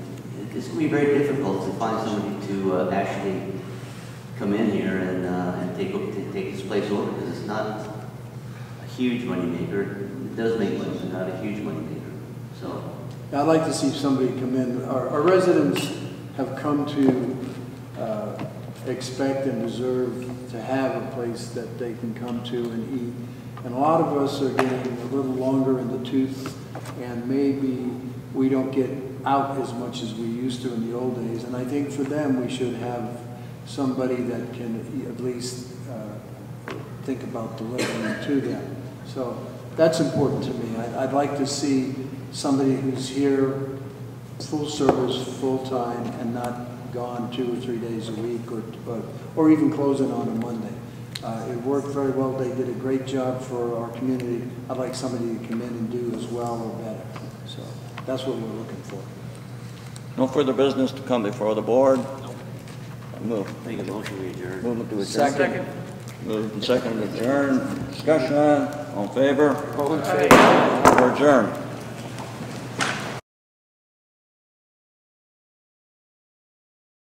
Speaker 17: it's going to be very difficult to find somebody to actually come in here and take this place over, because it's not a huge moneymaker. It does make money, but not a huge moneymaker. So
Speaker 7: I'd like to see somebody come in. Our residents have come to expect and deserve to have a place that they can come to and eat. And a lot of us are getting a little longer in the tooth, and maybe we don't get out as much as we used to in the old days. And I think for them, we should have somebody that can at least think about delivering to them. So that's important to me. I'd like to see somebody who's here full service, full time, and not gone 2 or 3 days a week, or even closing on a Monday. It worked very well. They did a great job for our community. I'd like somebody to come in and do as well or better. So that's what we're looking for.
Speaker 1: No further business to come before the board. Move.
Speaker 17: Make a motion to adjourn.
Speaker 1: Movement to adjourn.
Speaker 7: Second.
Speaker 1: Moved and seconded to adjourn. Discussion. All in favor?
Speaker 7: All in favor.
Speaker 1: We're adjourned.